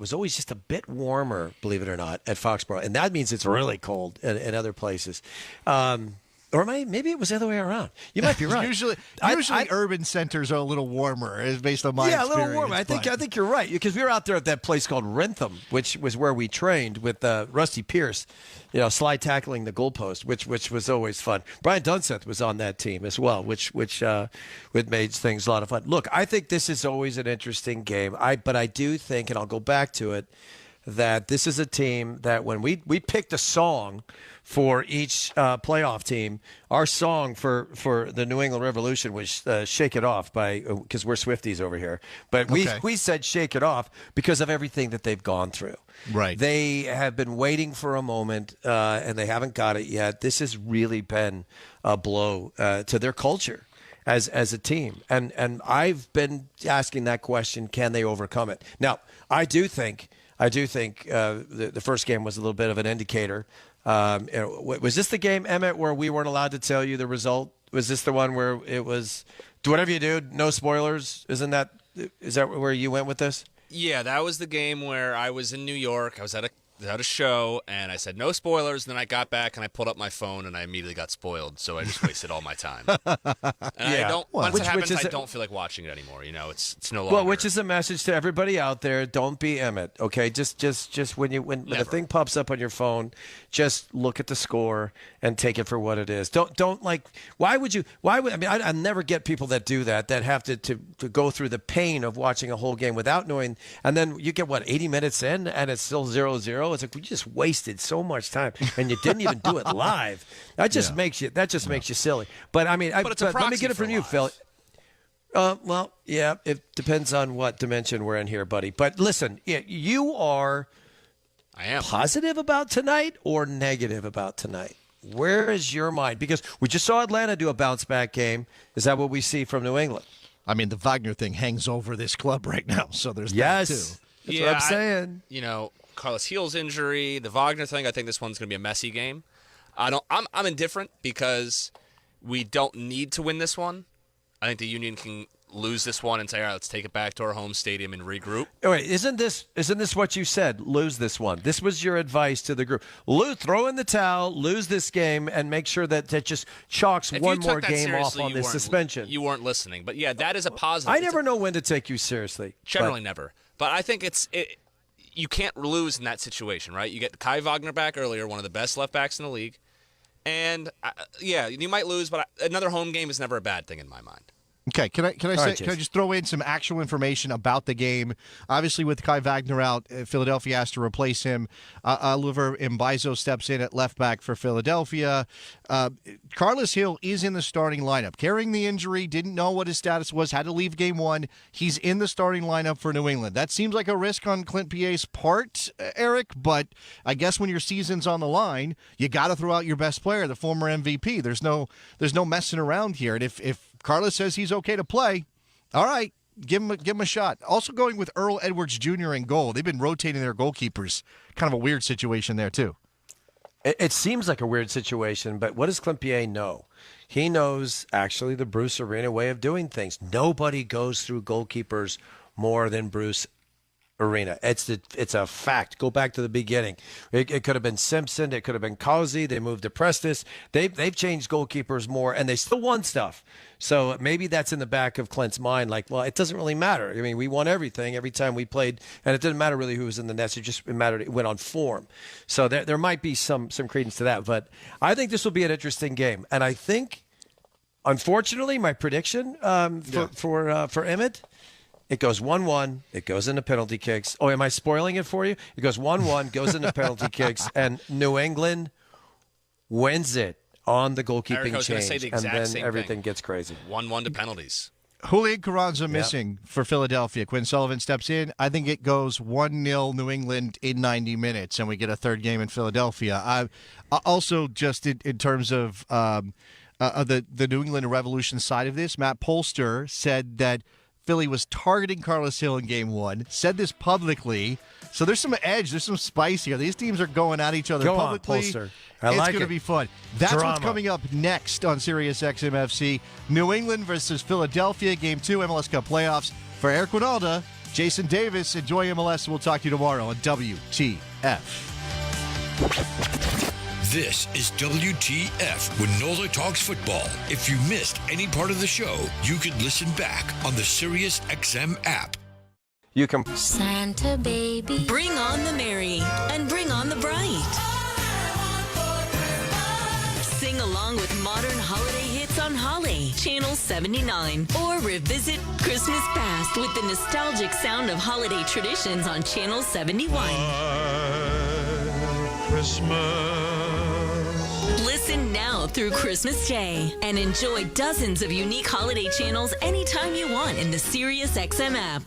was always just a bit warmer, believe it or not, at Foxborough, and that means it's really cold in other places. Or maybe it was the other way around. You might be right. usually urban centers are a little warmer, is based on my experience. Yeah, a little warmer. I think you're right, because we were out there at that place called Rentham, which was where we trained with Rusty Pierce, slide tackling the goalpost, which was always fun. Brian Dunseth was on that team as well, which made things a lot of fun. Look, I think this is always an interesting game. But I do think, and I'll go back to it, that this is a team that when we picked a song for each playoff team, our song for the New England Revolution was Shake It Off because we're Swifties over here. But we said Shake It Off because of everything that they've gone through. Right. They have been waiting for a moment, and they haven't got it yet. This has really been a blow to their culture as a team. And I've been asking that question, can they overcome it? Now, I do think the first game was a little bit of an indicator. Was this the game, Emmett, where we weren't allowed to tell you the result? Was this the one where it was, do whatever you do, no spoilers? Is that where you went with this? Yeah, that was the game where I was in New York. I was at a show, and I said no spoilers. And then I got back, and I pulled up my phone, and I immediately got spoiled. So I just wasted all my time. And once it happens, I don't feel like watching it anymore. It's no longer. Well, which is a message to everybody out there: don't be Emmett. Okay, just when the thing pops up on your phone, just look at the score and take it for what it is. Don't like. Why would I never get people that do that have to go through the pain of watching a whole game without knowing, and then you get 80 minutes in and it's still 0-0. It's like we just wasted so much time, and you didn't even do it live. That just makes you silly. But let me get it from you, Phil. Well, yeah, it depends on what dimension we're in here, buddy. But listen, you are. I am positive about tonight or negative about tonight. Where is your mind? Because we just saw Atlanta do a bounce back game. Is that what we see from New England? I mean, the Wagner thing hangs over this club right now, so there's that too. That's what I'm saying. Carlos Heel's injury, the Wagner thing, I think this one's going to be a messy game. I'm indifferent because we don't need to win this one. I think the Union can lose this one and say, all right, let's take it back to our home stadium and regroup. Oh, wait, isn't this what you said? Lose this one. This was your advice to the group. Throw in the towel, lose this game, and make sure that just chalks one more game off on this suspension. You weren't listening. But, yeah, that is a positive. I never know when to take you seriously. Generally never. But I think you can't lose in that situation, right? You get Kai Wagner back earlier, one of the best left backs in the league. And, you might lose, but another home game is never a bad thing in my mind. Okay, can I just throw in some actual information about the game? Obviously, with Kai Wagner out, Philadelphia has to replace him. Oliver Mbaizo steps in at left back for Philadelphia. Carlos Hill is in the starting lineup. Carrying the injury, didn't know what his status was, had to leave game one. He's in the starting lineup for New England. That seems like a risk on Clint Piet's part, Eric, but I guess when your season's on the line, you got to throw out your best player, the former MVP. There's no messing around here. And if Carlos says he's okay to play, all right, give him a shot. Also going with Earl Edwards Jr. in goal. They've been rotating their goalkeepers. Kind of a weird situation there, too. It seems like a weird situation, but what does Clint Piet know? He knows, actually, the Bruce Arena way of doing things. Nobody goes through goalkeepers more than Bruce Arena. It's a fact. Go back to the beginning. It could have been Simpson. It could have been Causey. They moved to Prestis. They've changed goalkeepers more, and they still won stuff. So maybe that's in the back of Clint's mind. Like, well, it doesn't really matter. I mean, we won everything every time we played, and it didn't matter really who was in the nets. It mattered. It went on form. So there might be some credence to that. But I think this will be an interesting game, and I think, unfortunately, my prediction for Emmett. It goes 1-1. It goes into penalty kicks. Oh, am I spoiling it for you? It goes 1-1, goes into penalty kicks, and New England wins it on the goalkeeping change. And then everything gets crazy. 1-1 to penalties. Julian Carranza missing for Philadelphia. Quinn Sullivan steps in. I think it goes 1-0 New England in 90 minutes, and we get a third game in Philadelphia. Also, just in terms of the New England Revolution side of this, Matt Polster said that Philly was targeting Carlos Hill in game one, said this publicly. So there's some edge, there's some spice here. These teams are going at each other publicly. On, Polster. It's going to be fun. That's what's coming up next on Sirius XM FC. New England versus Philadelphia, Game 2, MLS Cup playoffs. For Eric Winalda, Jason Davis, enjoy MLS. We'll talk to you tomorrow on WTF. This is WTF when Nola talks football. If you missed any part of the show, you can listen back on the SiriusXM app. You can Santa baby, Bring on the merry and bring on the bright. Sing along with modern holiday hits on Holly, Channel 79. Or revisit Christmas Past with the nostalgic sound of holiday traditions on Channel 71. Listen now through Christmas Day and enjoy dozens of unique holiday channels anytime you want in the SiriusXM app.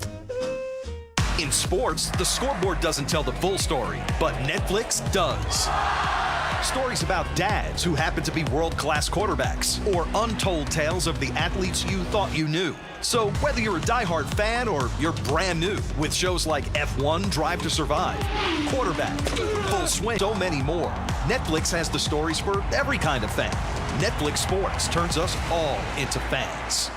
In sports, the scoreboard doesn't tell the full story, but Netflix does. Stories about dads who happen to be world-class quarterbacks, or untold tales of the athletes you thought you knew. So whether you're a diehard fan or you're brand new, with shows like F1 Drive to Survive, Quarterback, Full Swing, so many more, Netflix has the stories for every kind of fan. Netflix Sports turns us all into fans.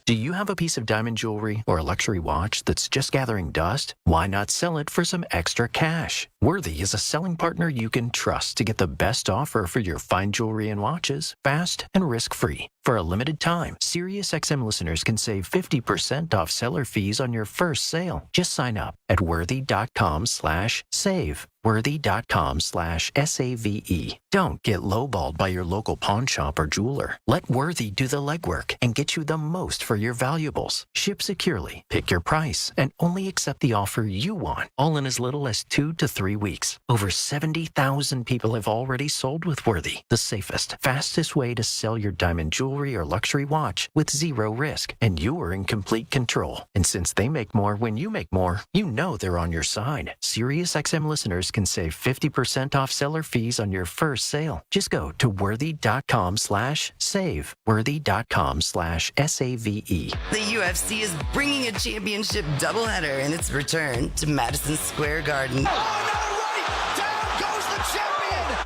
Do you have a piece of diamond jewelry or a luxury watch that's just gathering dust? Why not sell it for some extra cash? Worthy is a selling partner you can trust to get the best offer for your fine jewelry and watches, fast and risk-free. For a limited time, SiriusXM listeners can save 50% off seller fees on your first sale. Just sign up at worthy.com/save. Worthy.com/SAVE. Don't get lowballed by your local pawn shop or jeweler. Let Worthy do the legwork and get you the most for your valuables. Ship securely, pick your price, and only accept the offer you want, all in as little as 2 to 3 weeks. Over 70,000 people have already sold with Worthy, the safest, fastest way to sell your diamond jewelry or luxury watch with zero risk, and you are in complete control. And since they make more when you make more, you know they're on your side. SiriusXM listeners can save 50% off seller fees on your first sale. Just go to worthy.com/save. Worthy.com/SAVE. The UFC is bringing a championship doubleheader in its return to Madison Square Garden.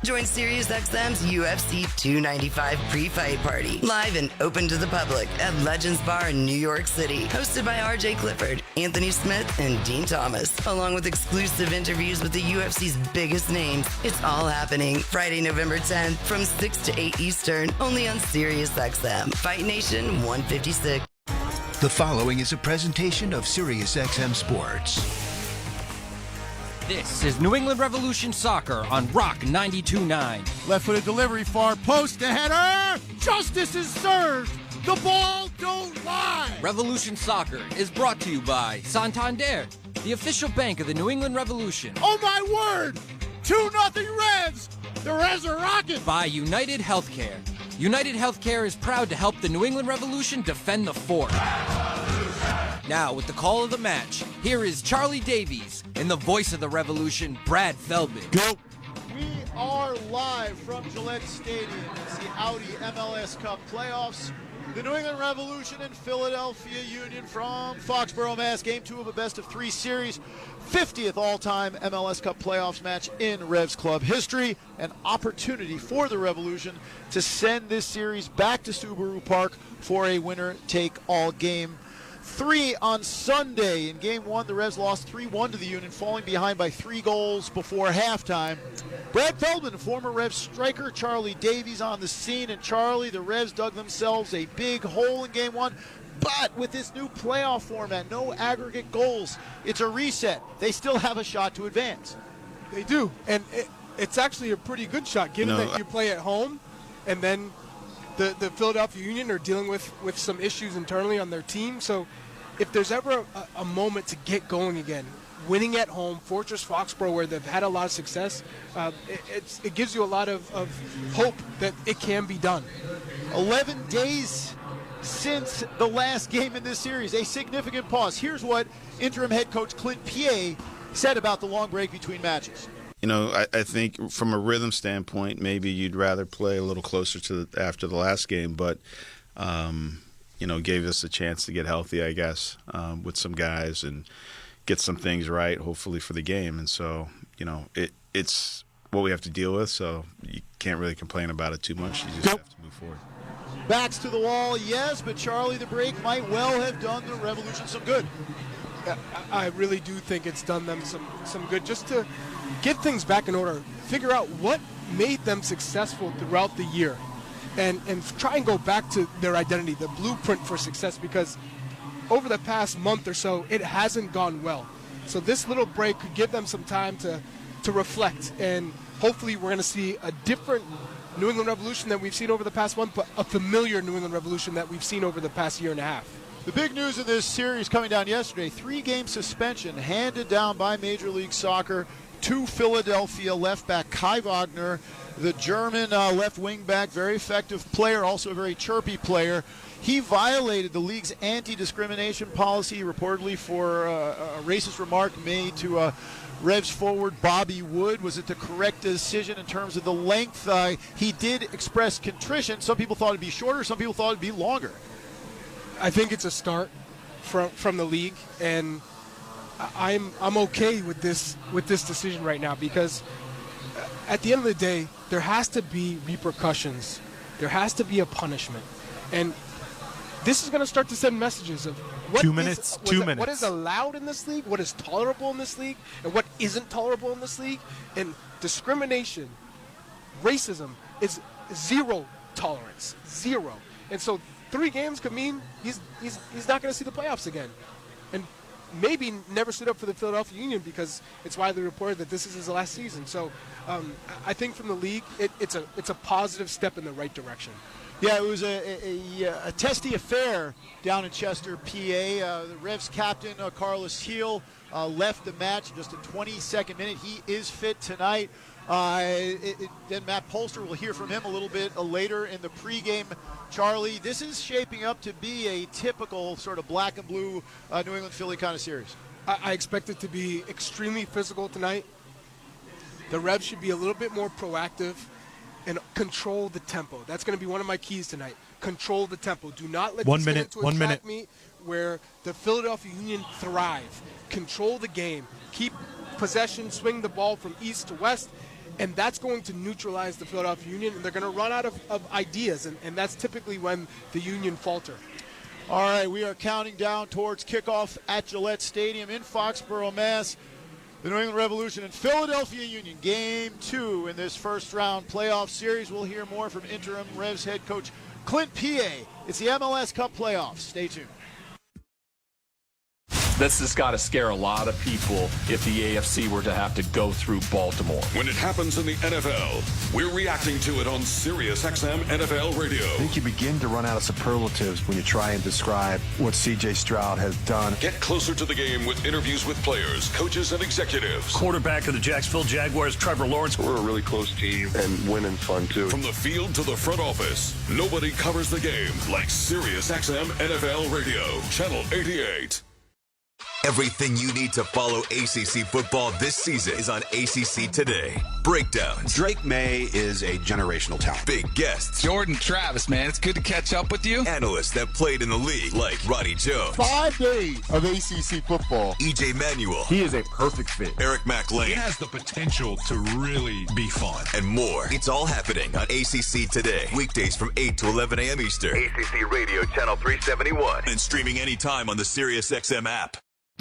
Join SiriusXM's UFC 295 pre-fight party, live and open to the public at Legends Bar in New York City. Hosted by RJ Clifford, Anthony Smith, and Dean Thomas, along with exclusive interviews with the UFC's biggest names. It's all happening Friday, November 10th from 6 to 8 Eastern, only on SiriusXM. Fight Nation 156. The following is a presentation of SiriusXM Sports. This is New England Revolution Soccer on Rock 92.9. Left-footed delivery, far post, a header! Justice is served! The ball don't lie! Revolution Soccer is brought to you by Santander, the official bank of the New England Revolution. Oh my word! 2-0 Revs! The Revs are rocking! By United Healthcare. United Healthcare is proud to help the New England Revolution defend the fort. Now, with the call of the match, here is Charlie Davies and the voice of the Revolution, Brad Feldman. Go! We are live from Gillette Stadium. It's the Audi MLS Cup playoffs. The New England Revolution and Philadelphia Union from Foxborough, Mass. Game 2 of a best-of-3 series. 50th all-time MLS Cup playoffs match in Revs Club history. An opportunity for the Revolution to send this series back to Subaru Park for a winner-take-all game. 3 on Sunday. In Game 1, the Revs lost 3-1 to the Union, falling behind by 3 goals before halftime. Brad Feldman, former Revs striker, Charlie Davies on the scene. And Charlie, the Revs dug themselves a big hole in Game 1. But with this new playoff format, no aggregate goals, it's a reset. They still have a shot to advance. They do, and it's actually a pretty good shot, given that you play at home, and then the Philadelphia Union are dealing with some issues internally on their team. So if there's ever a moment to get going again, winning at home, Fortress Foxborough, where they've had a lot of success, it gives you a lot of hope that it can be done. 11 days since the last game in this series, a significant pause. Here's what interim head coach Clint Piet said about the long break between matches. You know, I think from a rhythm standpoint, maybe you'd rather play a little closer to after the last game, but you know, gave us a chance to get healthy, I guess, with some guys and get some things right, hopefully for the game. And so, you know, it's what we have to deal with. So you can't really complain about it too much. You just have to move forward. Backs to the wall, yes, but Charlie, the break might well have done the Revolution some good. I really do think it's done them some good just to get things back in order, figure out what made them successful throughout the year, and try and go back to their identity, the blueprint for success, because over the past month or so, it hasn't gone well. So this little break could give them some time to reflect, and hopefully we're going to see a different New England Revolution that we've seen over the past month, but a familiar New England Revolution that we've seen over the past year and a half. The big news in this series coming down yesterday, 3-game suspension handed down by Major League Soccer to Philadelphia left back Kai Wagner, the German left wing back, very effective player, also a very chirpy player. He violated the league's anti-discrimination policy, reportedly for a racist remark made to Revs forward Bobby Wood. Was it the correct decision in terms of the length? He did express contrition. Some people thought it'd be shorter, some people thought it'd be longer. I think it's a start from the league, and I'm okay with this decision right now, because at the end of the day, there has to be repercussions. There has to be a punishment, and this is going to start to send messages of what 2 minutes. What is allowed in this league, what is tolerable in this league, and what isn't tolerable in this league. And discrimination, racism is zero tolerance, zero. And so 3 games could mean he's not going to see the playoffs again, and maybe never stood up for the Philadelphia Union, because it's widely reported that this is his last season. So I think from the league, it's a positive step in the right direction. Yeah, it was a testy affair down in Chester, PA. The Revs captain, Carlos Heel, left the match in just a 22nd minute. He is fit tonight. Then Matt Polster, we'll hear from him a little bit later in the pregame. Charlie, this is shaping up to be a typical sort of black and blue New England-Philly kind of series. I expect it to be extremely physical tonight. The Revs should be a little bit more proactive and control the tempo. That's going to be one of my keys tonight. Control the tempo. Do not let this get into a track meet where the Philadelphia Union thrive. Control the game. Keep possession, swing the ball from east to west, and that's going to neutralize the Philadelphia Union, and they're going to run out of ideas, and that's typically when the Union falter. All right, we are counting down towards kickoff at Gillette Stadium in Foxborough, Mass. The New England Revolution and Philadelphia Union, Game 2 in this first-round playoff series. We'll hear more from interim Revs head coach Clint P.A. It's the MLS Cup playoffs. Stay tuned. This has got to scare a lot of people if the AFC were to have to go through Baltimore. When it happens in the NFL, we're reacting to it on SiriusXM NFL Radio. I think you begin to run out of superlatives when you try and describe what C.J. Stroud has done. Get closer to the game with interviews with players, coaches, and executives. Quarterback of the Jacksonville Jaguars, Trevor Lawrence. We're a really close team, and winning's fun, too. From the field to the front office, nobody covers the game like SiriusXM NFL Radio, Channel 88. Everything you need to follow ACC football this season is on ACC Today. Breakdowns. Drake May is a generational talent. Big guests. Jordan Travis, man, it's good to catch up with you. Analysts that played in the league, like Roddy Jones. 5 days of ACC football. EJ Manuel. He is a perfect fit. Eric McLean. It has the potential to really be fun. And more. It's all happening on ACC Today. Weekdays from 8 to 11 a.m. Eastern. ACC Radio, Channel 371. And streaming anytime on the SiriusXM app.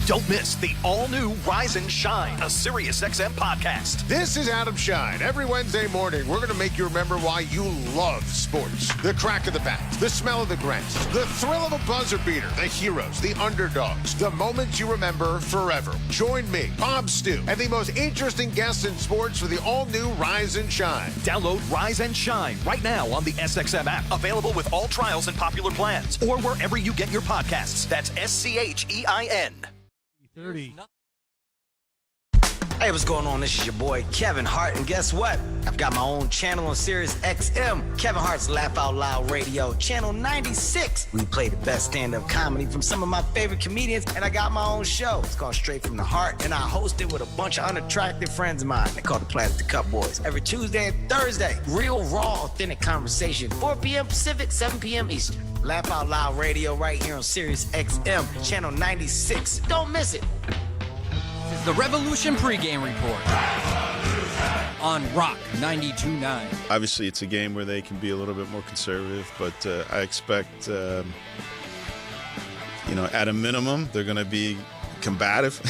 Don't miss the all-new Rise and Shine, a SiriusXM podcast. This is Adam Shine. Every Wednesday morning, we're going to make you remember why you love sports. The crack of the bat, the smell of the grass, the thrill of a buzzer beater, the heroes, the underdogs, the moments you remember forever. Join me, Bob Stu, and the most interesting guests in sports for the all-new Rise and Shine. Download Rise and Shine right now on the SXM app. Available with all trials and popular plans, or wherever you get your podcasts. That's SCHEIN. 30. Hey, what's going on? This is your boy Kevin Hart, and guess what? I've got my own channel on Sirius XM, Kevin Hart's Laugh Out Loud Radio, channel 96. We play the best stand-up comedy from some of my favorite comedians, and I got my own show. It's called Straight from the Heart, and I host it with a bunch of unattractive friends of mine. They call the Plastic Cup Boys. Every Tuesday and Thursday, real, raw, authentic conversation. 4 p.m. Pacific, 7 p.m. Eastern. Laugh Out Loud Radio right here on Sirius XM, channel 96. Don't miss it. This is the Revolution Pregame Report on Rock 92.9. Obviously, it's a game where they can be a little bit more conservative, but I expect, at a minimum, they're going to be combative.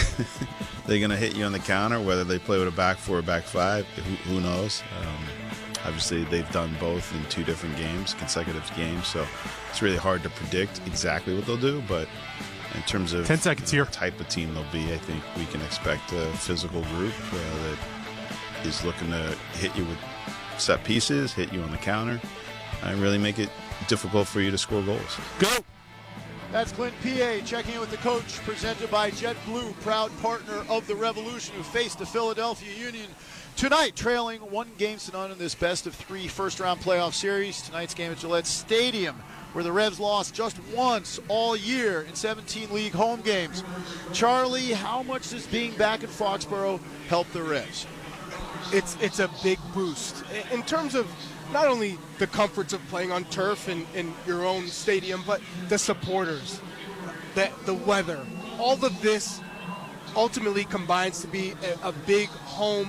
They're going to hit you on the counter, whether they play with a back four or back five. Who knows? Obviously, they've done both in 2 different games, consecutive games, so it's really hard to predict exactly what they'll do. But in terms of 10 seconds here. The type of team they'll be, I think we can expect a physical group that is looking to hit you with set pieces, hit you on the counter, and really make it difficult for you to score goals. Go! That's Clint P.A. checking in with the coach, presented by JetBlue, proud partner of the Revolution, who faced the Philadelphia Union tonight, trailing 1-0 in this best-of-3 first-round playoff series. Tonight's game at Gillette Stadium, where the Revs lost just once all year in 17 league home games. Charlie, how much does being back in Foxborough help the Revs? It's a big boost in terms of not only the comforts of playing on turf in your own stadium, but the supporters, the weather. All of this ultimately combines to be a big home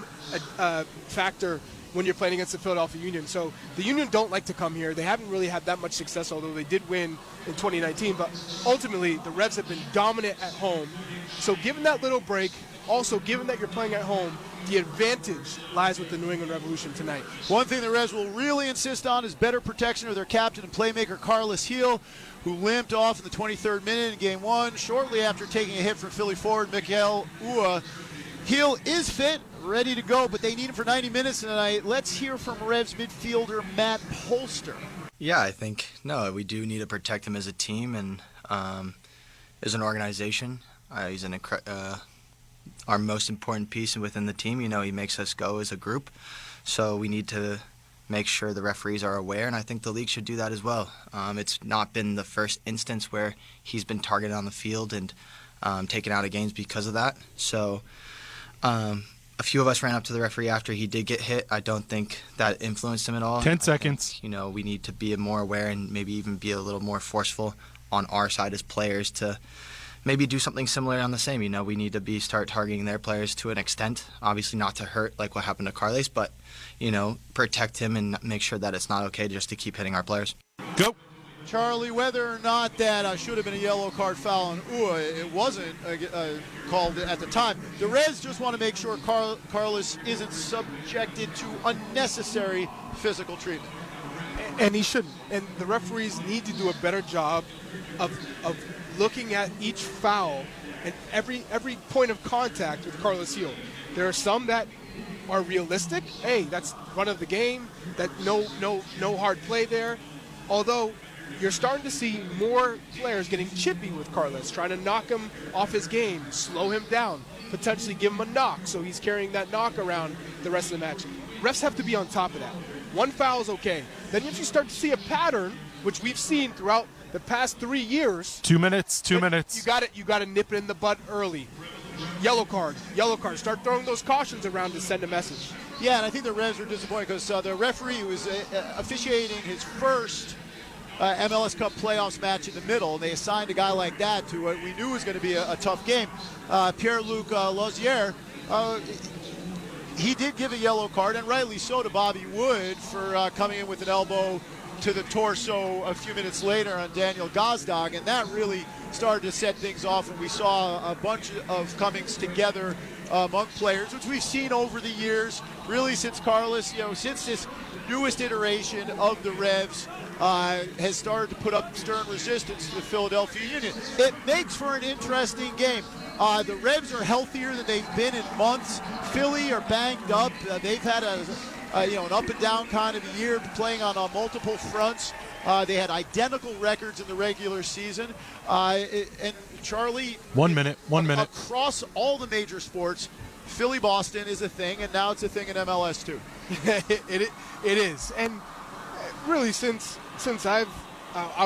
factor when you're playing against the Philadelphia Union. So the Union don't like to come here. They haven't really had that much success, although they did win in 2019. But ultimately, the Revs have been dominant at home. So given that little break, also given that you're playing at home, the advantage lies with the New England Revolution tonight. One thing the Revs will really insist on is better protection of their captain and playmaker Carlos Heel, who limped off in the 23rd minute in Game 1 shortly after taking a hit from Philly forward Mikael Ua. Heel is fit, ready to go, but they need him for 90 minutes tonight. Let's hear from Revs midfielder Matt Polster. Yeah, I think, we do need to protect him as a team and as an organization. He's our most important piece within the team. He makes us go as a group. So we need to make sure the referees are aware, and I think the league should do that as well. It's not been the first instance where he's been targeted on the field and taken out of games because of that. So a few of us ran up to the referee after he did get hit. I don't think that influenced him at all. 10 seconds. We need to be more aware and maybe even be a little more forceful on our side as players to maybe do something similar on the same. We need to start targeting their players to an extent. Obviously not to hurt like what happened to Carles, but, protect him and make sure that it's not okay just to keep hitting our players. Go. Charlie, whether or not that should have been a yellow card foul on Ua, it wasn't called at the time. The Reds just want to make sure Carlos isn't subjected to unnecessary physical treatment. And he shouldn't. And the referees need to do a better job of looking at each foul and every point of contact with Carlos Heel. There are some that are realistic. Hey, that's run of the game. That no hard play there. Although you're starting to see more players getting chippy with Carlos, trying to knock him off his game, slow him down, potentially give him a knock so he's carrying that knock around the rest of the match. Refs have to be on top of that. One foul is okay. Then if you start to see a pattern, which we've seen throughout the past 3 years. 2 minutes. You got to nip it in the bud early. Yellow card. Start throwing those cautions around to send a message. Yeah, and I think the Revs were disappointed because the referee was officiating his first MLS Cup playoffs match in the middle, and they assigned a guy like that to what we knew was going to be a tough game. Pierre-Luc Lozier, he did give a yellow card, and rightly so, to Bobby Wood for coming in with an elbow to the torso a few minutes later on Daniel Gazdag, and that really started to set things off, and we saw a bunch of comings together among players, which we've seen over the years, really since Carlos, since this newest iteration of the Revs has started to put up stern resistance to the Philadelphia Union. It makes for an interesting game. The Revs are healthier than they've been in months. Philly are banged up. They've had an up and down kind of a year, playing on multiple fronts. They had identical records in the regular season. And Charlie, 1 minute. Across all the major sports, Philly-Boston is a thing, and now it's a thing in MLS too. It is. And really, since I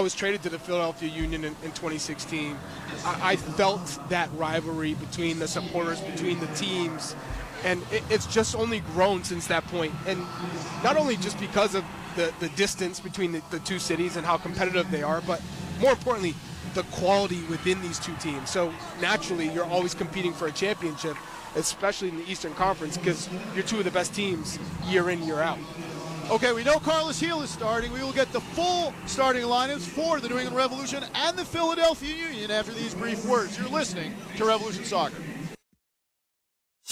was traded to the Philadelphia Union in 2016, I felt that rivalry between the supporters, between the teams, and it's just only grown since that point. And not only just because of the distance between the two cities and how competitive they are, but more importantly, the quality within these two teams. So naturally, you're always competing for a championship, especially in the Eastern Conference, because you're two of the best teams year in, year out. Okay, we know Carlos Gil is starting. We will get the full starting lineups for the New England Revolution and the Philadelphia Union after these brief words. You're listening to Revolution Soccer.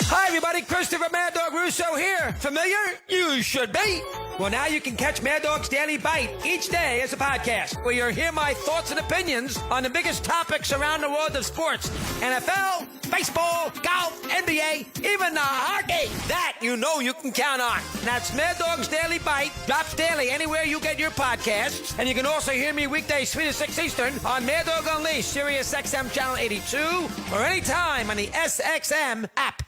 Hi, everybody. Christopher Mad Dog Russo here. Familiar? You should be. Well, now you can catch Mad Dog's Daily Bite each day as a podcast, where you'll hear my thoughts and opinions on the biggest topics around the world of sports. NFL, baseball, golf, NBA, even the hockey. That you know you can count on. That's Mad Dog's Daily Bite. Drops daily anywhere you get your podcasts. And you can also hear me weekdays 3 to 6 Eastern on Mad Dog Unleashed, Sirius XM Channel 82, or anytime on the SXM app.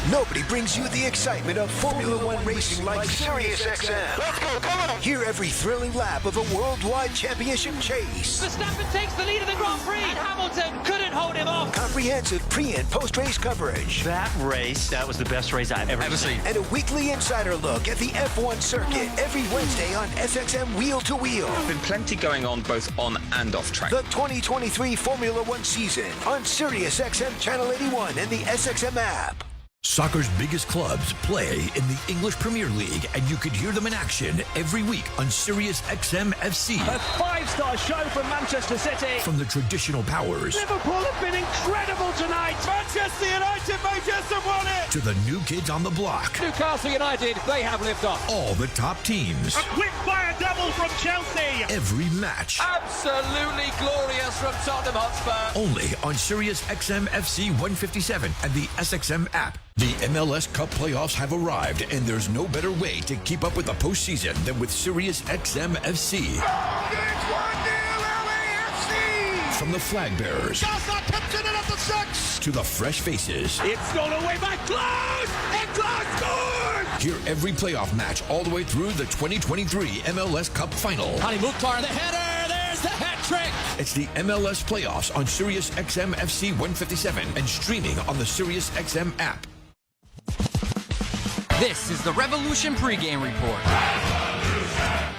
Nobody brings you the excitement of Formula One racing like SiriusXM. Let's go, come on! Hear every thrilling lap of a worldwide championship chase. Verstappen takes the lead of the Grand Prix, and Hamilton couldn't hold him off. Comprehensive pre- and post-race coverage. That was the best race I've ever seen. And a weekly insider look at the F1 circuit every Wednesday on SXM Wheel to Wheel. There's been plenty going on both on and off track. The 2023 Formula One season on SiriusXM Channel 81 and the SXM app. Soccer's biggest clubs play in the English Premier League, and you could hear them in action every week on Sirius XM FC. A 5-star show from Manchester City. From the traditional powers Liverpool have been incredible tonight. Manchester United may just have won it. to the new kids on the block. Newcastle United, they have liftoff. All the top teams. A quick fire double from Chelsea. Every match. Absolutely glorious from Tottenham Hotspur. Only on Sirius XM FC 157 and the SXM app. The MLS Cup playoffs have arrived, and there's no better way to keep up with the postseason than with Sirius XM FC. From the flag bearers to the fresh faces. It's stolen away by Close! And Close scores! Hear every playoff match all the way through the 2023 MLS Cup final. Ali Mukhtar, the header! There's the hat trick! It's the MLS playoffs on Sirius XM FC 157 and streaming on the Sirius XM app. This is the Revolution Pregame Report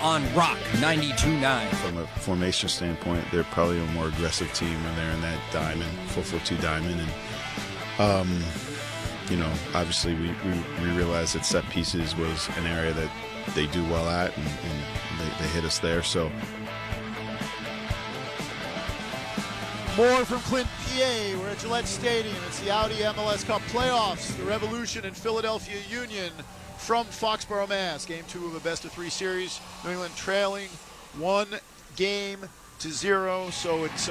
on Rock 92.9. From a formation standpoint, they're probably a more aggressive team when they're in that diamond, 4-4-2 diamond. And, obviously we realized that set pieces was an area that they do well at, and they hit us there. So More from Clint PA. We're at Gillette Stadium. It's the Audi MLS Cup playoffs. The Revolution and Philadelphia Union from Foxborough, Mass. Game 2 of a best-of-3 series. New England trailing 1-0. So it's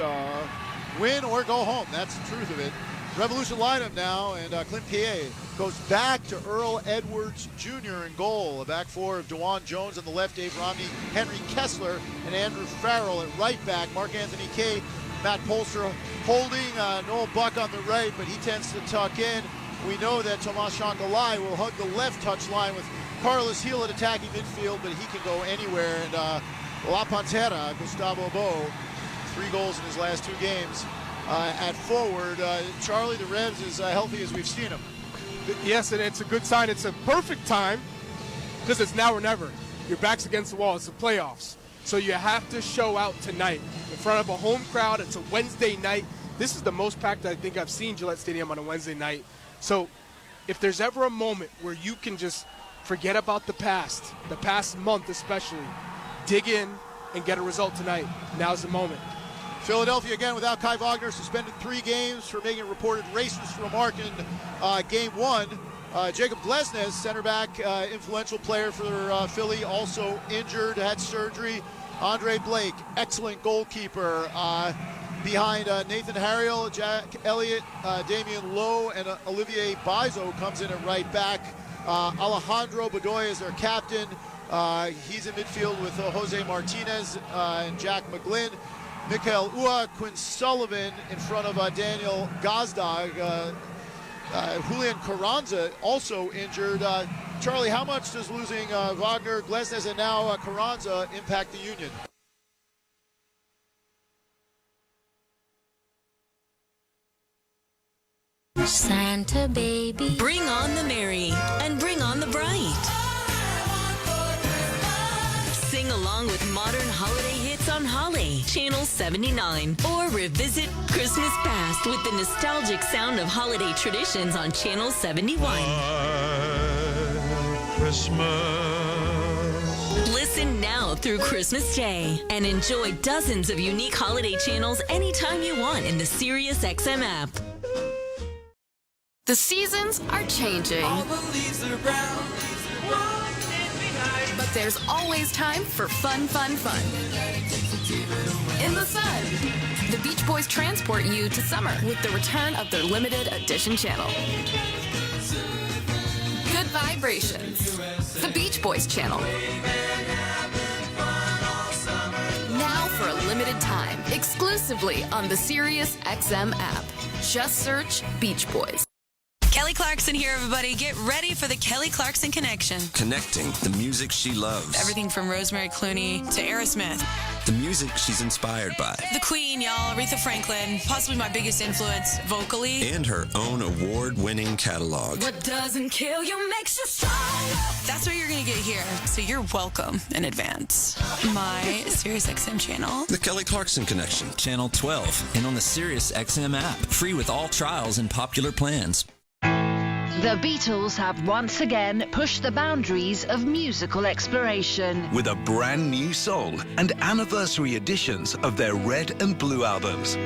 win or go home. That's the truth of it. Revolution lineup now, and Clint PA goes back to Earl Edwards Jr. in goal. A back four of DeJuan Jones on the left, Dave Romney, Henry Kessler, and Andrew Farrell at right back. Mark Anthony Kaye, Matt Polster holding, Noel Buck on the right, but he tends to tuck in. We know that Tomas Shankalai will hug the left touch line with Carlos Gil at attacking midfield, but he can go anywhere. And La Pantera, Gustavo Bo, 3 goals in his last 2 games. At forward, Charlie, the Revs as healthy as we've seen him. Yes, and it's a good sign. It's a perfect time because it's now or never. Your back's against the wall. It's the playoffs. So you have to show out tonight in front of a home crowd. It's a Wednesday night. This is the most packed I think I've seen Gillette Stadium on a Wednesday night. So if there's ever a moment where you can just forget about the past month especially, dig in and get a result tonight, now's the moment. Philadelphia again without Kai Wagner, suspended 3 games for making a reported racist remark in game 1. Jacob Glesnes, center back, influential player for Philly, also injured, had surgery. Andre Blake, excellent goalkeeper, behind Nathan Harriel, Jack Elliott, Damian Lowe, and Olivier Bizo comes in at right back. Alejandro Bedoya is their captain. He's in midfield with Jose Martinez and Jack McGlynn. Mikael Ua, Quinn Sullivan in front of Daniel Gazdag. Julian Carranza also injured. Charlie, how much does losing Wagner, Glesnes, and now Carranza impact the Union? Santa baby, bring on the merry and bring on the bright. Sing along with modern holiday hits on Holly, Channel 79. Or revisit Christmas past with the nostalgic sound of holiday traditions on Channel 71. Christmas Listen now through Christmas Day and enjoy dozens of unique holiday channels anytime you want in the SiriusXM app. The seasons are changing. All the leaves are brown. But there's always time for fun. In the sun, the Beach Boys transport you to summer with the return of their limited edition channel. Good vibrations. The Beach Boys channel. Now for a limited time, exclusively on the SiriusXM app. Just search Beach Boys. Kelly Clarkson here, everybody. Get ready for the Kelly Clarkson Connection. Connecting the music she loves. Everything from Rosemary Clooney to Aerosmith. The music she's inspired by. The Queen, y'all. Aretha Franklin. Possibly my biggest influence vocally. And her own award-winning catalog. What doesn't kill you makes you stronger. That's what you're going to get here. So you're welcome in advance. My SiriusXM channel. The Kelly Clarkson Connection. Channel 12. And on the SiriusXM app. Free with all trials and popular plans. The Beatles have once again pushed the boundaries of musical exploration. With a brand new song and anniversary editions of their Red and Blue albums.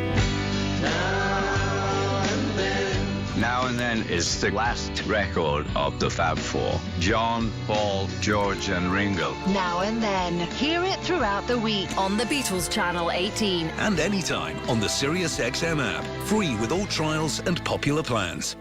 Now and Then is the last record of the Fab Four. John, Paul, George and Ringo. Now and Then. Hear it throughout the week on the Beatles Channel 18. And anytime on the SiriusXM app. Free with all trials and popular plans.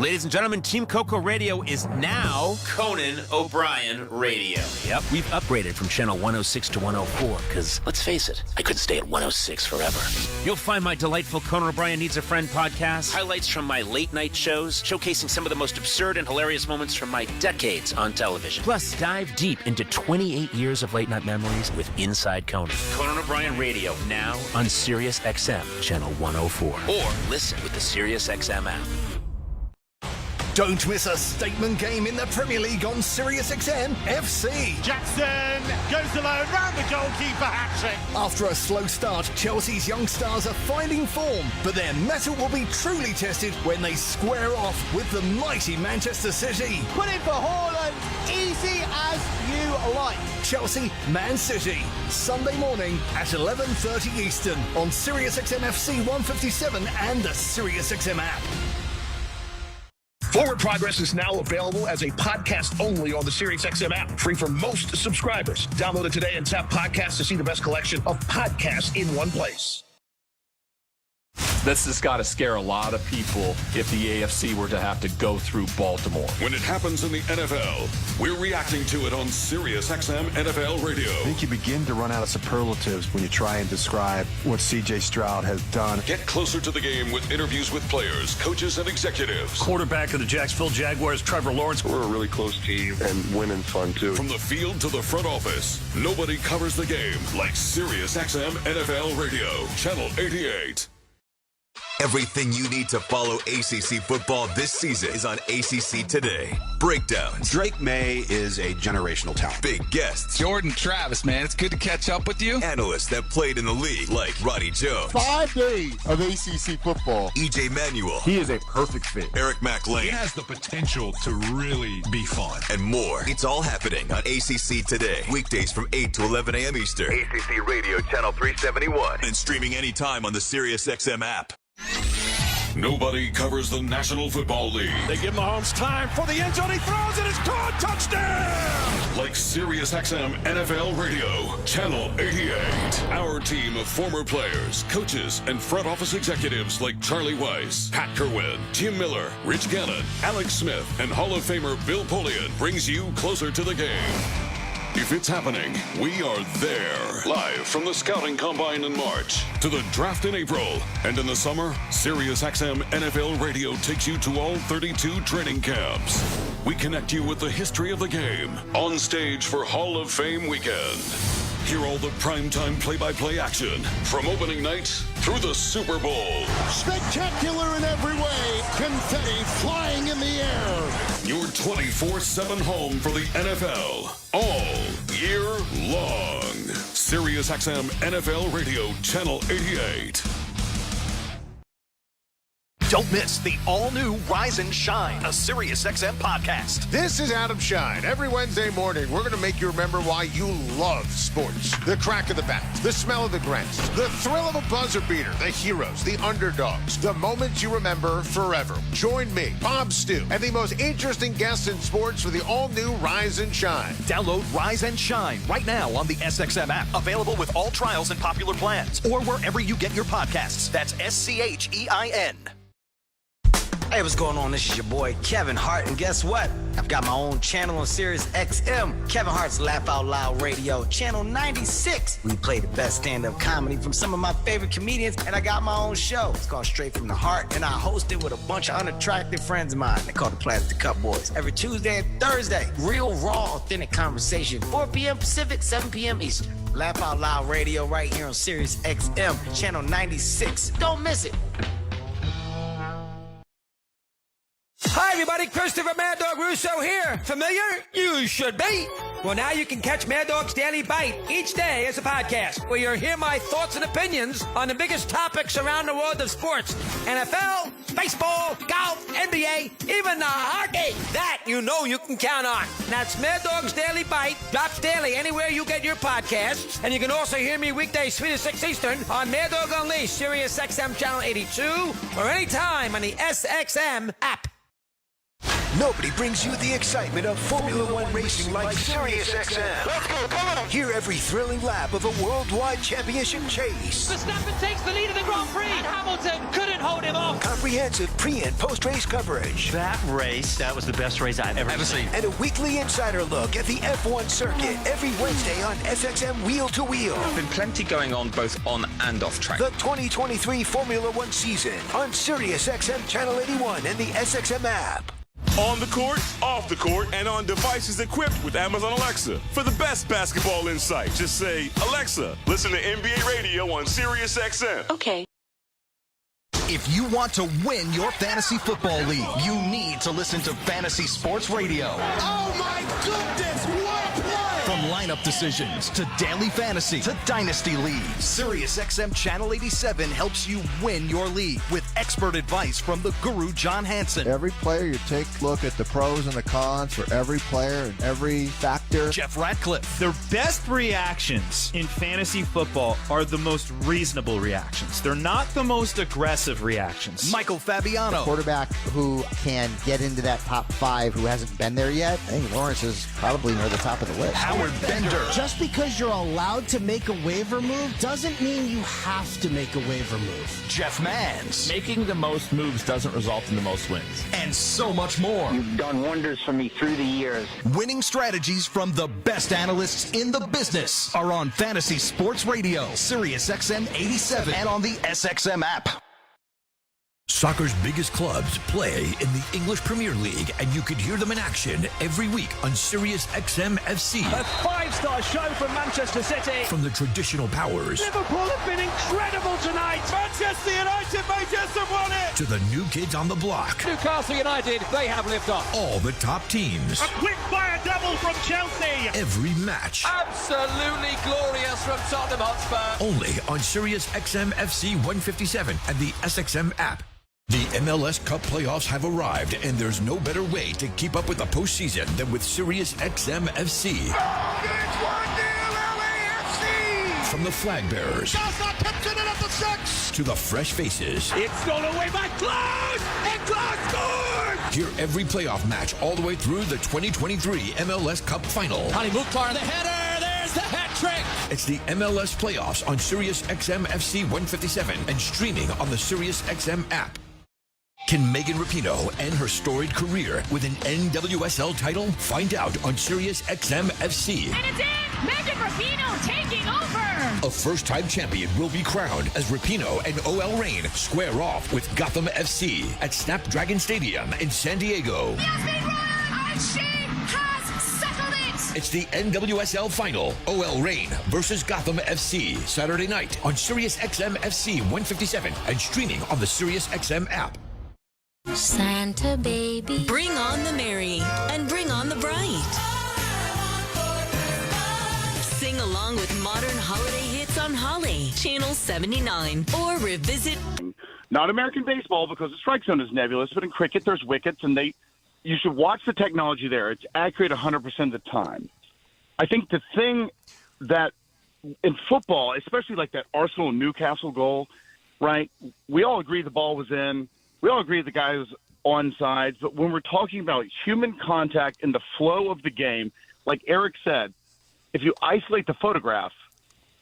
Ladies and gentlemen, Team Coco Radio is now Conan O'Brien Radio. Yep, we've upgraded from channel 106 to 104 because, let's face it, I couldn't stay at 106 forever. You'll find my delightful Conan O'Brien Needs a Friend podcast, highlights from my late-night shows, showcasing some of the most absurd and hilarious moments from my decades on television. Plus, dive deep into 28 years of late-night memories with Inside Conan. Conan O'Brien Radio, now on SiriusXM, channel 104. Or listen with the SiriusXM app. Don't miss a statement game in the Premier League on SiriusXM FC. Jackson goes alone, round the goalkeeper, hat-trick. After a slow start, Chelsea's young stars are finding form, but their mettle will be truly tested when they square off with the mighty Manchester City. Put in for Haaland, easy as you like. Chelsea, Man City, Sunday morning at 11:30 Eastern on SiriusXM FC 157 and the SiriusXM app. Forward Progress is now available as a podcast only on the SiriusXM app, free for most subscribers. Download it today and tap podcasts to see the best collection of podcasts in one place. This has got to scare a lot of people if the AFC were to have to go through Baltimore. When it happens in the NFL, we're reacting to it on SiriusXM NFL Radio. I think you begin to run out of superlatives when you try and describe what C.J. Stroud has done. Get closer to the game with interviews with players, coaches, and executives. Quarterback of the Jacksonville Jaguars, Trevor Lawrence. We're a really close team, and winning's fun, too. From the field to the front office, nobody covers the game like SiriusXM NFL Radio, Channel 88. Everything you need to follow ACC football this season is on ACC Today. Breakdowns. Drake May is a generational talent. Big guests. Jordan Travis, man, it's good to catch up with you. Analysts that played in the league like Roddy Jones. 5 days of ACC football. EJ Manuel. He is a perfect fit. Eric McLean. He has the potential to really be fun. And more. It's all happening on ACC Today. Weekdays from 8 to 11 a.m. Eastern. ACC Radio, Channel 371. And streaming anytime on the SiriusXM app. Nobody covers the National Football League. They give Mahomes time for the end zone. He throws it. It's caught. Touchdown! Like SiriusXM NFL Radio, Channel 88. Our team of former players, coaches, and front office executives like Charlie Weiss, Pat Kerwin, Tim Miller, Rich Gannon, Alex Smith, and Hall of Famer Bill Polian brings you closer to the game. If it's happening, we are there. Live from the Scouting Combine in March to the draft in April. And in the summer, SiriusXM NFL Radio takes you to all 32 training camps. We connect you with the history of the game on stage for Hall of Fame weekend. Hear all the primetime play-by-play action from opening night through the Super Bowl. Spectacular in every way. Confetti flying in the air. Your 24/7 home for the NFL all year long. SiriusXM NFL Radio, Channel 88. Don't miss the all-new Rise and Shine, a SiriusXM podcast. This is Adam Shine. Every Wednesday morning, we're going to make you remember why you love sports. The crack of the bat, the smell of the grass, the thrill of a buzzer beater, the heroes, the underdogs, the moments you remember forever. Join me, Bob Stew, and the most interesting guests in sports for the all-new Rise and Shine. Download Rise and Shine right now on the SXM app. Available with all trials and popular plans, or wherever you get your podcasts. That's SCHEIN. Hey, what's going on? This is your boy Kevin Hart, and guess what? I've got my own channel on Sirius XM, Kevin Hart's Laugh Out Loud Radio, channel 96. We play the best stand-up comedy from some of my favorite comedians, and I got my own show. It's called Straight from the Heart, and I host it with a bunch of unattractive friends of mine. They call the Plastic Cup Boys. Every Tuesday and Thursday, real, raw, authentic conversation, 4 p.m. Pacific, 7 p.m. Eastern. Laugh Out Loud Radio right here on Sirius XM, channel 96. Don't miss it. Hi, everybody. Christopher Mad Dog Russo here. Familiar? You should be. Well, now you can catch Mad Dog's Daily Bite each day as a podcast, where you'll hear my thoughts and opinions on the biggest topics around the world of sports. NFL, baseball, golf, NBA, even the hockey. That you know you can count on. That's Mad Dog's Daily Bite. Drops daily anywhere you get your podcasts. And you can also hear me weekdays 3 to 6 Eastern on Mad Dog Unleashed, Sirius XM Channel 82, or anytime on the SXM app. Nobody brings you the excitement of Formula One racing like SiriusXM. Let's go, come on! Hear every thrilling lap of a worldwide championship chase. Verstappen takes the lead of the Grand Prix, and Hamilton couldn't hold him off. Comprehensive pre- and post-race coverage. That was the best race I've ever seen. And a weekly insider look at the F1 circuit every Wednesday on SXM Wheel to Wheel. There's been plenty going on both on and off track. The 2023 Formula One season on SiriusXM Channel 81 and the SXM app. On the court, off the court, and on devices equipped with Amazon Alexa. For the best basketball insight, just say, Alexa, listen to NBA radio on Sirius XM. Okay. If you want to win your fantasy football league, you need to listen to Fantasy Sports Radio. Oh my goodness, what a play! From lineup decisions to daily fantasy to dynasty leagues, SiriusXM Channel 87 helps you win your league with expert advice from the guru John Hansen. Every player, you take a look at the pros and the cons for every player and every factor. Jeff Ratcliffe. The best reactions in fantasy football are the most reasonable reactions. They're not the most aggressive reactions. Michael Fabiano. The quarterback who can get into that top 5 who hasn't been there yet. I think Lawrence is probably near the top of the list. Howard Bender. Just because you're allowed to make a waiver move doesn't mean you have to make a waiver move. Jeff Mans. Making the most moves doesn't result in the most wins. And so much more. You've done wonders for me through the years. Winning strategies from the best analysts in the business are on Fantasy Sports Radio, SiriusXM 87, and on the SXM app. Soccer's biggest clubs play in the English Premier League, and you could hear them in action every week on Sirius XM FC. A 5-star show from Manchester City. From the traditional powers Liverpool have been incredible tonight. Manchester United may just have won it. to the new kids on the block. Newcastle United, they have lived off. All the top teams. A quick fire double from Chelsea. Every match. Absolutely glorious from Tottenham Hotspur. Only on Sirius XM FC 157 and the SXM app. The MLS Cup playoffs have arrived, and there's no better way to keep up with the postseason than with Sirius XM FC. From the flag bearers to the fresh faces. It's stolen away by Klaus, and Klaus scores! Hear every playoff match all the way through the 2023 MLS Cup final. Ali Mukhtar, the header, there's the hat trick! It's the MLS playoffs on Sirius XM FC 157 and streaming on the Sirius XM app. Can Megan Rapinoe end her storied career with an NWSL title? Find out on Sirius XM FC. And it's in! Megan Rapinoe taking over! A first-time champion will be crowned as Rapinoe and OL Reign square off with Gotham FC at Snapdragon Stadium in San Diego. And she has settled it! It's the NWSL final. OL Reign versus Gotham FC. Saturday night on Sirius XM FC 157 and streaming on the Sirius XM app. Santa baby. Bring on the merry and bring on the bright. Sing along with modern holiday hits on Holly, Channel 79, or revisit not American baseball because the strike zone is nebulous, but in cricket there's wickets, and you should watch the technology there. It's accurate 100% of the time. I think the thing that in football, especially like that Arsenal-Newcastle goal, right, we all agree the ball was in. We all agree the guy was onside. But when we're talking about human contact and the flow of the game, like Eric said, if you isolate the photograph,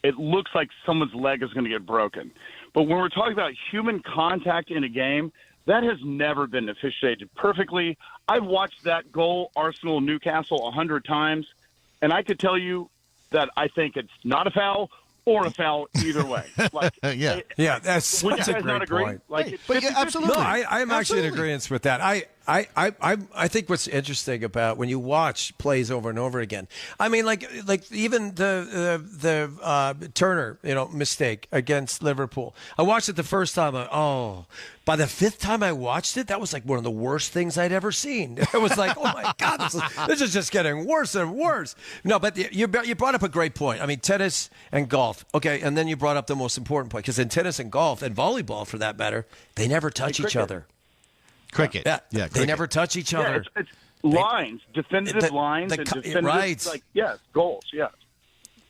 it looks like someone's leg is going to get broken. But when we're talking about human contact in a game, that has never been officiated perfectly. I've watched that goal, Arsenal-Newcastle, 100 times, and I could tell you that I think it's not a foul or a foul either way. Like, that's would you such a guys great not agree? point. Like, Absolutely. No, I'm actually in agreement with that. I think what's interesting about when you watch plays over and over again, I mean, like even the Turner, mistake against Liverpool. I watched it the first time. By the fifth time I watched it, that was like one of the worst things I'd ever seen. It was like, oh my God, this is just getting worse and worse. No, but you brought up a great point. I mean, tennis and golf. Okay, and then you brought up the most important point, because in tennis and golf and volleyball, for that matter, they never touch each other. Cricket. Yeah, cricket. They never touch each other. It's lines, definitive lines, and definitive, right. Goals, yes.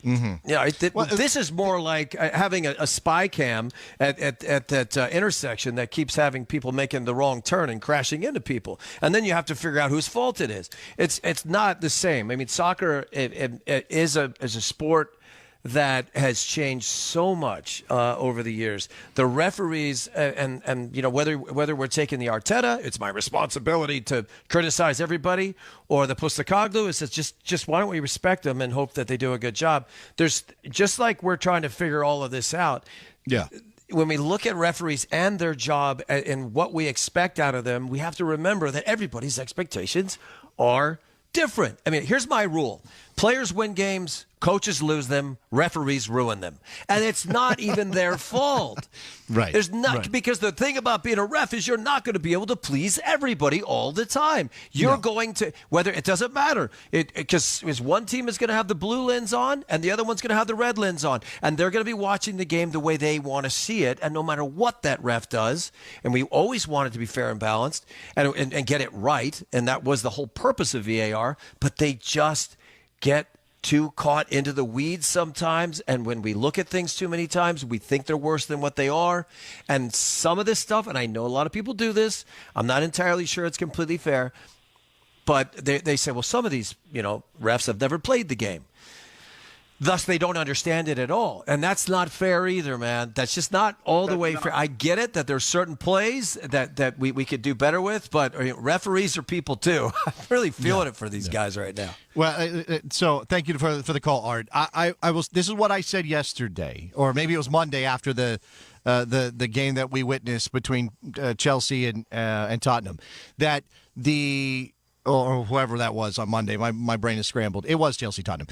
Mm-hmm. Yeah, this is more like having a spy cam at that intersection that keeps having people making the wrong turn and crashing into people, and then you have to figure out whose fault it is. It's not the same. I mean, soccer it is a sport that has changed so much over the years. The referees and whether we're taking the Arteta, it's my responsibility to criticize everybody, or the Postecoglou, it says just why don't we respect them and hope that they do a good job. There's just like we're trying to figure all of this out. Yeah. When we look at referees and their job and what we expect out of them, we have to remember that everybody's expectations are different. I mean, here's my rule. Players win games, coaches lose them, referees ruin them. And it's not even their fault. Right. There's not right. Because the thing about being a ref is you're not going to be able to please everybody all the time. You're going to, whether it doesn't matter, because one team is going to have the blue lens on and the other one's going to have the red lens on. And they're going to be watching the game the way they want to see it. And no matter what that ref does, and we always want it to be fair and balanced and get it right. And that was the whole purpose of VAR. But they just get too caught into the weeds sometimes, and when we look at things too many times, we think they're worse than what they are. And some of this stuff, and I know a lot of people do this, I'm not entirely sure it's completely fair, but they say, well, some of these refs have never played the game. Thus, they don't understand it at all. And that's not fair either, man. That's just not all the way fair. I get it that there's certain plays that we could do better with, but referees are people too. I'm really feeling it for these guys right now. Well, so thank you for the call, Art. I was. This is what I said yesterday, or maybe it was Monday after the game that we witnessed between Chelsea and Tottenham, that or whoever that was on Monday. My brain is scrambled. It was Chelsea Tottenham.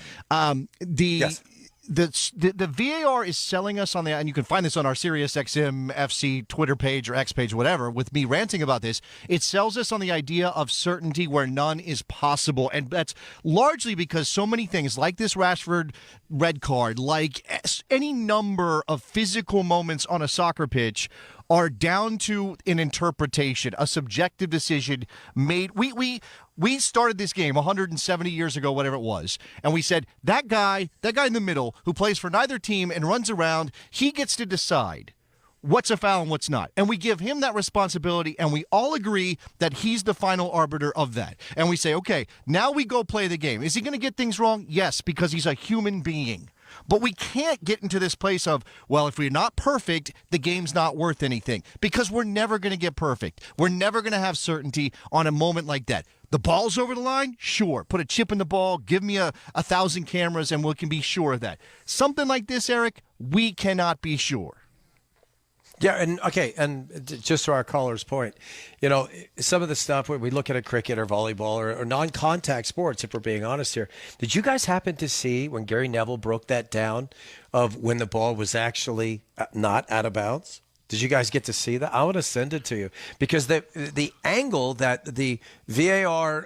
Yes. The VAR is selling us on and you can find this on our SiriusXM FC Twitter page or X page, whatever, with me ranting about this. It sells us on the idea of certainty where none is possible. And that's largely because so many things like this Rashford red card, like any number of physical moments on a soccer pitch, are down to an interpretation, a subjective decision made. We started this game 170 years ago, whatever it was, and we said, that guy in the middle who plays for neither team and runs around, he gets to decide what's a foul and what's not. And we give him that responsibility, and we all agree that he's the final arbiter of that. And we say, okay, now we go play the game. Is he going to get things wrong? Yes, because he's a human being. But we can't get into this place of, well, if we're not perfect, the game's not worth anything. Because we're never going to get perfect. We're never going to have certainty on a moment like that. The ball's over the line? Sure. Put a chip in the ball. Give me 1,000 cameras and we can be sure of that. Something like this, Eric, we cannot be sure. Yeah, and just to our caller's point, some of the stuff when we look at a cricket or volleyball or non-contact sports, if we're being honest here, did you guys happen to see when Gary Neville broke that down of when the ball was actually not out of bounds? Did you guys get to see that? I want to send it to you because the angle that the VAR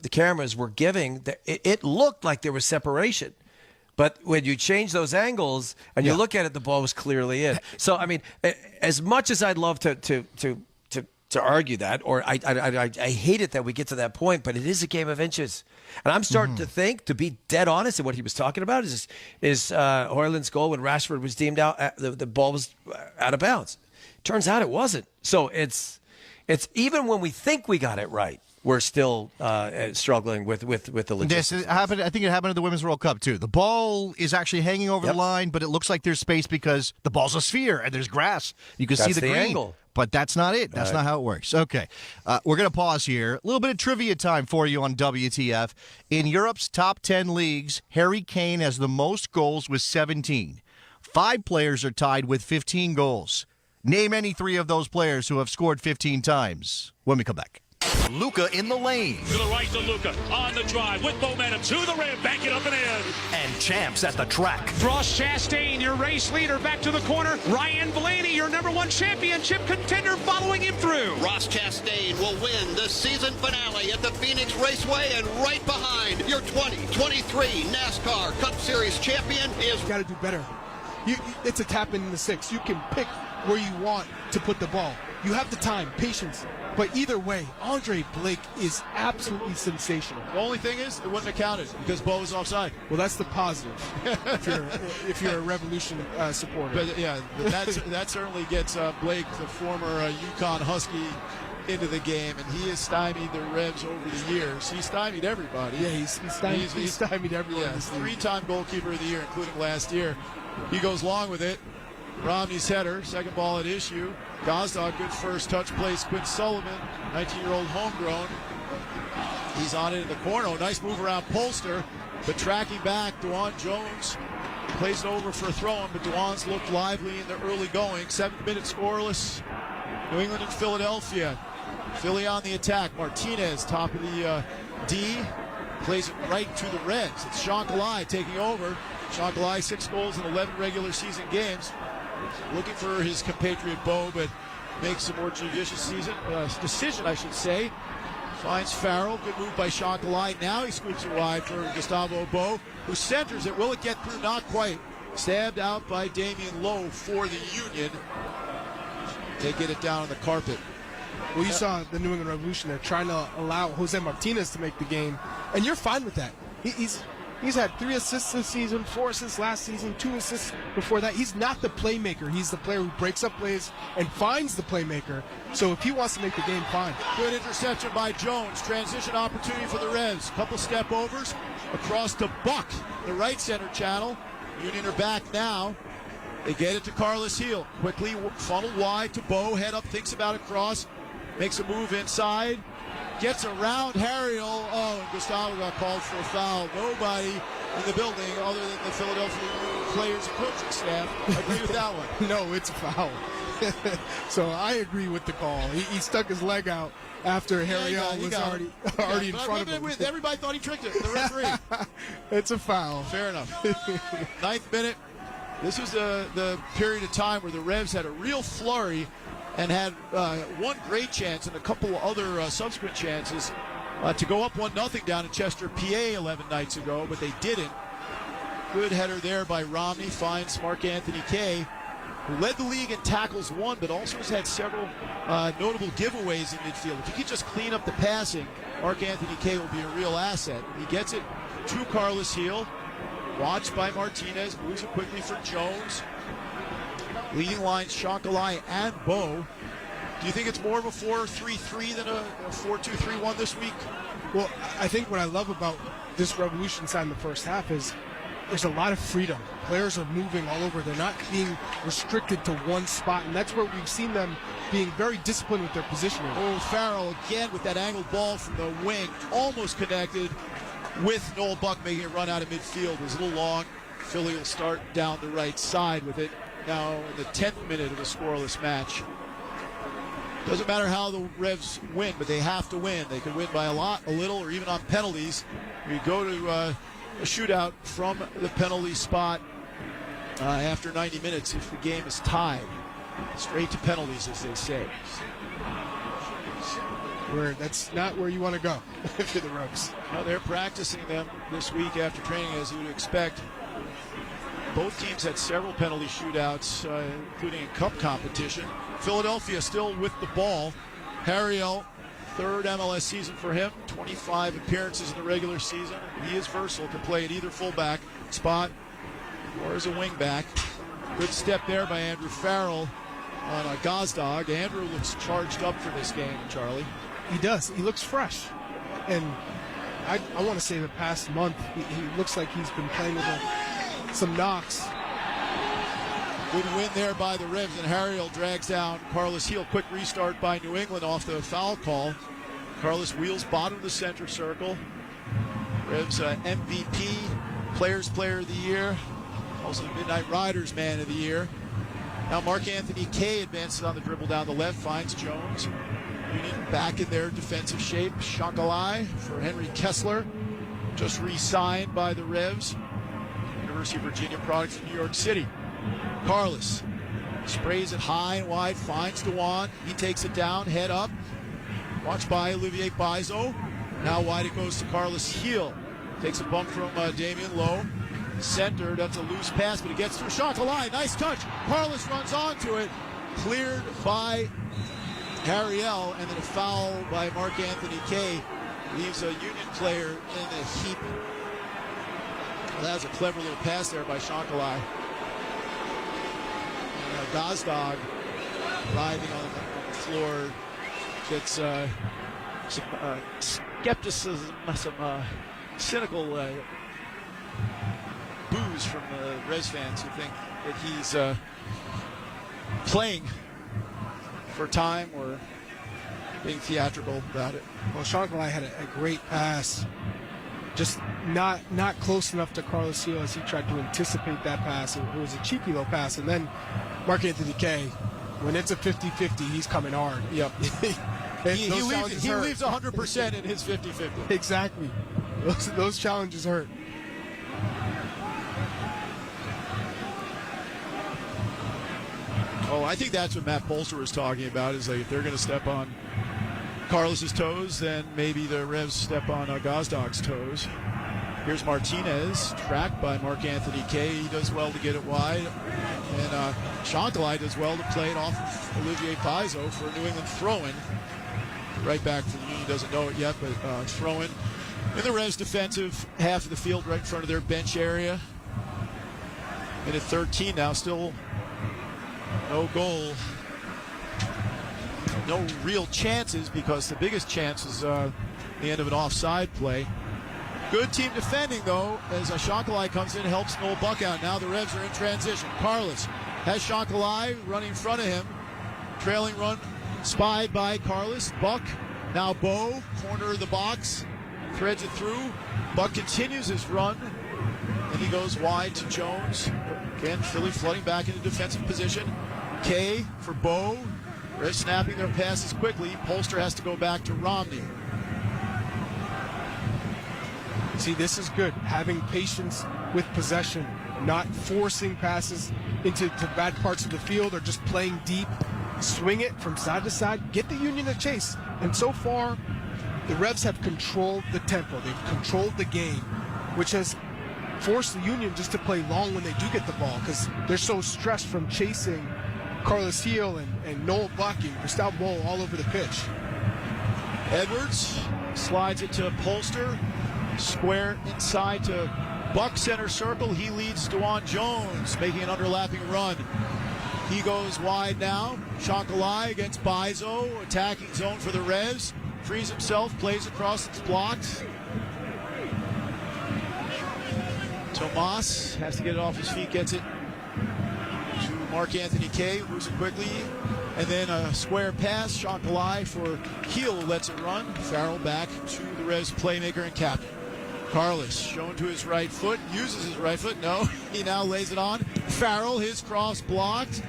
the cameras were giving, it looked like there was separation. But when you change those angles and you look at it, the ball was clearly in. So, I mean, as much as I'd love to argue that, or I hate it that we get to that point, but it is a game of inches. And I'm starting to think, to be dead honest, and what he was talking about is Højlund's goal when Rashford was deemed out, the ball was out of bounds. Turns out it wasn't. So it's even when we think we got it right, we're still struggling with the logistics. Yes, it happened. I think it happened at the Women's World Cup, too. The ball is actually hanging over the line, but it looks like there's space because the ball's a sphere and there's grass. You can see the green. Angle. But that's not it. That's not how it works. Okay. We're going to pause here. A little bit of trivia time for you on WTF. In Europe's top 10 leagues, Harry Kane has the most goals with 17. 5 players are tied with 15 goals. Name any 3 of those players who have scored 15 times when we come back. Luka in the lane. To the right to Luka on the drive with momentum to the rim, back it up and in. And champs at the track. Ross Chastain, your race leader, back to the corner. Ryan Blaney, your #1 championship contender, following him through. Ross Chastain will win the season finale at the Phoenix Raceway, and right behind your 2023 NASCAR Cup Series champion is. You got to do better. It's a tap in the 6. You can pick where you want to put the ball. You have the time, patience. But either way, Andre Blake is absolutely sensational. The only thing is, it wouldn't have counted because Bo was offside. Well, that's the positive if you're a Revolution supporter. But yeah, that certainly gets Blake, the former UConn Husky, into the game, and he has stymied the Revs over the years. He's stymied everybody. Yeah, he's stymied everyone. Yeah, 3-time goalkeeper of the year, including last year. He goes long with it. Romney's header, second ball at issue. Gazdag, good first touch, plays Quinn Sullivan, 19-year-old homegrown. He's on it in the corner. Nice move around Polster, but tracking back, Dewan Jones plays it over for a throw-in, but Dewan's looked lively in the early going. 7th minute scoreless. New England and Philadelphia. Philly on the attack. Martinez, top of the D, plays it right to the Reds. It's Sean Kalai taking over. Sean Kalai, 6 goals in 11 regular season games. Looking for his compatriot Bo, but makes a more judicious decision, I should say. Finds Farrell. Good move by Sean Kalai. Now he scoops it wide for Gustavo Bo, who centers it. Will it get through? Not quite. Stabbed out by Damian Lowe for the Union. They get it down on the carpet. Well, you saw the New England Revolution. They're trying to allow Jose Martinez to make the game, and you're fine with that. He's had 3 assists this season, 4 assists last season, 2 assists before that. He's not the playmaker. He's the player who breaks up plays and finds the playmaker. So if he wants to make the game, fine. Good interception by Jones. Transition opportunity for the Revs. Couple step overs across to Buck, the right center channel. Union are back now. They get it to Carlos Heel. Quickly funneled wide to Bo. Head up, thinks about it, cross. Makes a move inside. Gets around Harriel. Oh, and Gustavo got called for a foul. Nobody in the building other than the Philadelphia players and coaching staff agree with that one. No, it's a foul. So I agree with the call. He stuck his leg out after Harriel was already in front of him. Everybody thought he tricked it. The referee. It's a foul. Fair enough. 9th minute. This was the period of time where the Revs had a real flurry and had one great chance and a couple of other subsequent chances to go up 1-0 down in Chester, PA 11 nights ago, but they didn't. Good header there by Romney, finds Mark Anthony Kay, who led the league in tackles won, but also has had several notable giveaways in midfield. If he could just clean up the passing, Mark Anthony Kay will be a real asset. He gets it to Carlos Heel, watched by Martinez, moves it quickly for Jones. Leading lines, Shakalai and Bo. Do you think it's more of a 4-3-3 than a 4-2-3-1 this week? Well, I think what I love about this Revolution side in the first half is there's a lot of freedom. Players are moving all over. They're not being restricted to one spot, and that's where we've seen them being very disciplined with their positioning. Oh, Farrell again with that angled ball from the wing, almost connected with Noel Buck making it run out of midfield. It was a little long. Philly will start down the right side with it. Now in the 10th minute of a scoreless match. Doesn't matter how the Revs win, but they have to win. They could win by a lot, a little, or even on penalties. We go to a shootout from the penalty spot after 90 minutes if the game is tied. Straight to penalties, as they say. That's not where you want to go if you're the Revs. Well, they're practicing them this week after training, as you would expect. Both teams had several penalty shootouts, including in cup competition. Philadelphia still with the ball. Harriel, third MLS season for him, 25 appearances in the regular season. He is versatile, can play at either fullback spot or as a wingback. Good step there by Andrew Farrell on Gazdag. Andrew looks charged up for this game, Charlie. He does. He looks fresh. And I want to say the past month, he looks like he's been playing with some knocks. Good win there by the Revs, and Harriel drags down Carlos Heel. Quick restart by New England off the foul call. Carlos wheels bottom of the center circle. Revs MVP, Players Player of the Year, also the Midnight Riders Man of the Year. Now Mark-Anthony Kaye advances on the dribble down the left, finds Jones. Union back in their defensive shape. Shakalai for Henry Kessler, just re-signed by the Revs. University of Virginia product from New York City. Carlos sprays it high and wide, finds Dewan. He takes it down, head up. Watched by Olivier Bizo. Now wide it goes to Carlos Heel. Takes a bump from Damian Lowe. Center, that's a loose pass, but it gets through Shakalai. Nice touch. Carlos runs onto it. Cleared by Harriel, and then a foul by Mark-Anthony Kaye. Leaves a Union player in a heap. Well, that was a clever little pass there by Shakalai. Gazdag writhing on the floor. Gets some skepticism, some cynical boos from the Revs fans who think that he's playing for time or being theatrical about it. Well, Shakalai had a great pass. Just not close enough to Carlos Heel as he tried to anticipate that pass. It was a cheeky little pass. And then Mark-Anthony Kaye, when it's a 50-50, he's coming hard. Yep. he leaves 100% in his 50-50. Exactly. Those challenges hurt. Oh, I think that's what Matt Polster was talking about, is like if they're going to step on Carlos's toes, then maybe the Revs step on Gazdag's toes. Here's Martinez, tracked by Mark-Anthony Kaye. He does well to get it wide. And Shakalai does well to play it off of Olivier Paizo for a New England throw-in. Right back for the Union, doesn't know it yet, but throw-in. In the Revs defensive half of the field, right in front of their bench area. Minute 13 now, still no goal. No real chances, because the biggest chance is the end of an offside play. Good team defending, though, as Shakalai comes in and helps Noel Buck out. Now the Revs are in transition. Carlos has Shakalai running in front of him. Trailing run spied by Carlos. Buck, now Bo, corner of the box, threads it through. Buck continues his run, and he goes wide to Jones. Again, Philly flooding back into defensive position. Kaye for Bo. Revs snapping their passes quickly. Polster has to go back to Romney. See, this is good. Having patience with possession, not forcing passes into bad parts of the field or just playing deep. Swing it from side to side. Get the Union a chase. And so far, the Revs have controlled the tempo. They've controlled the game, which has forced the Union just to play long when they do get the ball, because they're so stressed from chasing Carlos Heel and Noel Buck and Gustavo Bo all over the pitch. Edwards slides it to Polster. Square inside to Buck, center circle. He leads Dewan Jones, making an underlapping run. He goes wide now. Shakalai against Bizo, attacking zone for the Revs. Frees himself, plays across, it's blocked. Tomas has to get it off his feet, gets it to Mark-Anthony Kaye, moves it quickly. And then a square pass, Shakalai for Heel, lets it run. Farrell back to the Revs playmaker and captain. Carlos shown to his right foot, uses his right foot. No, he now lays it on. Farrell, his cross blocked,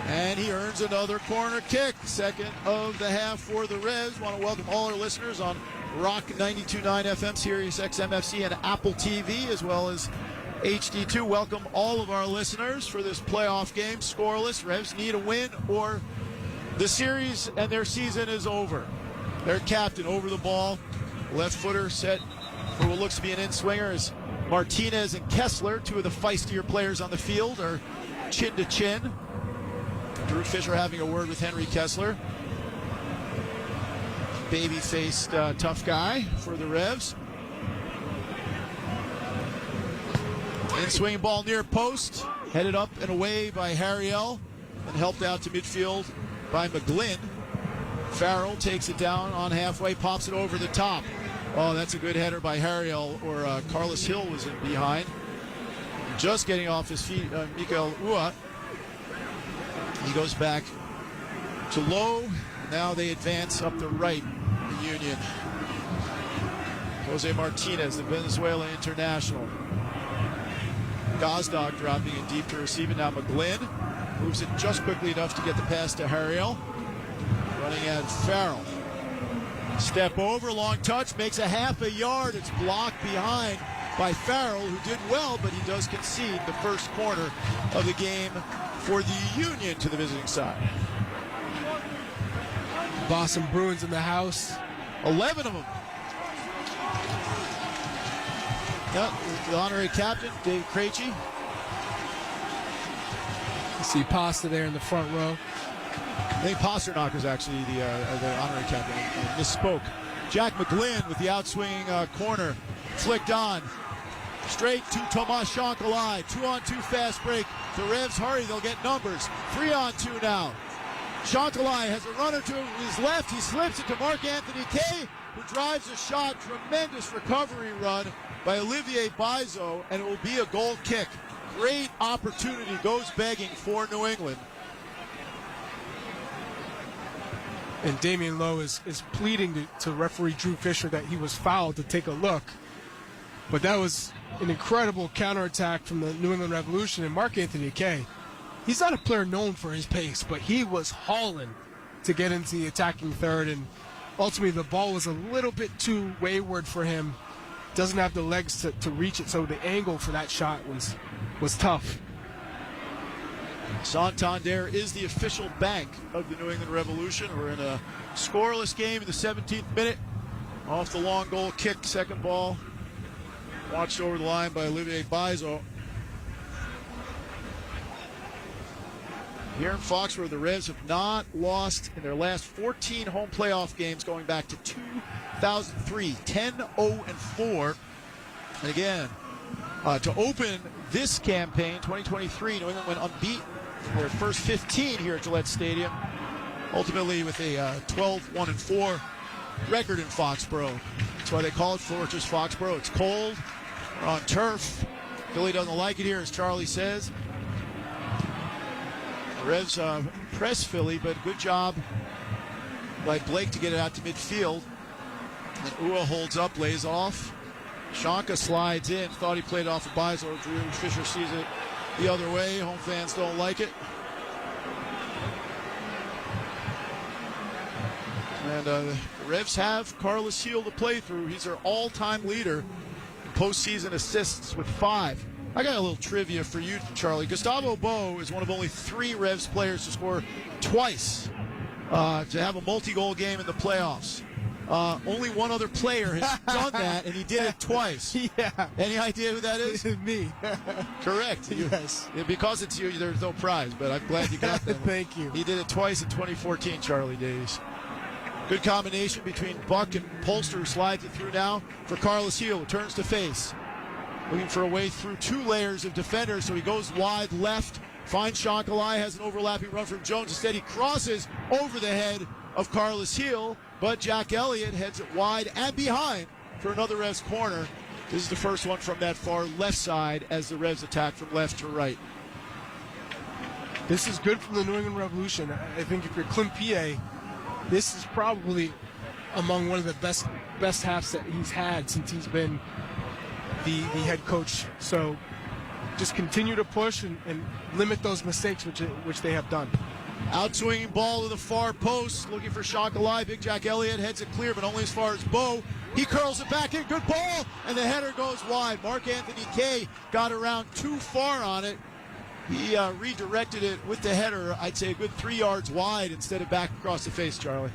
and he earns another corner kick. Second of the half for the Revs. Want to welcome all our listeners on Rock 92.9 FM, Sirius XM FC, and Apple TV, as well as HD2. Welcome all of our listeners for this playoff game. Scoreless. Revs need a win, or the series and their season is over. Their captain over the ball, left footer set for what looks to be an in-swinger as Martinez and Kessler, two of the feistier players on the field, are chin to chin. Drew Fisher having a word with Henry Kessler. Baby-faced tough guy for the Revs. In-swinging ball near post, headed up and away by Harriel, and helped out to midfield by McGlynn. Farrell takes it down on halfway, pops it over the top. Oh, that's a good header by Harriel, or Carlos Hill was in behind. Just getting off his feet, Mikael Ua. He goes back to low. Now they advance up the right, the Union. Jose Martinez, the Venezuela international. Gazdag dropping it deep to receive it. Now McGlynn moves it just quickly enough to get the pass to Harriel. Running at Farrell. Step over, long touch, makes a half a yard. It's blocked behind by Farrell, who did well, but he does concede the first corner of the game for the Union to the visiting side. Boston Bruins in the house. 11 of them. Yep, the honorary captain, Dave Krejci. You see Pasta there in the front row. I think Pasternak is actually the honorary captain. I misspoke. Jack McGlynn with the outswinging corner. Flicked on. Straight to Tomas Shankalai. 2-on-2 fast break. The Revs hurry, they'll get numbers. 3-on-2 now. Shankalai has a runner to his left. He slips it to Mark Anthony Kay, who drives a shot. Tremendous recovery run by Olivier Bizo, and it will be a goal kick. Great opportunity goes begging for New England. And Damian Lowe is pleading to referee Drew Fisher that he was fouled to take a look. But that was an incredible counterattack from the New England Revolution. And Mark Anthony Kay, he's not a player known for his pace, but he was hauling to get into the attacking third. And ultimately the ball was a little bit too wayward for him. Doesn't have the legs to reach it, so the angle for that shot was tough. Santander is the official bank of the New England Revolution. We're in a scoreless game in the 17th minute. Off the long goal kick, second ball. Watched over the line by Olivier Bizo. Here in Foxborough, the Revs have not lost in their last 14 home playoff games going back to 2003, 10-0-4. And again, to open this campaign, 2023, New England went unbeaten in their first 15 here at Gillette Stadium, ultimately with a 12-1-4 record in Foxborough. That's why they call it Fortress Foxborough. It's cold. We're on turf. Philly doesn't like it here, as Charlie says. The Revs press Philly, but good job by Blake to get it out to midfield. And Ua holds up, lays off. Shanka slides in, thought he played off of Bizo. Drew Fisher sees it the other way. Home fans don't like it. And the Revs have Carlos Hill to play through. He's their all-time leader in postseason assists with 5. I got a little trivia for you, Charlie. Gustavo Bo is one of only 3 Revs players to score twice, to have a multi-goal game in the playoffs. Only one other player has done that, and he did it twice. Yeah. Any idea who that is? Me. Correct. Yes. Because it's you, there's no prize, but I'm glad you got that. Thank you. He did it twice in 2014, Charlie Davies. Good combination between Buck and Polster, who slides it through now for Carlos Hill, who turns to face. Looking for a way through 2 layers of defenders, so he goes wide left, finds Shankalai, has an overlapping run from Jones. Instead, he crosses over the head of Carlos Hill, but Jack Elliott heads it wide and behind for another Revs corner. This is the first one from that far left side as the Revs attack from left to right. This is good from the New England Revolution. I think if you're Clint Pie, this is probably among one of the best halves that he's had since he's been the head coach. So just continue to push and limit those mistakes which they have done. Outswinging ball to the far post, looking for Shankalai. Big Jack Elliott heads it clear, but only as far as Bo. He curls it back in, good ball, and the header goes wide. Mark Anthony Kay got around too far on it. He redirected it with the header, I'd say a good 3 yards wide instead of back across the face, Charlie.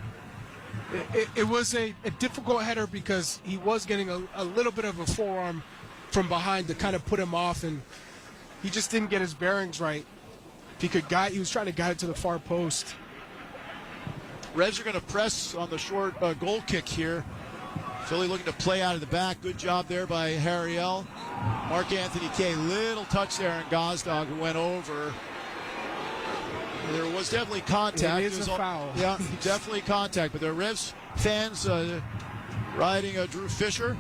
It was a difficult header because he was getting a little bit of a forearm from behind to kind of put him off, and he just didn't get his bearings right. He was trying to guide it to the far post. Revs are going to press on the short goal kick here. Philly looking to play out of the back. Good job there by Harriel. Mark Anthony Kay, little touch there on Gazdag, who went over. There was definitely contact. It is a foul. Yeah, definitely contact. But the Revs fans riding Drew Fisher,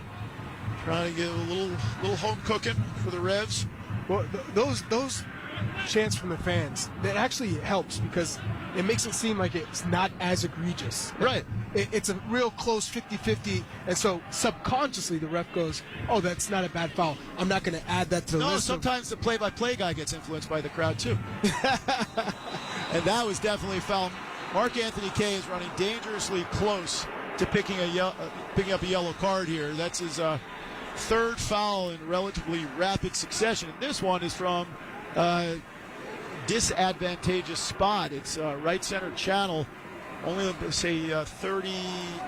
trying to get a little home cooking for the Revs. Well, those chants from the fans, that actually helps because it makes it seem like it's not as egregious. Right. It's a real close 50-50, and so subconsciously the ref goes, oh, that's not a bad foul. I'm not going to add that to the list. No, sometimes the play-by-play guy gets influenced by the crowd, too. And that was definitely a foul. Mark Anthony Kay is running dangerously close to picking up a yellow card here. That's his third foul in relatively rapid succession. And this one is from disadvantageous spot. It's right center channel, only say 30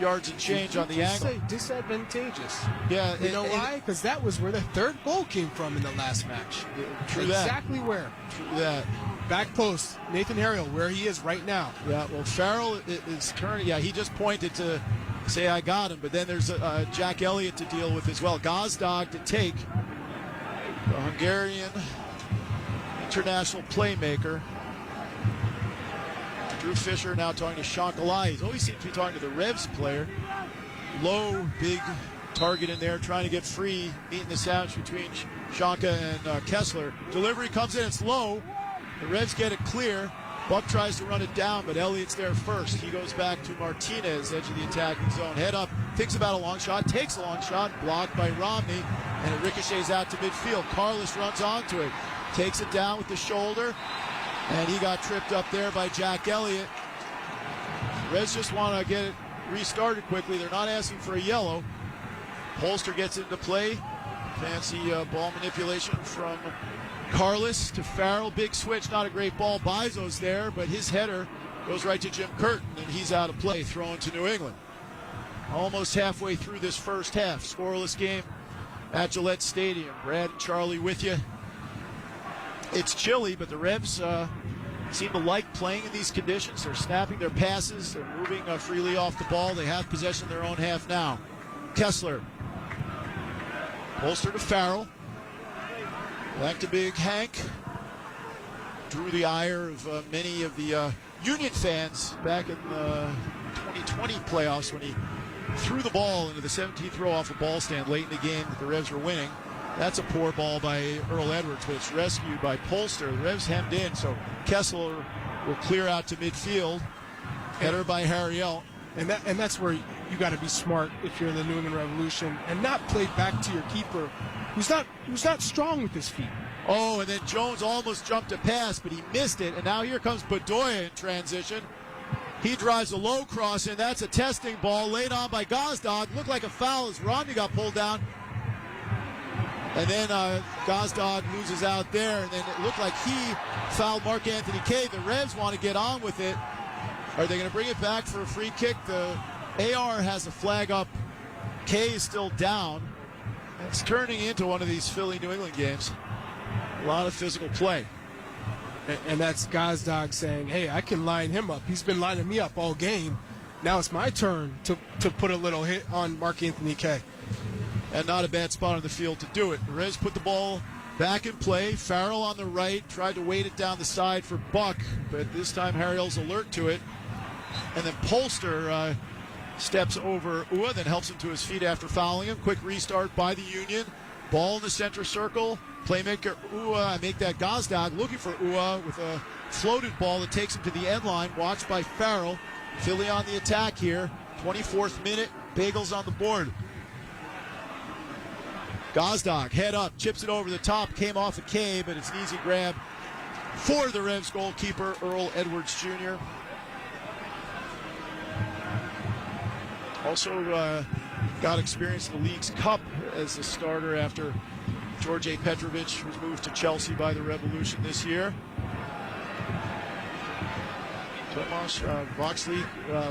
yards and change on the angle. Say disadvantageous. Yeah, you know why? Because that was where the third goal came from in the last match. True exactly that. Where. True that. Back post, Nathan Harriel, where he is right now. Yeah, well, Farrell is turning. Yeah, he just pointed to say I got him, but then there's Jack Elliott to deal with as well. Gazdag to take, the Hungarian international playmaker. Drew Fisher now talking to Shankala. He's always seems to be talking to the Revs player. Low, big target in there, trying to get free, meeting the sandwich between Shanka and Kessler. Delivery comes in, it's low. The Revs get it clear. Buck tries to run it down, but Elliott's there first. He goes back to Martinez, edge of the attacking zone. Head up, thinks about a long shot, takes a long shot, blocked by Romney, and it ricochets out to midfield. Carlos runs onto it, takes it down with the shoulder, and he got tripped up there by Jack Elliott. Reds just want to get it restarted quickly. They're not asking for a yellow. Polster gets into play. Fancy ball manipulation from Carlos to Farrell. Big switch, not a great ball. Bizo's there, but his header goes right to Jim Curtin, and he's out of play, thrown to New England. Almost halfway through this first half. Scoreless game at Gillette Stadium. Brad and Charlie with you. It's chilly, but the Revs seem to like playing in these conditions. They're snapping their passes. They're moving freely off the ball. They have possession of their own half now. Kessler. Polster to Farrell. Back to Big Hank. Drew the ire of many of the Union fans back in the 2020 playoffs when he threw the ball into the 17th row off a ball stand late in the game that the Revs were winning. That's a poor ball by Earl Edwards, but it's rescued by Polster. The Revs hemmed in, so Kessler will clear out to midfield. Header by Harriel. And that's where you got to be smart if you're in the New England Revolution and not play back to your keeper, who's not strong with his feet. Oh, and then Jones almost jumped a pass, but he missed it. And now here comes Bedoya in transition. He drives a low cross, and that's a testing ball laid on by Gazdag. Looked like a foul as Romney got pulled down. And then Gazdag loses out there, and then it looked like he fouled Mark Anthony Kay. The Revs want to get on with it. Are they going to bring it back for a free kick? The AR has a flag up. Kay is still down. It's turning into one of these Philly New England games. A lot of physical play. And that's Gazdag saying, hey, I can line him up. He's been lining me up all game. Now it's my turn to put a little hit on Mark Anthony Kay. And not a bad spot on the field to do it. Rez put the ball back in play. Farrell on the right, tried to weight it down the side for Buck, but this time Harriel's alert to it. And then Polster steps over Ua, then helps him to his feet after fouling him. Quick restart by the Union. Ball in the center circle. Playmaker Ua, make that Gazdag looking for Ua with a floated ball that takes him to the end line. Watched by Farrell. Philly on the attack here. 24th minute. Bagels on the board. Gazdag, head up, chips it over the top, came off a K, but it's an easy grab for the Revs goalkeeper, Earl Edwards Jr. Also got experience in the League's Cup as a starter after George A. Petrovic was moved to Chelsea by the Revolution this year. Boxley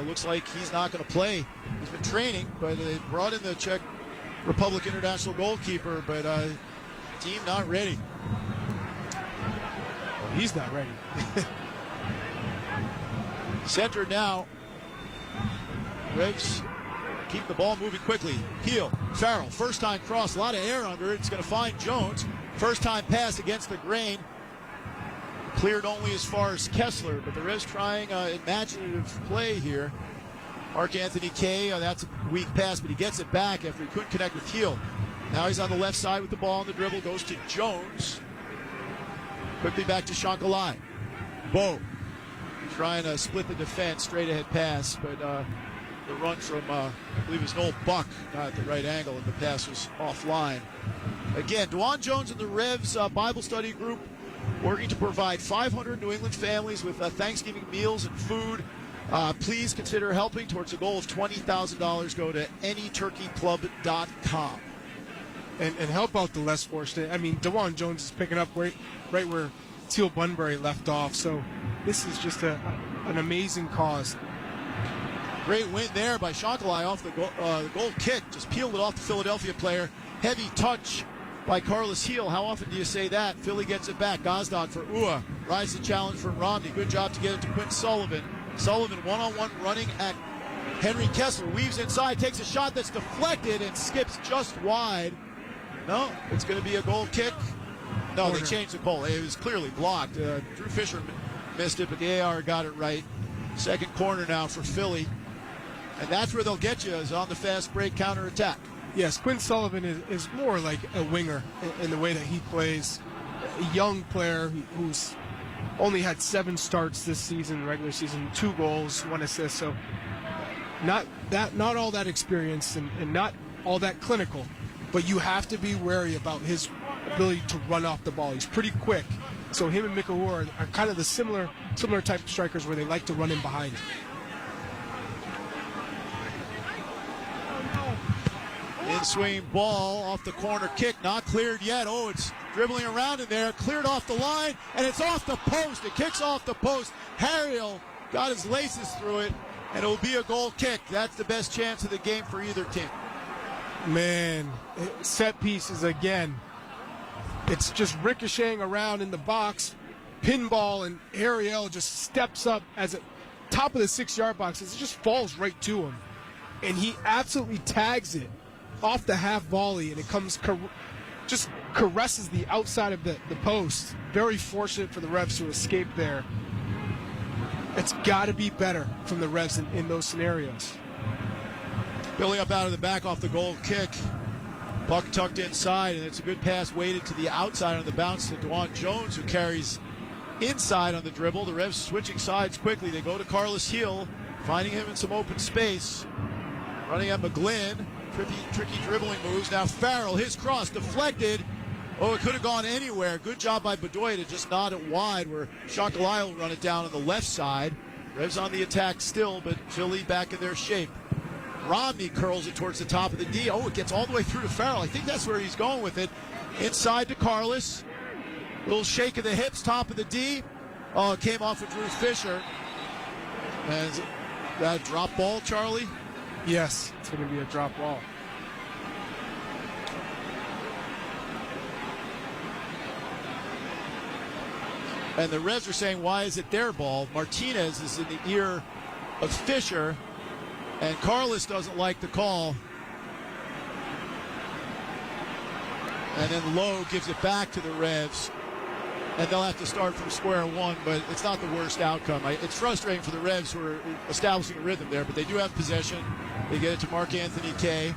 looks like he's not going to play. He's been training, but they brought in the Czech Republic international goalkeeper, but team not ready. Well, he's not ready. Center now. Revs keep the ball moving quickly. Heel, Farrell, first time cross, a lot of air under it. It's going to find Jones. First time pass against the grain. Cleared only as far as Kessler, but the Revs trying imaginative play here. Mark Anthony Kay, that's a weak pass, but he gets it back after he couldn't connect with Heel. Now he's on the left side with the ball on the dribble, goes to Jones. Quickly back to Shankalai. Bo trying to split the defense, straight ahead pass, but the run from, I believe it was Noel Buck, not at the right angle, and the pass was offline. Again, Dwan Jones and the Revs Bible study group working to provide 500 New England families with Thanksgiving meals and food. Please consider helping towards a goal of $20,000. Go to anyturkeyclub.com. And help out the less fortunate. I mean, Dwan Jones is picking up right where Teal Bunbury left off. So this is just an amazing cause. Great win there by Shankalai off the goal kick. Just peeled it off the Philadelphia player. Heavy touch by Carlos Heel. How often do you say that? Philly gets it back. Gazdag for Ua. Rise the challenge from Romney. Good job to get it to Quinn Sullivan. Sullivan one-on-one running at Henry Kessler. Weaves inside, takes a shot that's deflected and skips just wide. No, it's going to be a goal kick. No, they changed the call. It was clearly blocked. Drew Fisher missed it, but the AR got it right. Second corner now for Philly. And that's where they'll get you, is on the fast break counterattack. Yes, Quinn Sullivan is more like a winger in the way that he plays. A young player who's only had 7 starts this season, regular season, 2 goals, 1 assist. So not all that experienced and not all that clinical. But you have to be wary about his ability to run off the ball. He's pretty quick. So him and Mikahua are kind of the similar type of strikers where they like to run in behind him. In-swing ball off the corner kick, not cleared yet. Oh, it's dribbling around in there, cleared off the line, and it's off the post. It kicks off the post. Harriel got his laces through it, and it will be a goal kick. That's the best chance of the game for either team. Man, set pieces again. It's just ricocheting around in the box. Pinball, and Ariel just steps up as a top of the 6-yard box. It just falls right to him. And he absolutely tags it off the half volley, and it comes just caresses the outside of the post. Very fortunate for the Revs to escape there. It's got to be better from the Revs in those scenarios. Billy up out of the back off the goal kick. Puck tucked inside, and it's a good pass weighted to the outside on the bounce to Dwan Jones, who carries inside on the dribble. The Revs switching sides quickly. They go to Carlos Heel, finding him in some open space. Running at McGlynn. Tricky dribbling moves. Now Farrell, his cross deflected. Oh, it could have gone anywhere. Good job by Bedoya to just nod it wide, where Shankalai will run it down on the left side. Revs on the attack still, but Philly back in their shape. Romney curls it towards the top of the D. Oh, it gets all the way through to Farrell. I think that's where he's going with it. Inside to Carlos. Little shake of the hips, top of the D. Oh, it came off of Drew Fisher. And that drop ball, Charlie? Yes, it's going to be a drop ball. And the Revs are saying, why is it their ball? Martinez is in the ear of Fisher, and Carlos doesn't like the call. And then Lowe gives it back to the Revs, and they'll have to start from square one, but it's not the worst outcome. It's frustrating for the Revs, who are establishing a rhythm there, but they do have possession. They get it to Mark Anthony Kay.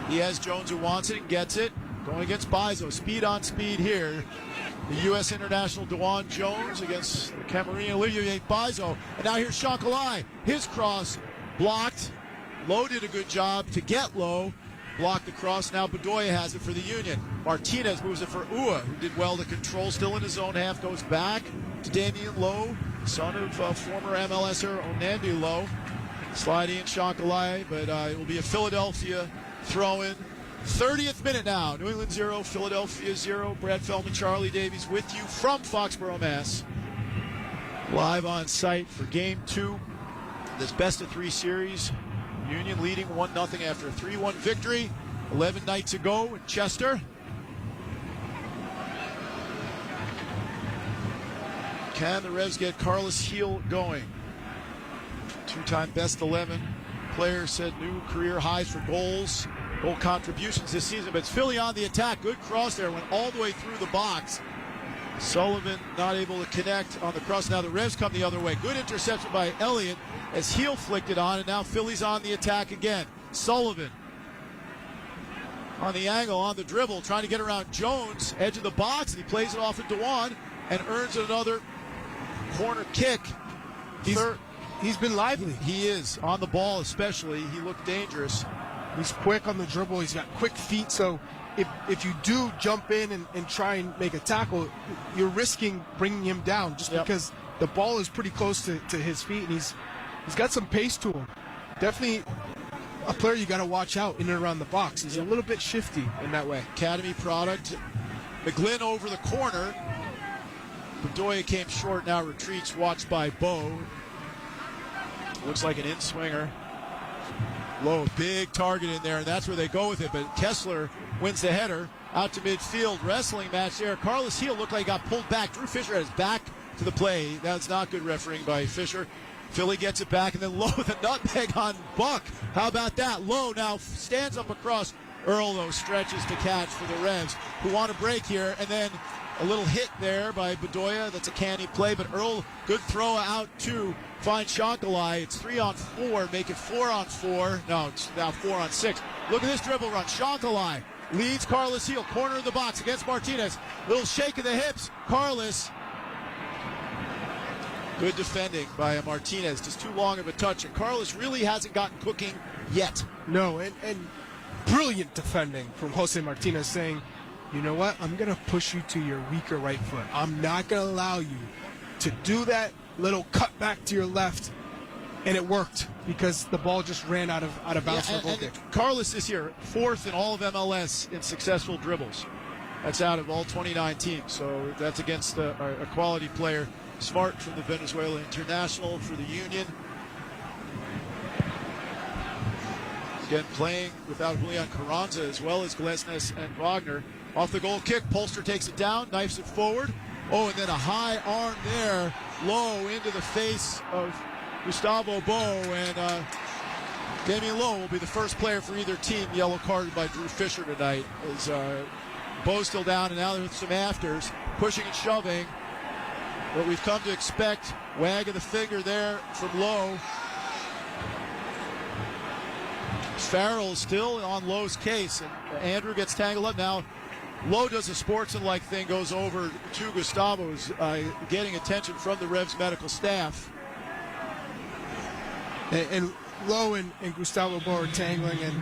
He has Jones, who wants it and gets it. Going against Bizo. Speed on speed here. The U.S. international Dwan Jones against the Cameroonian Olivier Bizo. And now here's Shankalai. His cross blocked. Lowe did a good job to get Lowe. Blocked the cross. Now Bedoya has it for the Union. Martinez moves it for Ua, who did well to control. Still in his own half. Goes back to Damian Lowe, son of former MLSer Onandu Lowe. Sliding in Shankalai, but it will be a Philadelphia throw-in. 30th minute now. New England 0, Philadelphia 0. Brad Feldman, Charlie Davies with you from Foxborough, Mass. Live on site for Game 2, this best-of-3 series. Union leading 1-0 after a 3-1 victory 11 nights ago in Chester. Can the Revs get Carlos Heel going? Two-time best 11 player, set new career highs for goals, goal contributions this season. But it's Philly on the attack. Good cross there, went all the way through the box. Sullivan not able to connect on the cross. Now the Revs come the other way. Good interception by Elliott as Heel flicked it on, and now Philly's on the attack again. Sullivan on the angle, on the dribble, trying to get around Jones, edge of the box, and he plays it off to Dewan and earns another corner kick. He's been lively. He is, on the ball especially. He looked dangerous. He's quick on the dribble. He's got quick feet, so if you do jump in and try and make a tackle, you're risking bringing him down just because the ball is pretty close to his feet, and he's got some pace to him. Definitely a player you got to watch out in and around the box. He's a little bit shifty in that way. Academy product. McGlynn over the corner. Bedoya came short, now retreats, watched by Bo. Looks like an in-swinger. Low, big target in there, and that's where they go with it. But Kessler wins the header out to midfield. Wrestling match there. Carlos Heel looked like he got pulled back. Drew Fisher had his back to the play. That's not good refereeing by Fisher. Philly gets it back, and then Lowe with a nutmeg on Buck. How about that? Lowe now stands up across. Earl, though, stretches to catch for the Revs, who want to break here, and then a little hit there by Bedoya. That's a canny play, but Earl, good throw out to find Shonkalai. It's 3-on-4, make it 4-on-4. No, it's now 4-on-6. Look at this dribble run. Shonkalai leads Carlos Heel, corner of the box against Martinez. Little shake of the hips. Carlos. Good defending by Martinez. Just too long of a touch, and Carlos really hasn't gotten cooking yet. No, and brilliant defending from Jose Martinez, saying, you know what, I'm going to push you to your weaker right foot. I'm not going to allow you to do that little cut back to your left. And it worked because the ball just ran out of bounds for a goal kick. Carlos this year, 4th in all of MLS in successful dribbles. That's out of all 29 teams. So that's against a quality player. Smart from the Venezuela International for the Union. Again, playing without Julian Carranza as well as Glesnes and Wagner. Off the goal kick, Polster takes it down, knifes it forward. Oh, and then a high arm there, low into the face of Gustavo Bo, and Damian Lowe will be the first player for either team yellow carded by Drew Fisher tonight. As Bo's still down, and now there's some afters, pushing and shoving. What we've come to expect, wag of the finger there from Lowe. Farrell still on Lowe's case, and Andrew gets tangled up now. Lowe does a sportsmanlike thing, goes over to Gustavo's, getting attention from the Revs medical staff. And Lowe and Gustavo Bo are tangling, and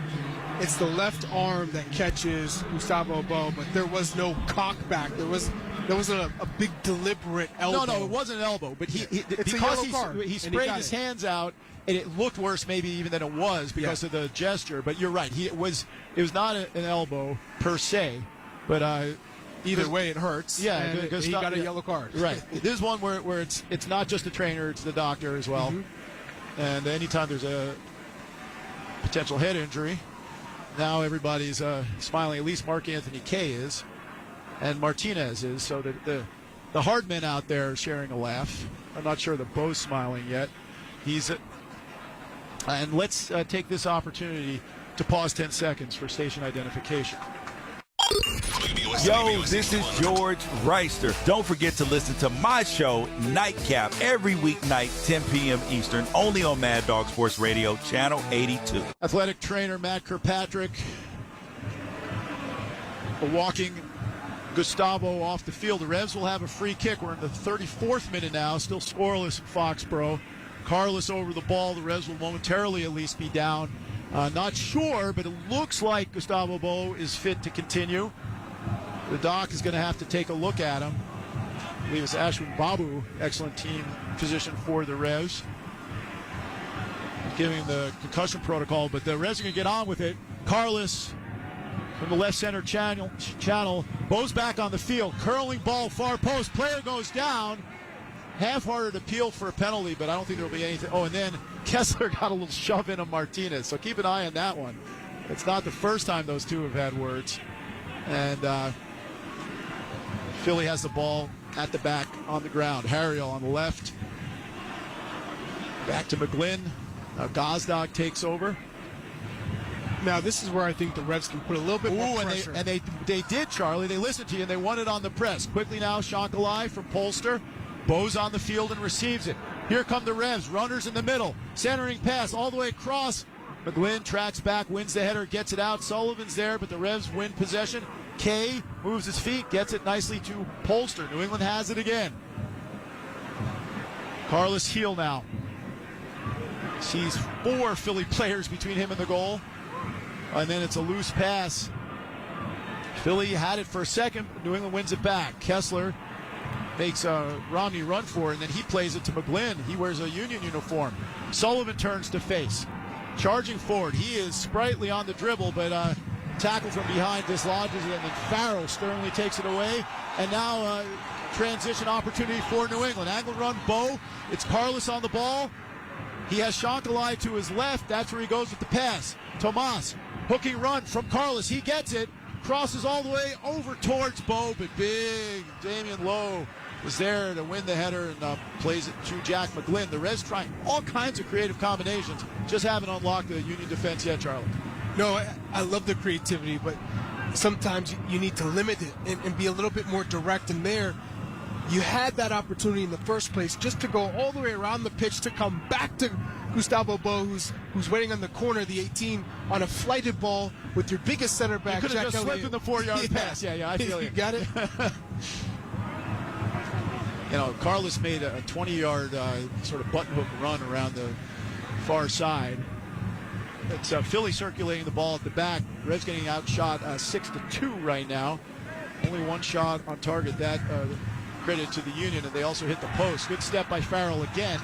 it's the left arm that catches Gustavo Bo, but there was no cock back. There wasn't a big deliberate elbow. No, it wasn't an elbow, but he sprayed his hands out, and it looked worse maybe even than it was because of the gesture. But you're right, it was not an elbow per se, but either way it hurts. Yeah, because he got a yellow card. Right. This is one where it's not just the trainer, it's the doctor as well. Mm-hmm. And anytime there's a potential head injury, now everybody's smiling. At least Mark Anthony Kay is, and Martinez is. So the hard men out there are sharing a laugh. I'm not sure that Bo's smiling yet. And let's take this opportunity to pause 10 seconds for station identification. Yo, this is George Reister. Don't forget to listen to my show, Nightcap, every weeknight, 10 p.m. Eastern, only on Mad Dog Sports Radio, Channel 82. Athletic trainer Matt Kirkpatrick walking Gustavo off the field. The Revs will have a free kick. We're in the 34th minute now, still scoreless in Foxborough. Carlos over the ball. The Revs will momentarily at least be down. Not sure, but it looks like Gustavo Bo is fit to continue. The doc is going to have to take a look at him. I believe it's Ashwin Babu, excellent team physician for the Revs, giving the concussion protocol, but the Revs are going to get on with it. Carlos from the left center channel. Bo's back on the field. Curling ball, far post. Player goes down. half-hearted appeal for a penalty, but I don't think there will be anything. Oh, and then Kessler got a little shove in on Martinez, so keep an eye on that one. It's not the first time those two have had words. And Philly has the ball at the back on the ground. Harriel on the left. Back to McGlynn. Now Gazdag takes over. Now, this is where I think the Revs can put a little bit more pressure. And they did, Charlie. They listened to you, and they won it on the press. Quickly now, Shankalai from Polster. Bo's on the field and receives it. Here come the Revs. Runners in the middle. Centering pass all the way across. McGlynn tracks back, wins the header, gets it out. Sullivan's there, but the Revs win possession. Kay moves his feet, gets it nicely to Polster. New England has it again. Carlos Heel now. Sees 4 Philly players between him and the goal. And then it's a loose pass. Philly had it for a second. New England wins it back. Kessler makes Romney run for it, and then he plays it to McGlynn. He wears a Union uniform. Sullivan turns to face. Charging forward. He is sprightly on the dribble, but tackle from behind dislodges it, and then Farrell sternly takes it away. And now transition opportunity for New England. Angle run, Bo. It's Carlos on the ball. He has Shankalai to his left. That's where he goes with the pass. Tomas, hooking run from Carlos. He gets it. Crosses all the way over towards Bo, but big Damian Lowe was there to win the header and plays it to Jack McGlynn. The Reds trying all kinds of creative combinations. Just haven't unlocked the Union defense yet, Charlie. No, I love the creativity, but sometimes you need to limit it and be a little bit more direct. And there, you had that opportunity in the first place just to go all the way around the pitch to come back to Gustavo Bo, who's waiting on the corner of the 18 on a flighted ball with your biggest center back. You could have just slipped in the 4-yard pass. Yeah, I feel you. You got it? Carlos made a 20-yard sort of button hook run around the far side. It's Philly circulating the ball at the back. Reds getting outshot 6-2 right now. Only one shot on target. That credit to the Union, and they also hit the post. Good step by Farrell again.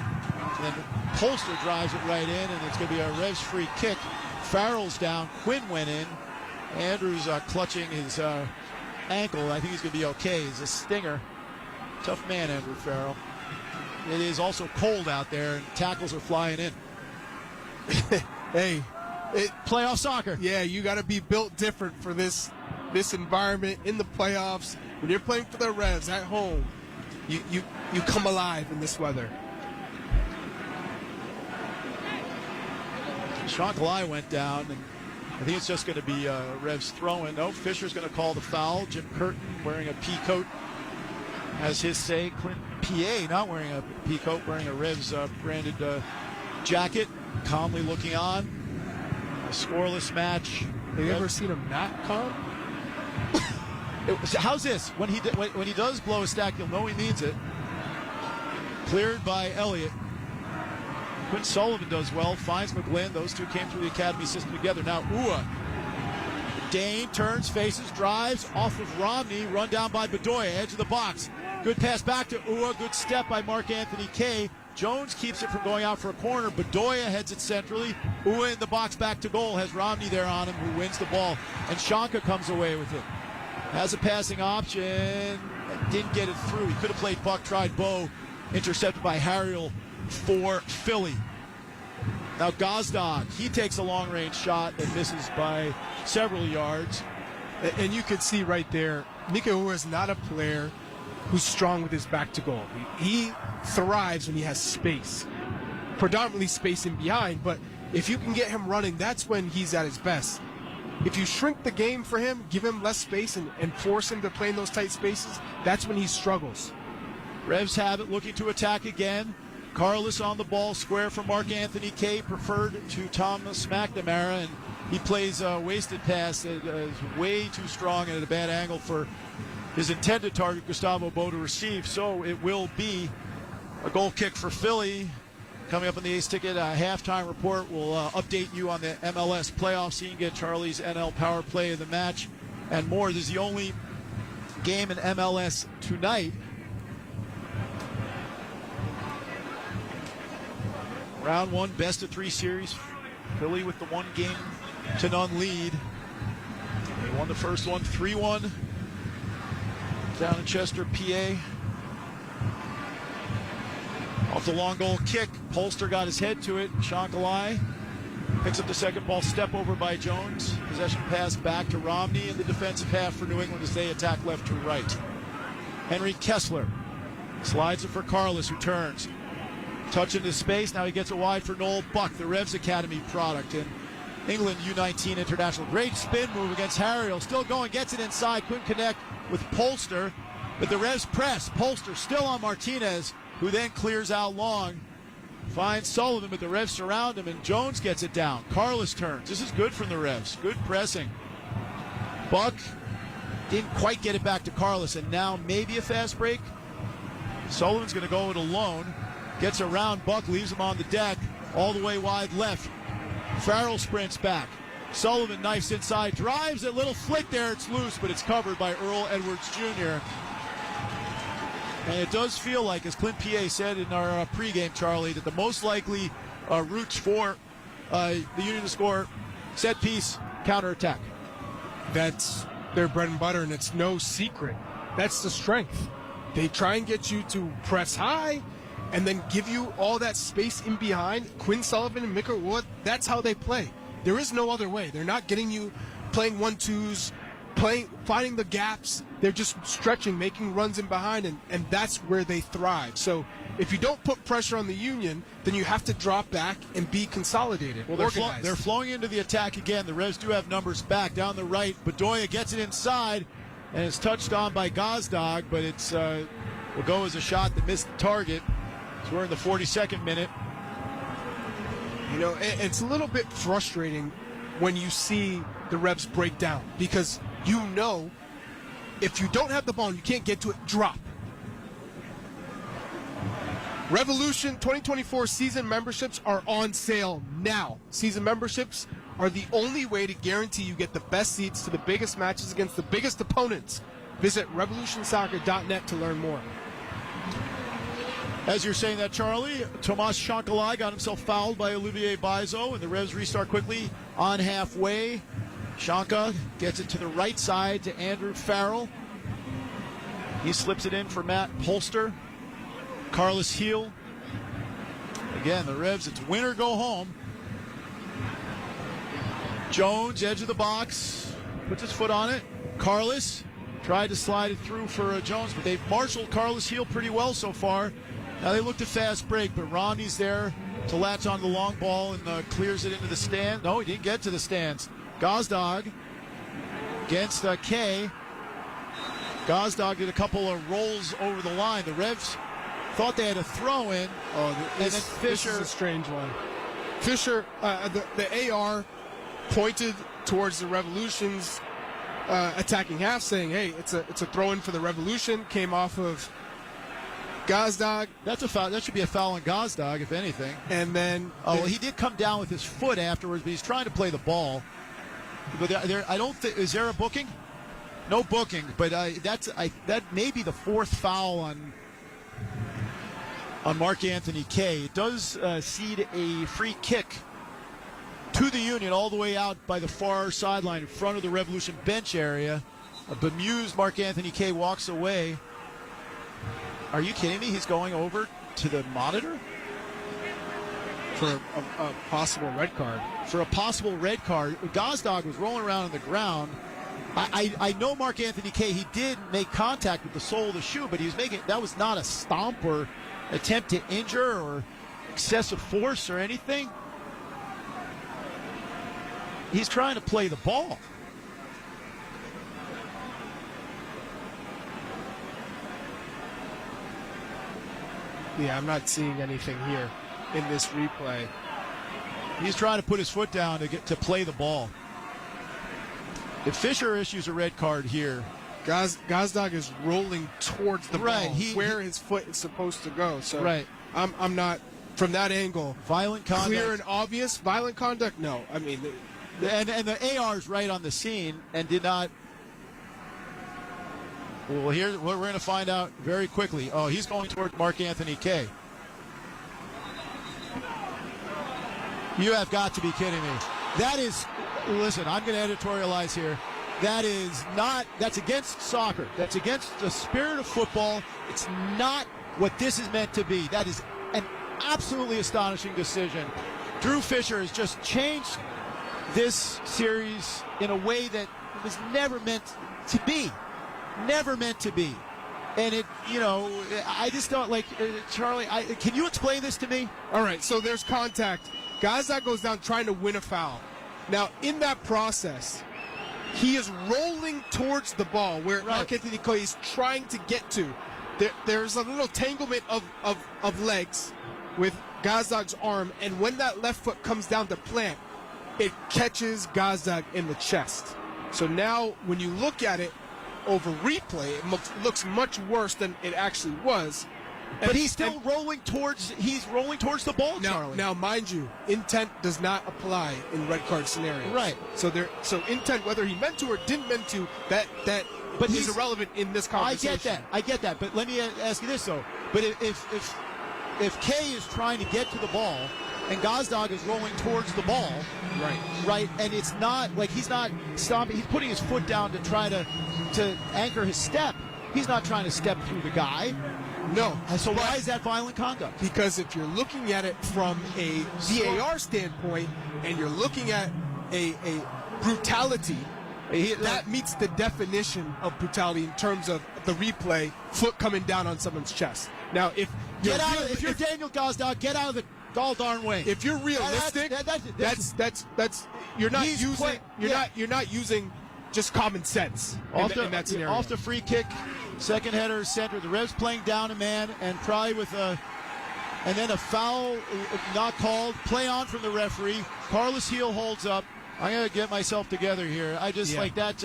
And then Polster drives it right in, and it's going to be a Revs free kick. Farrell's down. Quinn went in. Andrews clutching his ankle. I think he's going to be okay. He's a stinger. Tough man, Andrew Farrell. It is also cold out there, and tackles are flying in. Hey, playoff soccer. Yeah, you got to be built different for this environment in the playoffs. When you're playing for the Revs at home, you come alive in this weather. Shankalai went down, and I think it's just going to be Revs throwing. No, Fisher's going to call the foul. Jim Curtin wearing a pea coat has his say. Clint PA not wearing a pea coat, wearing a Revs branded jacket, calmly looking on. A scoreless match. Have you ever seen him not calm? How's this? When he does blow a stack, you'll know he means it. Cleared by Elliott. Quinn Sullivan does well, finds McGlynn. Those two came through the academy system together. Now Ua. Dane turns, faces, drives off of Romney. Run down by Bedoya, edge of the box. Good pass back to Ua. Good step by Mark Anthony Kay. Jones keeps it from going out for a corner. Bedoya heads it centrally. Ua in the box back to goal. Has Romney there on him, who wins the ball. And Shanka comes away with it. Has a passing option. Didn't get it through. He could have played puck, tried Bo. Intercepted by Harriel for Philly. Now Gazdag, he takes a long-range shot and misses by several yards. And you could see right there, Nico Ua is not a player who's strong with his back to goal. He thrives when he has space, predominantly space in behind, but if you can get him running, that's when he's at his best. If you shrink the game for him, give him less space and force him to play in those tight spaces, that's when he struggles. Revs have it, looking to attack again. Carlos on the ball, square for Mark Anthony Kay, preferred to Thomas McNamara, and he plays a wasted pass that is way too strong and at a bad angle for his intended target, Gustavo Bo, to receive. So it will be a goal kick for Philly. Coming up on the Ace Ticket halftime report, we'll update you on the MLS playoffs so you can get Charlie's NL Power Play of the match and more. This is the only game in MLS tonight. Round one, best of three series. Philly with the 1-0 lead. They won the first one 3-1 down in Chester, PA. Off the long goal kick, Polster got his head to it. Shankalai picks up the second ball, step over by Jones. Possession pass back to Romney in the defensive half for New England as they attack left to right. Henry Kessler slides it for Carlos, who turns. Touch into space, now he gets it wide for Noel Buck, the Revs Academy product. And England U19 international. Great spin move against Harriel. Still going, gets it inside, couldn't connect with Polster. But the Revs press. Polster still on Martinez, who then clears out long. Finds Sullivan, but the Revs surround him, and Jones gets it down. Carlos turns. This is good from the Revs. Good pressing. Buck didn't quite get it back to Carlos, and now maybe a fast break. Sullivan's going to go it alone. Gets around Buck, leaves him on the deck, all the way wide left. Farrell sprints back. Sullivan knifes inside, drives a little flick there. It's loose, but it's covered by Earl Edwards Jr. And it does feel like, as Clint P.A. said in our pregame, Charlie, that the most likely routes for the Union to score set piece counterattack. That's their bread and butter, and it's no secret. That's the strength. They try and get you to press high and then give you all that space in behind. Quinn Sullivan and Mika Wood, that's how they play. There is no other way. They're not getting you playing 1-2s, finding the gaps. They're just stretching, making runs in behind, and that's where they thrive. So if you don't put pressure on the Union, then you have to drop back and be consolidated. Well, they're flowing into the attack again. The Revs do have numbers back down the right. Bedoya gets it inside, and it's touched on by Gazdag, but it's will go as a shot that missed the target. So we're in the 42nd minute. You know, it's a little bit frustrating when you see the Revs break down, because you know if you don't have the ball and you can't get to it, drop. Revolution 2024 season memberships are on sale now. Season memberships are the only way to guarantee you get the best seats to the biggest matches against the biggest opponents. Visit revolutionsoccer.net to learn more. As you're saying that, Charlie, Tomas Shankalai got himself fouled by Olivier Bizo, and the Revs restart quickly on halfway. Shanka gets it to the right side to Andrew Farrell. He slips it in for Matt Polster. Carlos Heel. Again, the Revs, it's win or go home. Jones, edge of the box, puts his foot on it. Carlos tried to slide it through for Jones, but they've marshaled Carlos Heel pretty well so far. Now they look to fast break, but Romney's there to latch on the long ball and clears it into the stand. No, he didn't get to the stands. Gazdag against Kay. Gazdag did a couple of rolls over the line. The Revs thought they had a throw in. And then Fisher. This is a strange one. Fisher, the AR pointed towards the Revolution's attacking half, saying, "Hey, it's a throw in for the Revolution." Came off of Gazdag. That's a foul. That should be a foul on Gazdag, if anything. And then, he did come down with his foot afterwards, but he's trying to play the ball. But I don't think, is there a booking? No booking, but that may be the fourth foul on Mark Anthony Kay. It does cede a free kick to the Union all the way out by the far sideline in front of the Revolution bench area. A bemused Mark Anthony Kay walks away. Are you kidding me? He's going over to the monitor? For a possible red card. For a possible red card. Gazdag was rolling around on the ground. I know Mark Anthony Kay, he did make contact with the sole of the shoe, but he was making, that was not a stomp or attempt to injure or excessive force or anything. He's trying to play the ball. Yeah, I'm not seeing anything here in this replay. He's trying to put his foot down to play the ball. If Fisher issues a red card here, Gazdag is rolling towards the ball, where his foot is supposed to go. So I'm not, from that angle, violent conduct, clear and obvious. Violent conduct, no. I mean, and the AR is right on the scene and did not. Well, here's what we're going to find out very quickly. Oh, he's going toward Mark Anthony Kay. You have got to be kidding me. That is, listen, I'm going to editorialize here. That's against soccer. That's against the spirit of football. It's not what this is meant to be. That is an absolutely astonishing decision. Drew Fisher has just changed this series in a way that was never meant to be. Never meant to be. And it, I just don't like, Charlie, can you explain this to me? All right, so there's contact. Gazdag goes down trying to win a foul. Now, in that process, he is rolling towards the ball where Marc-Anthony Koye is trying to get to. There's a little entanglement of legs with Gazdag's arm, and when that left foot comes down to plant, it catches Gazdag in the chest. So now, when you look at it over replay, it looks much worse than it actually was. But he's still rolling towards the ball, Charlie. Now, mind you, intent does not apply in red card scenarios. Right. So intent, whether he meant to or didn't meant to, that is irrelevant in this conversation. I get that. But let me ask you this though. But if Kay is trying to get to the ball and Gazdag is rolling towards the ball, right, and it's not like he's not stopping. He's putting his foot down to try to anchor his step. He's not trying to step through the guy. No. So why is that violent conduct? Because if you're looking at it from a VAR standpoint and you're looking at a brutality, that meets the definition of brutality in terms of the replay, foot coming down on someone's chest. Now, if you're Daniel Gazdag, get out of the all darn way. If you're realistic, you're not using just common sense in that scenario. Off the free kick, second header, center. The Revs playing down a man, and probably and then a foul not called. Play on from the referee. Carlos Heel holds up. I'm going to get myself together here. I just like that.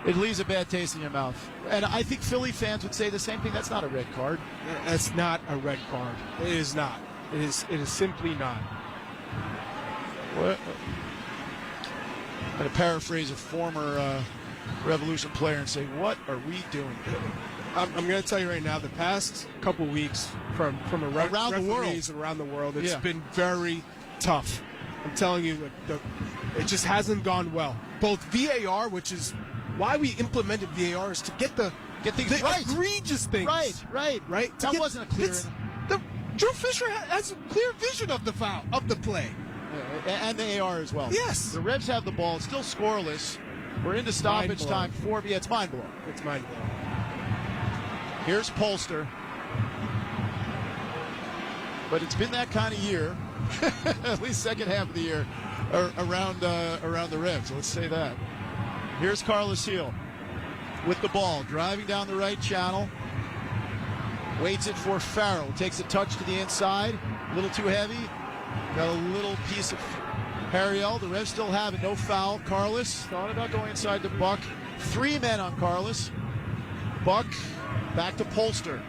It leaves a bad taste in your mouth. And I think Philly fans would say the same thing. That's not a red card. That's not a red card. It is not. It is simply not. What? I'm going to paraphrase a former Revolution player and say, what are we doing? I'm going to tell you right now, the past couple weeks from around the world, it's been very tough. I'm telling you, it just hasn't gone well. Both VAR, which is why we implemented VAR, is to get things right. Egregious things. Right. That wasn't a clear. Drew Fisher has a clear vision of the foul, of the play. And the AR as well. Yes. The Revs have the ball. It's still scoreless. We're into stoppage time. It's mind-blowing. It's mind-blowing. Here's Polster. But it's been that kind of year, at least second half of the year, around the Revs. Let's say that. Here's Carlos Heel with the ball, driving down the right channel. Waits it for Farrell. Takes a touch to the inside. A little too heavy. Got a little piece of Harriel. The Revs still have it. No foul. Carlos thought about going inside to Buck. 3 men on Carlos. Buck back to Polster.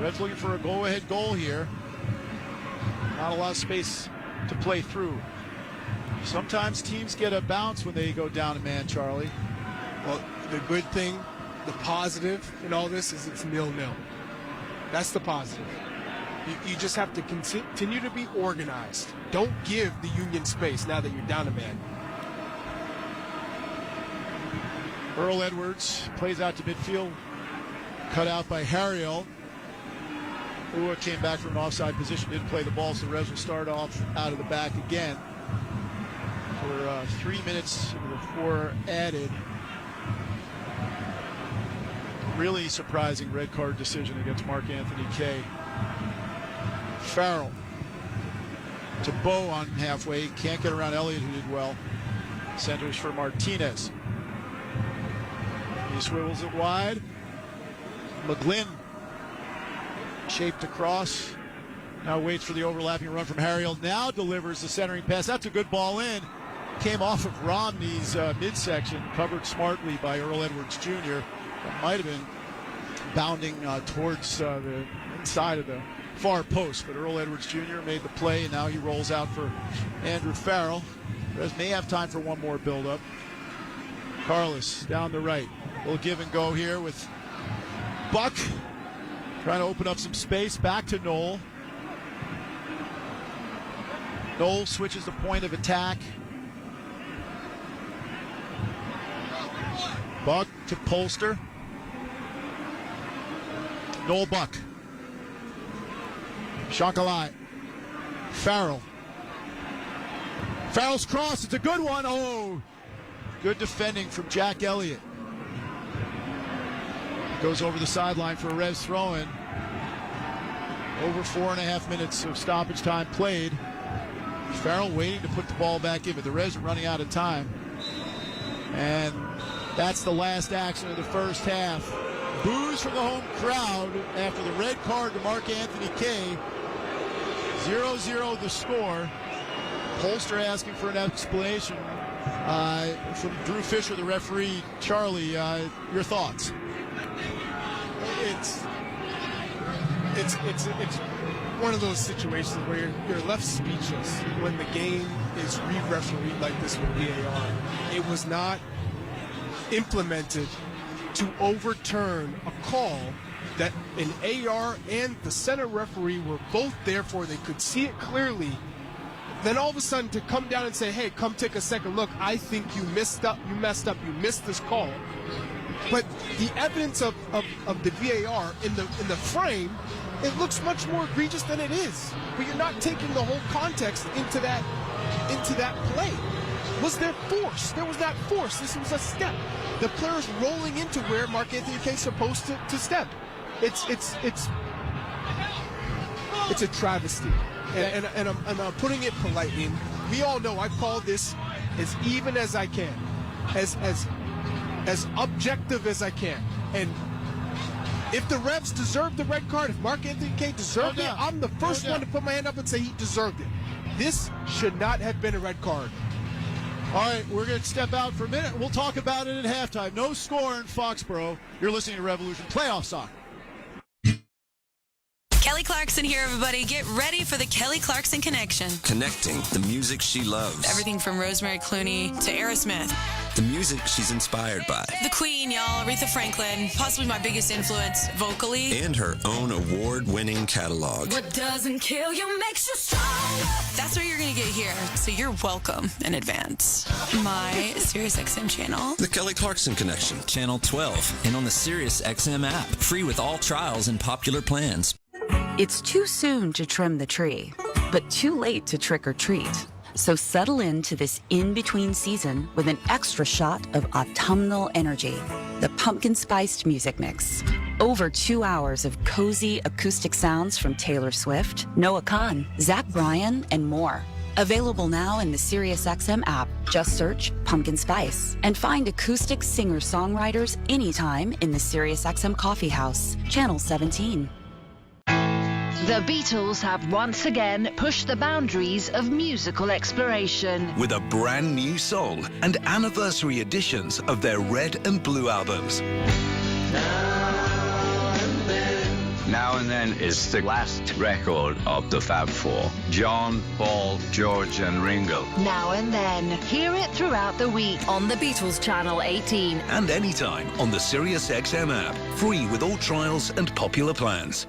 Revs looking for a go-ahead goal here. Not a lot of space to play through. Sometimes teams get a bounce when they go down a man, Charlie. Well, the good thing, the positive in all this is it's 0-0. That's the positive. You just have to continue to be organized. Don't give the Union space now that you're down a man. Earl Edwards plays out to midfield. Cut out by Harriel. Ua came back from an offside position, didn't play the ball, so the Revs will start off out of the back again. For 3 minutes into the 4 added. Really surprising red card decision against Marc-Anthony Kaye. Farrell to Bow on halfway. Can't get around Elliott, who did well. Centers for Martinez. He swivels it wide. McGlynn shaped across. Now waits for the overlapping run from Harriel. Now delivers the centering pass. That's a good ball in. Came off of Romney's midsection. Covered smartly by Earl Edwards Jr. That might have been bounding towards the inside of the far post, but Earl Edwards Jr. made the play, and now he rolls out for Andrew Farrell. Revs may have time for one more build-up. Carlos down the right. A little give and go here with Buck trying to open up some space. Back to Knoll. Knoll switches the point of attack. Buck to Polster. Knoll Buck. Chocolat. Farrell. Farrell's cross. It's a good one. Oh, good defending from Jack Elliott. Goes over the sideline for a Revs throw-in. Over 4.5 minutes of stoppage time played. Farrell waiting to put the ball back in, but the Revs are running out of time. And that's the last action of the first half. Boos from the home crowd after the red card to Mark Anthony Kaye. 0-0 the score. Polster asking for an explanation from Drew Fisher, the referee. Charlie, your thoughts? It's one of those situations where you're left speechless when the game is re-refereed like this with VAR. It was not implemented to overturn a call that an AR and the center referee were both there for. They could see it clearly. Then all of a sudden to come down and say, hey, come take a second look. I think you messed up, you missed this call. But the evidence of the VAR in the frame, it looks much more egregious than it is. But you're not taking the whole context into that play. Was there force? There was not force. This was a step. The player's rolling into where Mark Anthony Kaye is supposed to step. It's a travesty. And I'm putting it politely. We all know I've called this as even as I can, as objective as I can. And if the Revs deserved the red card, if Mark Anthony Kaye deserved it, I'm the first one to put my hand up and say he deserved it. This should not have been a red card. All right, we're going to step out for a minute. We'll talk about it at halftime. No score in Foxborough. You're listening to Revolution Playoff Soccer. Kelly Clarkson here, everybody. Get ready for the Kelly Clarkson Connection. Connecting the music she loves. Everything from Rosemary Clooney to Aerosmith. The music she's inspired by. The Queen, y'all. Aretha Franklin. Possibly my biggest influence vocally. And her own award-winning catalog. What doesn't kill you makes you strong. That's what you're going to get here. So you're welcome in advance. My SiriusXM channel. The Kelly Clarkson Connection. Channel 12. And on the SiriusXM app. Free with all trials and popular plans. It's too soon to trim the tree, but too late to trick or treat. So settle into this in-between season with an extra shot of autumnal energy. The Pumpkin Spiced Music Mix. Over 2 hours of cozy acoustic sounds from Taylor Swift, Noah Kahan, Zach Bryan, and more. Available now in the SiriusXM app. Just search Pumpkin Spice and find acoustic singer-songwriters anytime in the SiriusXM Coffee House, Channel 17. The Beatles have once again pushed the boundaries of musical exploration. With a brand new song and anniversary editions of their Red and Blue albums. Now and Then is the last record of the Fab Four. John, Paul, George and Ringo. Now and Then. Hear it throughout the week on the Beatles Channel 18. And anytime on the SiriusXM app. Free with all trials and popular plans.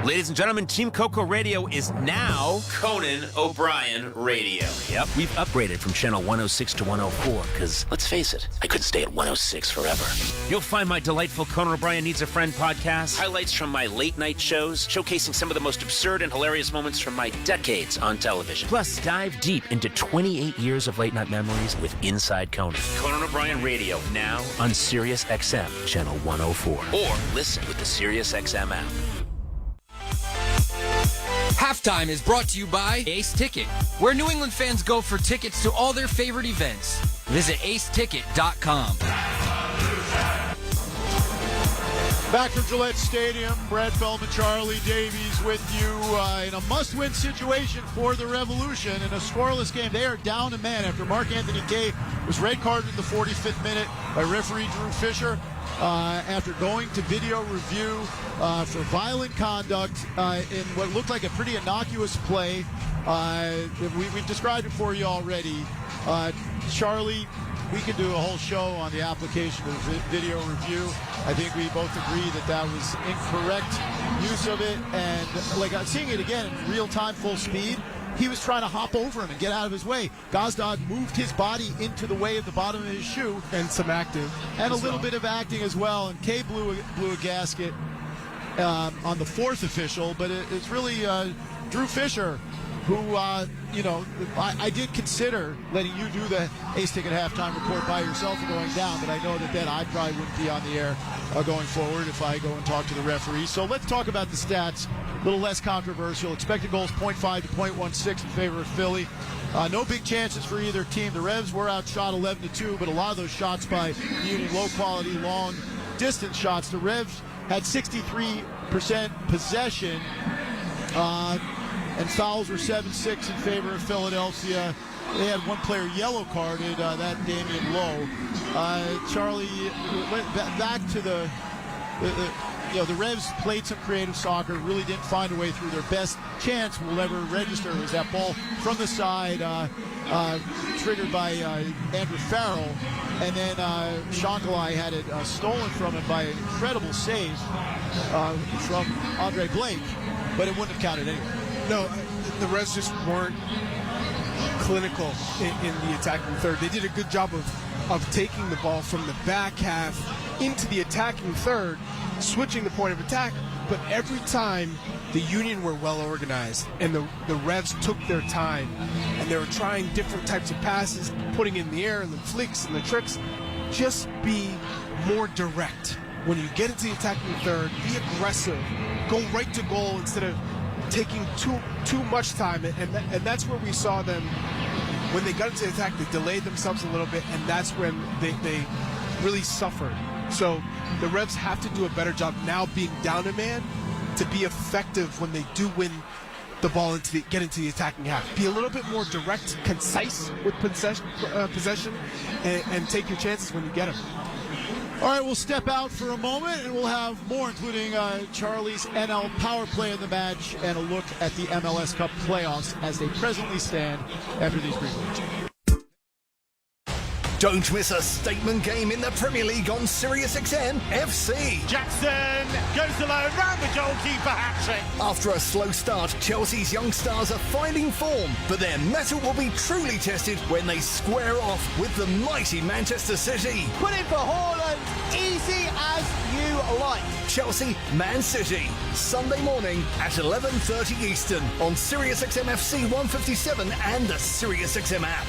Ladies and gentlemen, Team Coco Radio is now Conan O'Brien Radio. Yep, we've upgraded from channel 106 to 104 because, let's face it, I couldn't stay at 106 forever. You'll find my delightful Conan O'Brien Needs a Friend podcast, highlights from my late night shows, showcasing some of the most absurd and hilarious moments from my decades on television. Plus, dive deep into 28 years of late night memories with Inside Conan. Conan O'Brien Radio, now on SiriusXM, channel 104. Or listen with the SiriusXM app. Halftime is brought to you by Ace Ticket, where New England fans go for tickets to all their favorite events. Visit aceticket.com. Back from Gillette Stadium, Brad Feldman, Charlie Davies with you in a must-win situation for the Revolution in a scoreless game. They are down a man after Mark Anthony Kaye was red carded in the 45th minute by referee Drew Fisher after going to video review for violent conduct in what looked like a pretty innocuous play. We've described it for you already. Charlie, we could do a whole show on the application of video review. I think we both agree that that was incorrect use of it. And like seeing it again in real time, full speed, he was trying to hop over him and get out of his way. Gazdag moved his body into the way of the bottom of his shoe. And some acting. And a little bit of acting as well. And Kaye blew a gasket. on the fourth official, but it's really Drew Fisher who, I did consider letting you do the Ace Ticket halftime report by yourself and going down, but I know that then I probably wouldn't be on the air going forward if I go and talk to the referee. So let's talk about the stats. A little less controversial. Expected goals 0.5 to 0.16 in favor of Philly. No big chances for either team. The Revs were outshot 11-2, but a lot of those shots by Union, low-quality, long-distance shots. The Revs had 63% possession, and fouls were 7-6 in favor of Philadelphia. They had one player yellow carded, that Damian Lowe. Charlie, went back to the Revs played some creative soccer, really didn't find a way through. Their best chance we'll ever register was that ball from the side, triggered by Andrew Farrell, and then Shankly had it stolen from him by an incredible save from Andre Blake, but it wouldn't have counted anyway. No, the Revs just weren't clinical in the attacking third. They did a good job of taking the ball from the back half into the attacking third, switching the point of attack, but every time the Union were well organized and the Revs took their time and they were trying different types of passes, putting in the air and the flicks and the tricks. Just be more direct. When you get into the attacking third, be aggressive. Go right to goal instead of taking too much time, and that's where we saw them when they got into the attack. They delayed themselves a little bit, and that's when they really suffered. So the Revs have to do a better job now being down a man to be effective when they do win the ball get into the attacking half. Be a little bit more direct, concise with possession, and take your chances when you get them. All right, we'll step out for a moment, and we'll have more, including Charlie's NL Power Play of the match and a look at the MLS Cup playoffs as they presently stand after these brief words. Don't miss a statement game in the Premier League on SiriusXM FC. Jackson goes alone, round the goalkeeper, hat-trick. After a slow start, Chelsea's young stars are finding form, but their mettle will be truly tested when they square off with the mighty Manchester City. Put it for Haaland, easy as you like. Chelsea, Man City, Sunday morning at 11:30 Eastern on SiriusXM FC 157 and the SiriusXM app.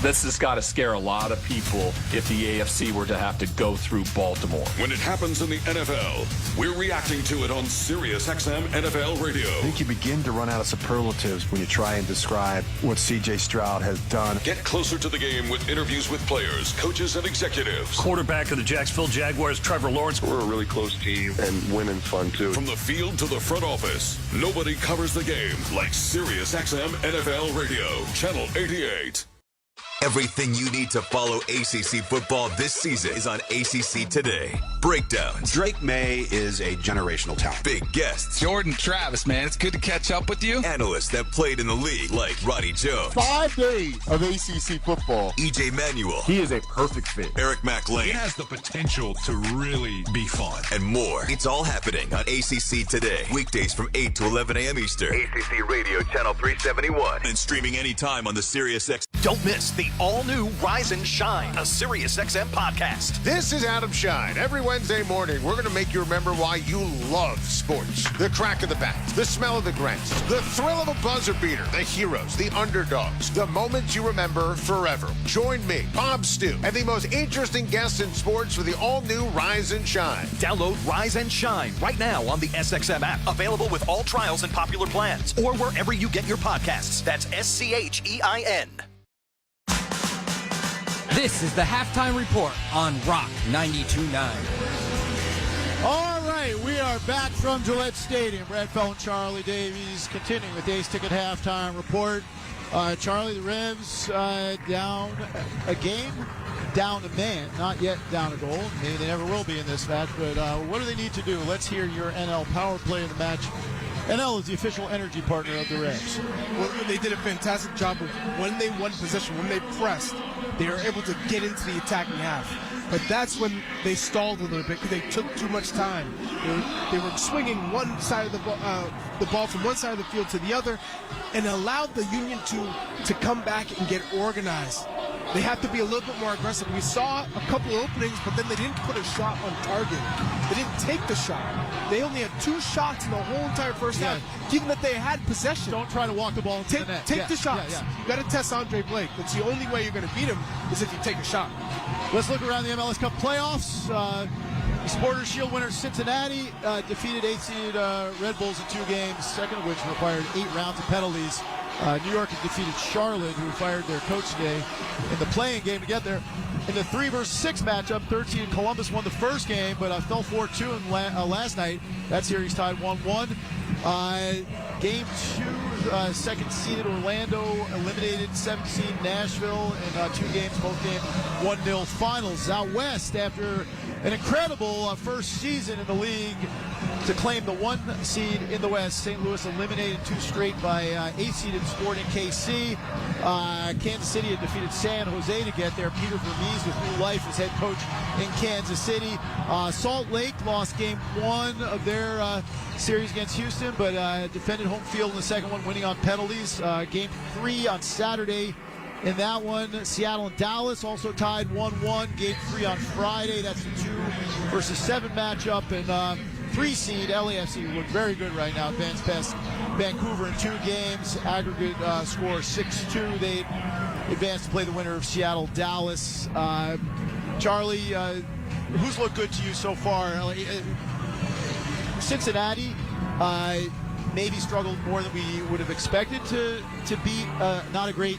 This has got to scare a lot of people if the AFC were to have to go through Baltimore. When it happens in the NFL, we're reacting to it on SiriusXM NFL Radio. I think you begin to run out of superlatives when you try and describe what C.J. Stroud has done. Get closer to the game with interviews with players, coaches, and executives. Quarterback of the Jacksonville Jaguars, Trevor Lawrence. We're a really close team, and winning's fun, too. From the field to the front office, nobody covers the game like SiriusXM NFL Radio, Channel 88. Everything you need to follow ACC football this season is on ACC Today. Breakdowns. Drake May is a generational talent. Big guests. Jordan Travis, man, it's good to catch up with you. Analysts that played in the league like Roddy Jones. 5 days of ACC football. EJ Manuel. He is a perfect fit. Eric McLean. He has the potential to really be fun. And more. It's all happening on ACC Today. Weekdays from 8 to 11 a.m. Eastern. ACC Radio, Channel 371. And streaming anytime on the SiriusXM. Don't miss the all-new Rise and Shine, a SiriusXM podcast. This is Adam Shine. Every Wednesday morning, we're going to make you remember why you love sports. The crack of the bat, the smell of the grass, the thrill of a buzzer beater, the heroes, the underdogs, the moments you remember forever. Join me, Bob Stew, and the most interesting guests in sports for the all-new Rise and Shine. Download Rise and Shine right now on the SXM app, available with all trials and popular plans, or wherever you get your podcasts. That's SCHEIN. This is the Halftime Report on Rock 92.9. All right, we are back from Gillette Stadium. Brad Fell and Charlie Davies continuing with the Ace Ticket Halftime Report. Charlie, the Revs down a game, down a man, not yet down a goal. Maybe they never will be in this match, but what do they need to do? Let's hear your NL Power Play of the match. NL is the official energy partner of the Revs. Well, they did a fantastic job of when they won possession, when they pressed, they were able to get into the attacking half. But that's when they stalled a little bit because they took too much time. They were swinging one side of the ball from one side of the field to the other, and allowed the Union to come back and get organized. they have to be a little bit more aggressive. We saw a couple of openings, but then they didn't put a shot on target. They didn't take the shot. They only had 2 shots in the whole entire first half, given that they had possession. Don't try to walk the ball into the net. Take the shots. You got to test Andre Blake. That's the only way you're going to beat him is if you take a shot. Let's look around the MLS Cup playoffs. Supporters Shield winner Cincinnati defeated 8th seed Red Bulls in 2 games, second of which required 8 rounds of penalties. New York has defeated Charlotte, who fired their coach today in the playing game to get there. In the 3 versus 6 matchup, 3rd seed Columbus won the first game, but fell 4-2 in last night. That series tied 1-1. Game 2, second seeded Orlando eliminated 7th seed Nashville in 2 games, both games 1-0 finals. Out west, after an incredible first season in the league to claim the 1 seed in the West, St. Louis eliminated 2 straight by 8th seeded Sporting KC. Kansas City had defeated San Jose to get there. Peter Vermees with new life as head coach in Kansas City. Salt Lake lost game 1 of their series against Houston, but defended home field in the second one, winning on penalties. Game 3 on Saturday. In that one, Seattle and Dallas also tied 1-1. Game 3 on Friday. That's the 2 versus 7 matchup. And 3 seed LAFC look very good right now. Advanced past Vancouver in 2 games. Aggregate score 6-2. They advanced to play the winner of Seattle-Dallas. Charlie, who's looked good to you so far? Cincinnati maybe struggled more than we would have expected to beat not a great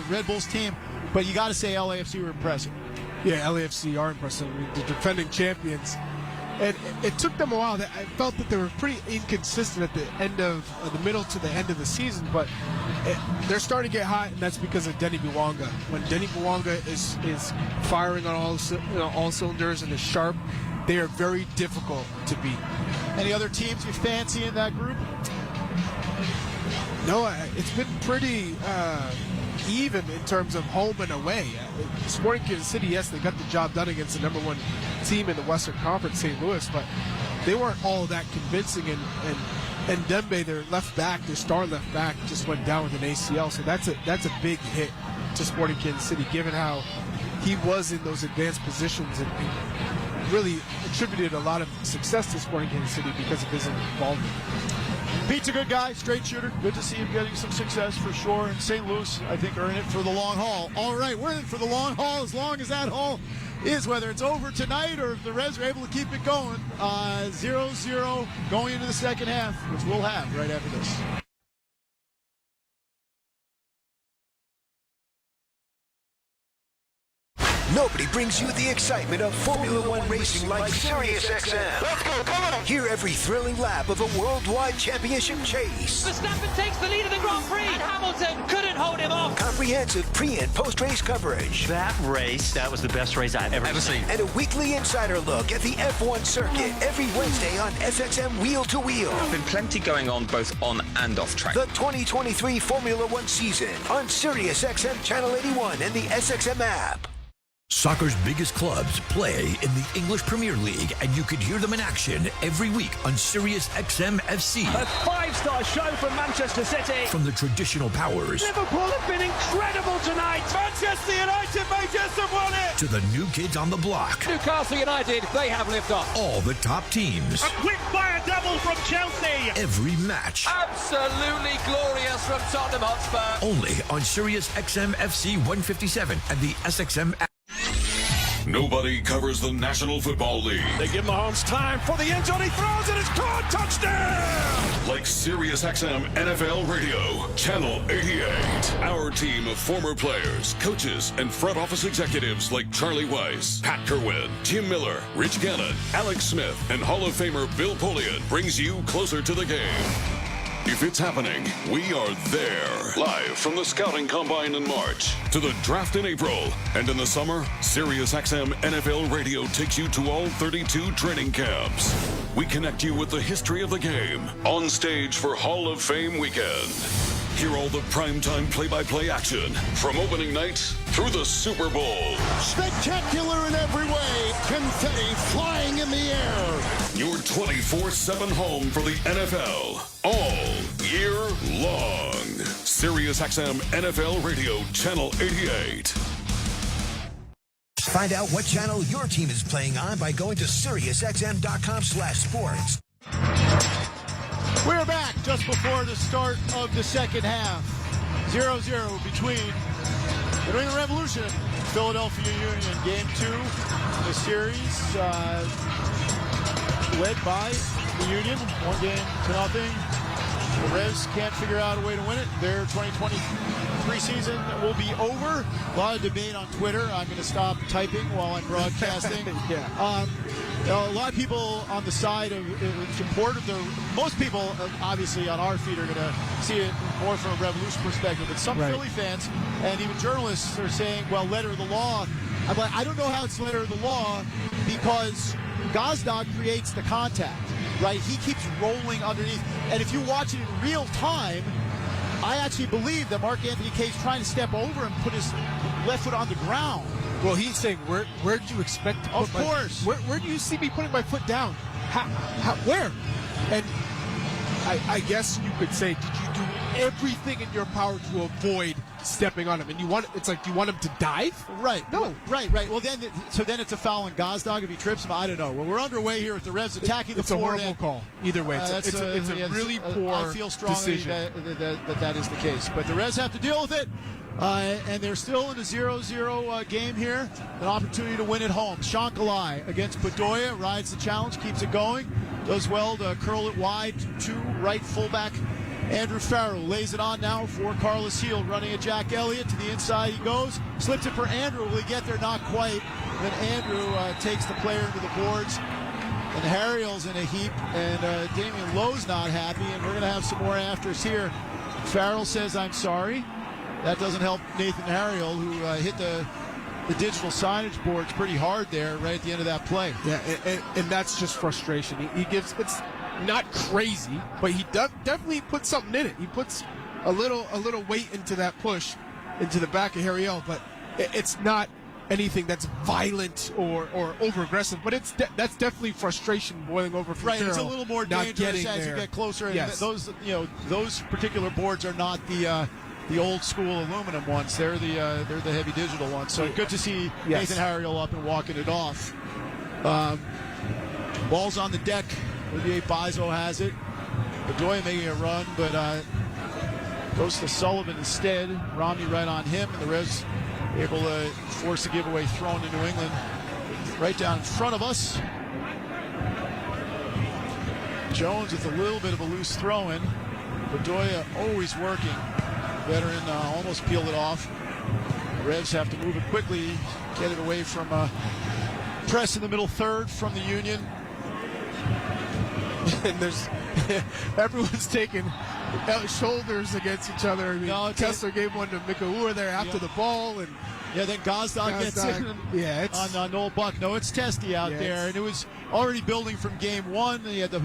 Red Bulls team, but you got to say LAFC were impressive. Yeah, LAFC are impressive. I mean, the defending champions. And it took them a while. I felt that they were pretty inconsistent at the end of the middle to the end of the season, but they're starting to get hot, and that's because of Denny Bouanga. When Denny Bouanga is firing on all cylinders and is sharp, they are very difficult to beat. Any other teams you fancy in that group? No, it's been pretty even in terms of home and away. Sporting Kansas City, yes, they got the job done against the number 1 team in the Western Conference, St. Louis, but they weren't all that convincing. And Dembe, their left back, their star left back, just went down with an ACL. So that's a big hit to Sporting Kansas City, given how he was in those advanced positions and really attributed a lot of success to Sporting Kansas City because of his involvement. Pete's a good guy, straight shooter. Good to see him getting some success for sure. And St. Louis, I think, are in it for the long haul. All right, we're in it for the long haul, as long as that haul is, whether it's over tonight or if the Reds are able to keep it going. 0-0 going into the second half, which we'll have right after this. Nobody brings you the excitement of Formula One racing like SiriusXM. Let's go, come on! Hear every thrilling lap of a worldwide championship chase. Verstappen takes the lead of the Grand Prix, and Hamilton couldn't hold him off. Comprehensive pre- and post-race coverage. That was the best race I've ever seen. And a weekly insider look at the F1 circuit every Wednesday on SXM Wheel to Wheel. Been plenty going on both on and off track. The 2023 Formula One season on SiriusXM Channel 81 and the SXM app. Soccer's biggest clubs play in the English Premier League, and you could hear them in action every week on SiriusXM FC. A 5-star show from Manchester City. From the traditional powers. Liverpool have been incredible tonight. Manchester United may just have won it. To the new kids on the block. Newcastle United, they have lived off. All the top teams. A quick fire double from Chelsea. Every match. Absolutely glorious from Tottenham Hotspur. Only on SiriusXM FC 157 and the SXM app. Nobody covers the National Football League. They give Mahomes time for the end zone. He throws it. It's caught. Touchdown! Like SiriusXM NFL Radio, Channel 88. Our team of former players, coaches, and front office executives like Charlie Weiss, Pat Kerwin, Jim Miller, Rich Gannon, Alex Smith, and Hall of Famer Bill Polian brings you closer to the game. If it's happening, we are there. Live from the Scouting Combine in March to the draft in April. And in the summer, SiriusXM NFL Radio takes you to all 32 training camps. We connect you with the history of the game on stage for Hall of Fame weekend. Hear all the primetime play-by-play action from opening night through the Super Bowl. Spectacular in every way. Confetti flying in the air. Your 24/7 home for the NFL all year long. SiriusXM NFL Radio Channel 88. Find out what channel your team is playing on by going to SiriusXM.com/sports. We're back just before the start of the second half. 0-0 between the New England Revolution and Philadelphia Union. Game 2 of the series, led by the Union, 1-0. The Revs can't figure out a way to win it. Their 2023 season will be over. A lot of debate on Twitter. I'm going to stop typing while I'm broadcasting. A lot of people on the side of support of most people, obviously, on our feed are going to see it more from a Revolution perspective. But some Philly fans and even journalists are saying, well, letter of the law. I'm like, I don't know how it's letter of the law because Gazdag creates the contact. Right, he keeps rolling underneath, and if you watch it in real time, I actually believe that Mark Anthony Kaye's trying to step over and put his left foot on the ground. Well, he's saying, where do you expect to put where do you see me putting my foot down? Where? And I guess you could say, did you do everything in your power to avoid stepping on him? And do you want him to dive? Right. No. Right. Well, then it's a foul on Gazdag if he trips him. I don't know. Well, we're underway here with the Revs attacking the forward. It's a horrible call. Either way, it's a really poor I feel strongly decision. that is the case. But the Revs have to deal with it. And they're still in a 0-0 game here. An opportunity to win at home. Shankalai against Bedoya rides the challenge, keeps it going. Does well to curl it wide to right fullback Andrew Farrell. Lays it on now for Carlos Heel, running at Jack Elliott. To the inside he goes. Slips it for Andrew. Will he get there? Not quite. Then Andrew takes the player into the boards. And Harriel's in a heap. And Damian Lowe's not happy. And we're going to have some more afters here. Farrell says, I'm sorry. That doesn't help Nathan Harriel, who hit the digital signage boards pretty hard there right at the end of that play. Yeah, and that's just frustration. He gives, it's not crazy, but he definitely puts something in it. He puts a little weight into that push into the back of Harriel, but it's not anything that's violent or over aggressive. But that's definitely frustration boiling over for right. Farrell, it's a little more dangerous as you get closer. Yes. Those particular boards are not the old school aluminum ones. They're the heavy digital ones. So good to see Nathan Harriel up and walking it off. Ball's on the deck. Olivier Bizo has it. Bedoya making a run, but goes to Sullivan instead. Romney right on him, and the Revs able to force a giveaway thrown to New England right down in front of us. Jones with a little bit of a loose throw-in. Bedoya always working. Veteran almost peeled it off. The Revs have to move it quickly, get it away from press in the middle third from the Union. And everyone's taking shoulders against each other. I mean, Kessler gave one to Mikaur there after the ball, and then Gazdag gets in on Noel Buck. No, it's testy out there, and it was already building from game one. And you had the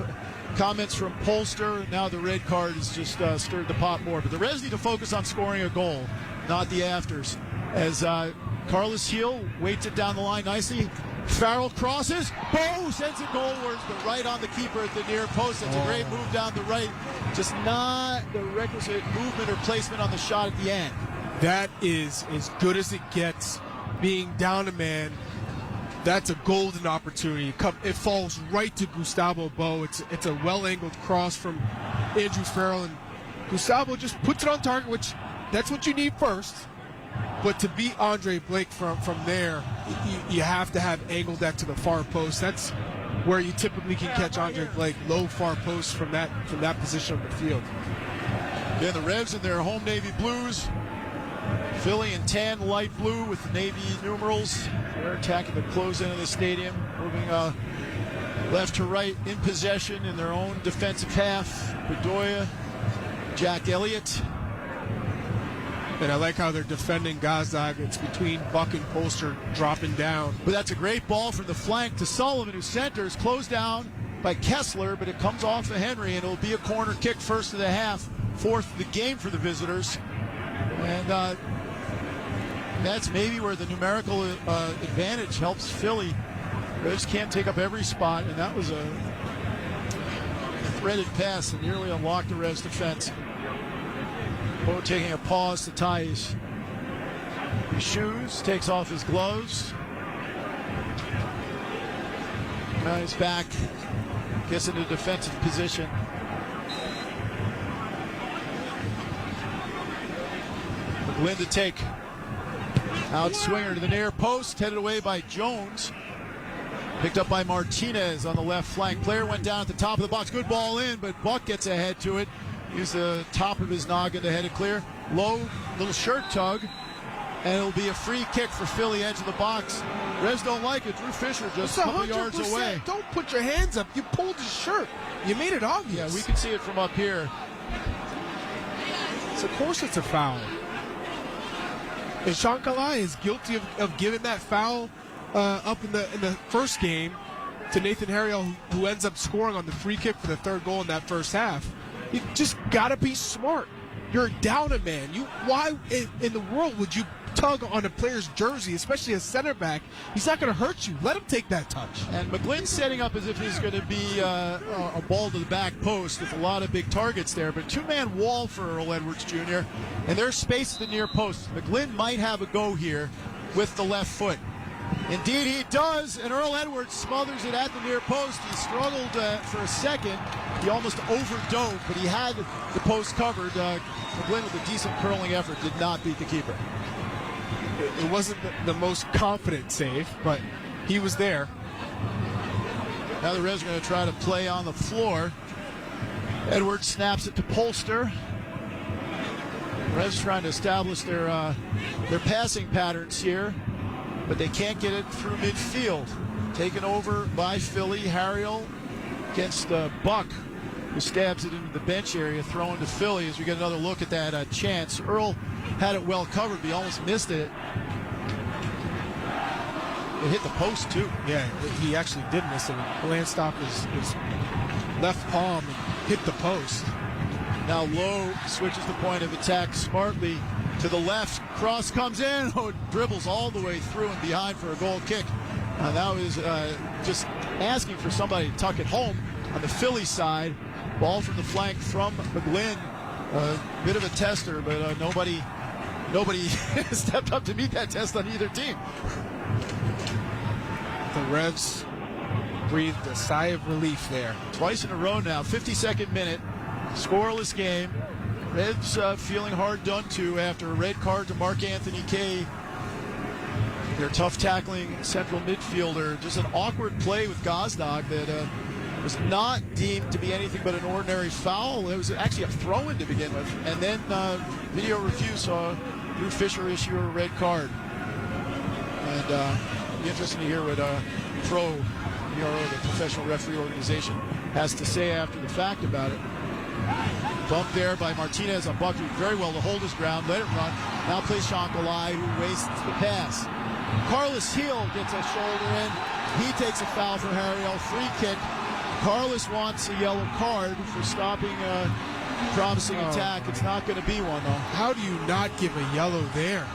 comments from Polster, and now the red card has just stirred the pot more. But the Revs need to focus on scoring a goal, not the afters. As Carlos Heel waits it down the line nicely. Farrell crosses. Bo sends it goalwards, but right on the keeper at the near post. That's a great move down the right. Just not the requisite movement or placement on the shot at the end. That is as good as it gets. Being down a man, that's a golden opportunity. It falls right to Gustavo Bo. It's a well-angled cross from Andrew Farrell, and Gustavo just puts it on target, which that's what you need first. But to beat Andre Blake from there, you have to have angled that to the far post. That's where you typically can catch Andre Blake, low far post from that position on the field. Yeah, the Revs in their home navy blues. Philly in tan light blue with the navy numerals. They're attacking the close end of the stadium, moving left to right in possession in their own defensive half. Bedoya, Jack Elliott. And I like how they're defending Gazdag. It's between Buck and Polster dropping down. But that's a great ball from the flank to Sullivan, who centers, closed down by Kessler, but it comes off of Henry, and it'll be a corner kick first of the half, fourth of the game for the visitors. And that's maybe where the numerical advantage helps Philly. Revs can't take up every spot, and that was a threaded pass that nearly unlocked the Revs defense. Bo taking a pause to tie his shoes, takes off his gloves. Now he's back. Gets into defensive position. McGlynn to take. Out swinger to the near post, headed away by Jones. Picked up by Martinez on the left flank. Player went down at the top of the box. Good ball in, but Buck gets ahead to it. Used the top of his noggin to head it clear. Low, little shirt tug, and it'll be a free kick for Philly, edge of the box. Reds don't like it. Drew Fisher just a couple yards away. Don't put your hands up. You pulled his shirt. You made it obvious. Yeah, we can see it from up here. So of course it's a foul. And Sean Kalai is guilty of giving that foul up in the first game to Nathan Harriel, who ends up scoring on the free kick for the third goal in that first half. You just got to be smart. You're down a man. Why in the world would you tug on a player's jersey, especially a center back? He's not going to hurt you. Let him take that touch. And McGlynn's setting up as if he's going to be a ball to the back post with a lot of big targets there. But two-man wall for Earl Edwards Jr. And there's space at the near post. McGlynn might have a go here with the left foot. Indeed, he does, and Earl Edwards smothers it at the near post. He struggled for a second. He almost overdove, but he had the post covered. McGlynn with a decent curling effort did not beat the keeper. It wasn't the most confident save, but he was there. Now the Reds are going to try to play on the floor. Edwards snaps it to Polster. Reds trying to establish their passing patterns here, but they can't get it through midfield. Taken over by Philly. Harriel against Buck, who stabs it into the bench area, thrown to Philly as we get another look at that chance. Earl had it well covered, but he almost missed it. It hit the post, too. Yeah, he actually did miss it. Glanced off his left palm and hit the post. Now Lowe switches the point of attack smartly to the left. Cross comes in. Oh, it dribbles all the way through and behind for a goal kick. That was just asking for somebody to tuck it home on the Philly side. Ball from the flank from McGlynn. Bit of a tester, but nobody stepped up to meet that test on either team. The Revs breathed a sigh of relief there. Twice in a row now. 52nd minute. Scoreless game. Reds feeling hard done to after a red card to Mark Anthony Kaye. Their tough tackling central midfielder. Just an awkward play with Gosdog that was not deemed to be anything but an ordinary foul. It was actually a throw-in to begin with. And then video review saw Drew Fisher issue a red card. And it'll be interesting to hear what PRO, the Professional Referee Organization, has to say after the fact about it. Bump there by Martinez on Buck, very well to hold his ground, let it run. Now plays Sean Kalai, who wastes the pass. Carlos Heel gets a shoulder in. He takes a foul for Harriel. Free kick. Carlos wants a yellow card for stopping a promising attack. It's not going to be one, though. How do you not give a yellow there?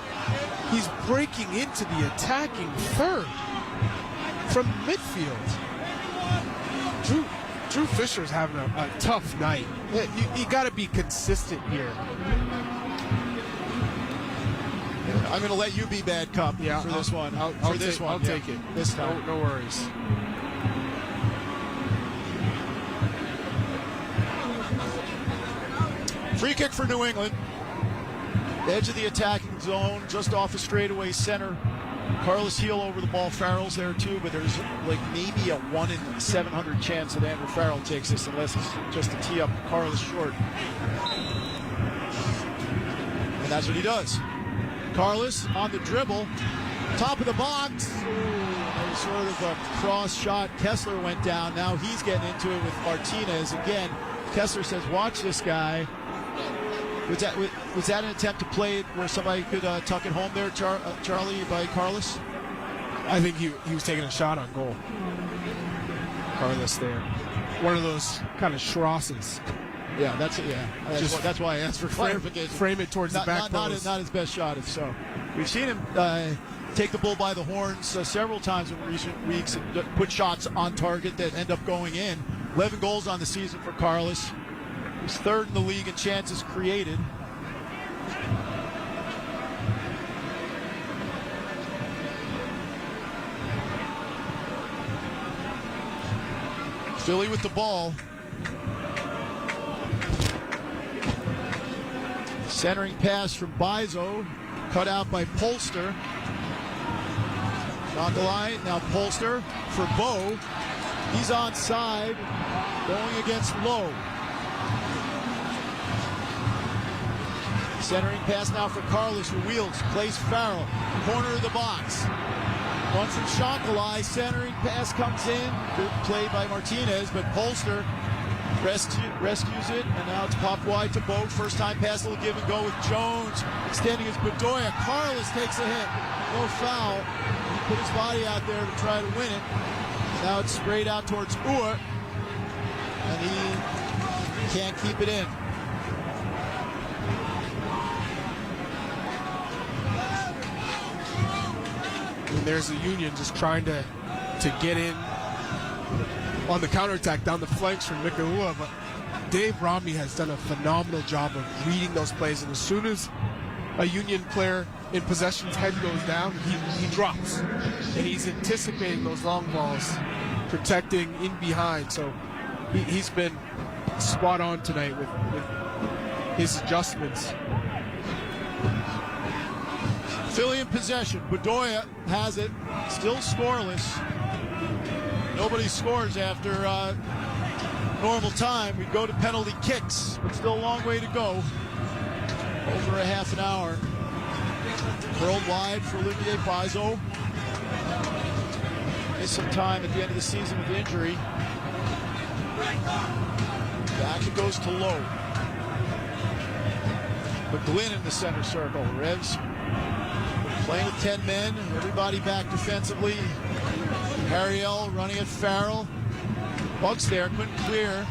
He's breaking into the attacking third from midfield. Drew Fisher's having a tough night. You got to be consistent here. I'm going to let you be bad cop for this one. I'll take it this time. No worries. Free kick for New England. Edge of the attacking zone, just off a straightaway center. Carlos Heel over the ball. Farrell's there too, but there's like maybe a 1 in 700 chance that Andrew Farrell takes this unless it's just to tee up Carlos short. And that's what he does. Carlos on the dribble, top of the box. Ooh, sort of a cross shot. Kessler went down. Now he's getting into it with Martinez again. Kessler says, "Watch this guy." Was that an attempt to play it where somebody could tuck it home there, Charlie, by Carlos? I think he was taking a shot on goal. Carlos there. One of those kind of schrosses. Yeah, that's why I asked for clarification. Frame it towards the back post. Not his best shot, if so. We've seen him take the bull by the horns several times in recent weeks and put shots on target that end up going in. 11 goals on the season for Carlos. He's third in the league in chances created. Philly with the ball. Centering pass from Bizo, cut out by Polster. Shakalai, now Polster for Bo. He's onside, going against Lowe. Centering pass now for Carlos, who wheels, plays Farrell, corner of the box. One from Shakalai, centering pass comes in, good play by Martinez, but Polster rescues it, and now it's popped wide to Bo. First time pass, a little give and go with Jones, extending his Bedoya. Carlos takes a hit, no foul. He put his body out there to try to win it. Now it's sprayed out towards Ua, and he can't keep it in. And there's the Union just trying to get in on the counterattack down the flanks from Mikaua, but Dave Romney has done a phenomenal job of reading those plays, and as soon as a Union player in possession's head goes down, he drops, and he's anticipating those long balls, protecting in behind. So he's been spot on tonight with his adjustments. Philly in possession. Bedoya has it, still scoreless. Nobody scores after normal time. We go to penalty kicks, but still a long way to go. Over a half an hour. Curled wide for Olivier Bizo. Missed some time at the end of the season with injury. Back it goes to Lowe. McGlynn in the center circle. Revs playing with 10 men. Everybody back defensively. Harriel running at Farrell. Bugs there, couldn't clear.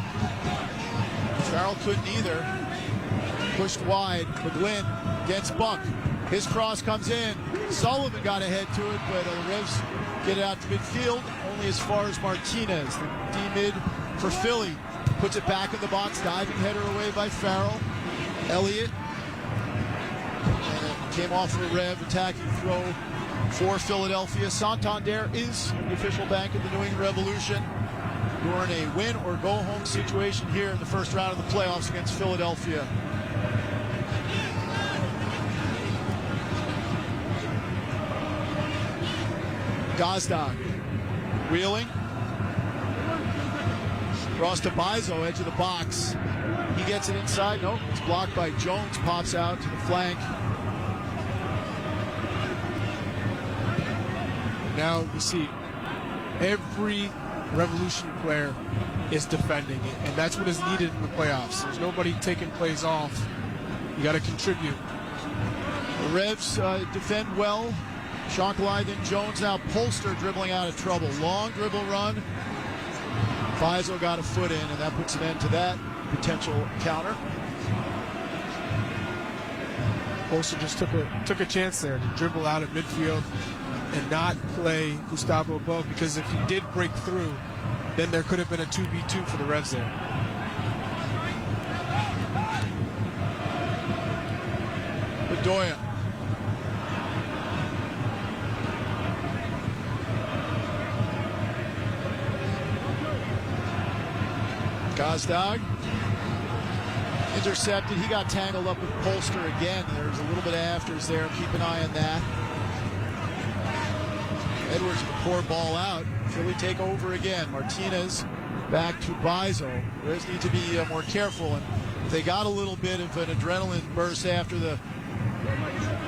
Farrell couldn't either. Pushed wide. McGlynn against Buck. His cross comes in. Sullivan got ahead to it, but the Revs get it out to midfield, only as far as Martinez. The D-mid for Philly. Puts it back in the box. Diving header away by Farrell. Elliott. And it came off of a Rev attacking throw for Philadelphia. Santander is the official bank of the New England Revolution. We're in a win or go home situation here in the first round of the playoffs against Philadelphia. Gazdag wheeling. Cross to Bizo, edge of the box. He gets it inside. Nope, it's blocked by Jones. Pops out to the flank. Now you see every Revolution player is defending it, and that's what is needed in the playoffs. There's nobody taking plays off. You got to contribute. The Revs defend well. Shakalai, then Jones, now Polster dribbling out of trouble. Long dribble run. Bizo got a foot in, and that puts an end to that potential counter. Polster just took a chance there to dribble out at midfield and not play Gustavo Bo, because if he did break through, then there could have been a 2v2 for the Revs there. Bedoya. Gazdag intercepted. He got tangled up with Polster again. There's a little bit of afters there. Keep an eye on that. Edwards with a poor ball out. Philly take over again. Martinez back to Bizo. Reds need to be more careful. And they got a little bit of an adrenaline burst after the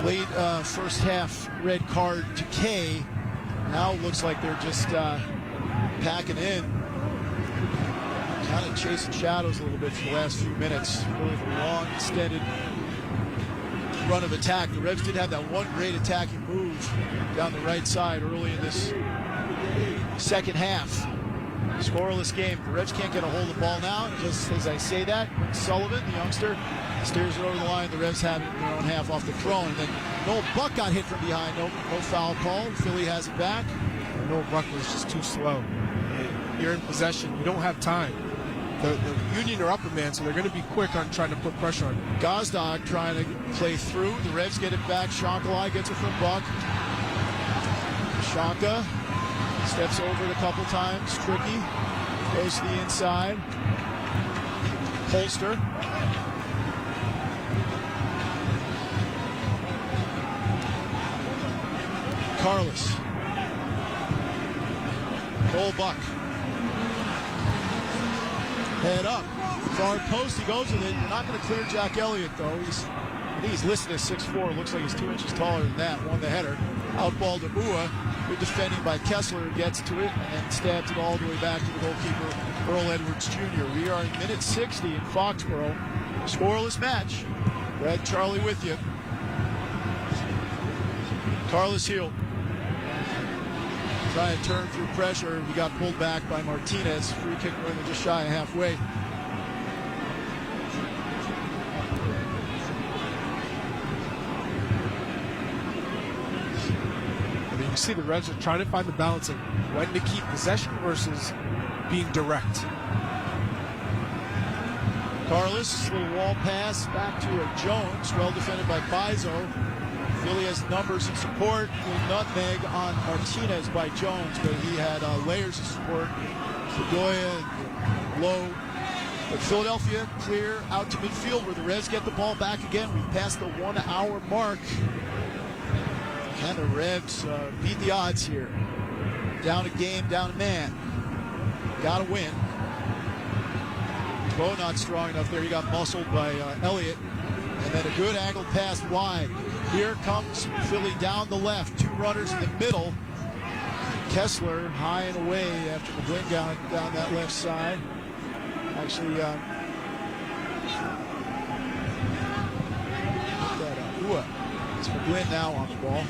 late first half red card to K. Now it looks like they're just packing in. Kind of chasing shadows a little bit for the last few minutes. Really a long, extended run of attack. The Revs did have that one great attacking move down the right side early in this second half. Scoreless game. The Revs can't get a hold of the ball now. Just as I say that, Sullivan, the youngster, steers it over the line. The Revs have it in their own half off the throw. And then Noel Buck got hit from behind. No foul call. Philly has it back. Noel Buck was just too slow. You're in possession. You don't have time. The Union are up a man, so they're going to be quick on trying to put pressure on him. Gazdag trying to play through. The Revs get it back. Shakalai gets it from Buck. Shaka steps over it a couple times. Tricky. Goes to the inside. Polster. Carlos. Goal buck. Head up. Far post, he goes with it. You're not going to clear Jack Elliott, though. I think he's listed as 6'4". Looks like he's 2 inches taller than that. Won the header. Outball to Ua. Good defending by Kessler. Gets to it and stabs it all the way back to the goalkeeper, Earl Edwards Jr. We are in minute 60 in Foxborough. Scoreless match. Brad Charlie with you. Carlos Heel. Trying to turn through pressure. He got pulled back by Martinez. Free kick running just shy of halfway. You see the Reds are trying to find the balance of when to keep possession versus being direct. Carlos, little wall pass back to Jones, well defended by Paizo. Philly has numbers in support. A nutmeg on Martinez by Jones, but he had layers of support. Bedoya low. But Philadelphia clear out to midfield where the Reds get the ball back again. We passed the 1 hour mark. And the Revs beat the odds here. Down a game, down a man. Got to win. Bo not strong enough there. He got muscled by Elliott. And then a good angled pass wide. Here comes Philly down the left. 2 runners in the middle. Kessler high and away after the bring down that left side. Actually, it's McGlynn now on the ball.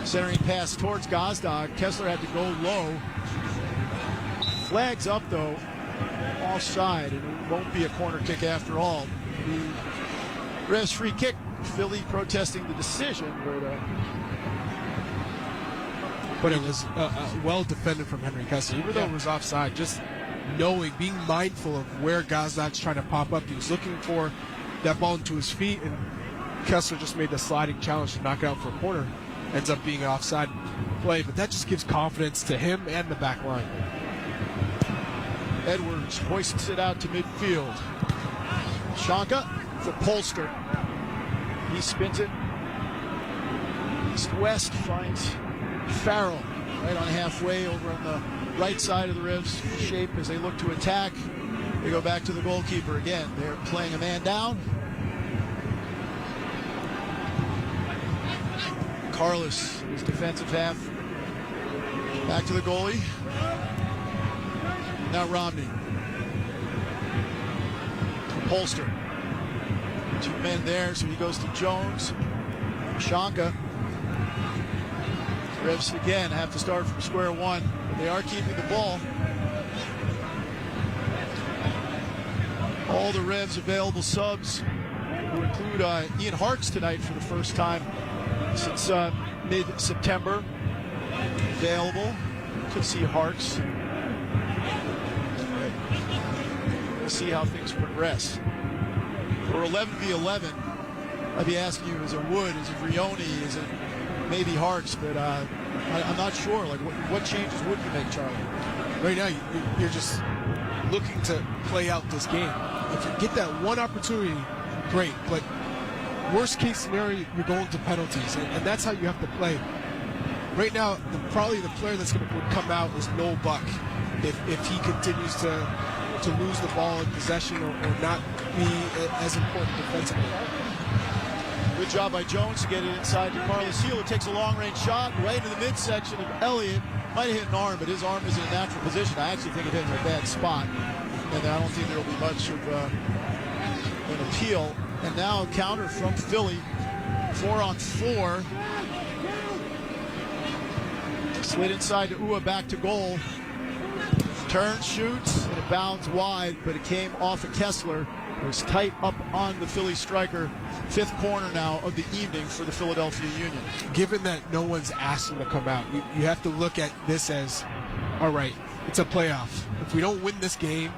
Centering pass towards Gazdag. Kessler had to go low. Flags up though, offside, and it won't be a corner kick after all. The Revs free kick. Philly protesting the decision, but it was well defended from Henry Kessler. Even though it was offside, just knowing, being mindful of where Gazdag's trying to pop up. He was looking for that ball into his feet, and Kessler just made the sliding challenge to knock it out for a corner. Ends up being an offside play, but that just gives confidence to him and the back line. Edwards hoists it out to midfield. Shanka for Polster. He spins it. East-west finds Farrell right on halfway over on the right side of the Revs shape as they look to attack. They go back to the goalkeeper again. They're playing a man down. Carlos, his defensive half. Back to the goalie. Now Romney. Polster. 2 men there, so he goes to Jones. Shanka. Revs again have to start from square one, but they are keeping the ball. All the Revs available subs will include Ian Harkes tonight for the first time since mid-September. Available. Could see Harkes. We'll see how things progress. For 11v11, I'd be asking you, is it Wood, is it Vrioni, is it maybe Harkes, but I'm not sure. Like, what changes would you make, Charlie? Right now, you're just looking to play out this game. If you get that one opportunity, great, but worst case scenario, you're going to penalties, and that's how you have to play. Right now, probably the player that's going to come out is Noel Buck. If he continues to lose the ball in possession or not be as important defensively. Good job by Jones to get it inside to Carlos Heel. It takes a long-range shot right into the midsection of Elliott. Might have hit an arm, but his arm is in a natural position. I actually think it hit in a bad spot. And I don't think there will be much of an appeal. And now a counter from Philly. 4-on-4. Slid inside to Ua, back to goal. Turns, shoots, and it bounds wide, but it came off of Kessler. It was tight up on the Philly striker. 5th corner now of the evening for the Philadelphia Union. Given that no one's asked him to come out, you have to look at this as, all right, it's a playoff. If we don't win this game,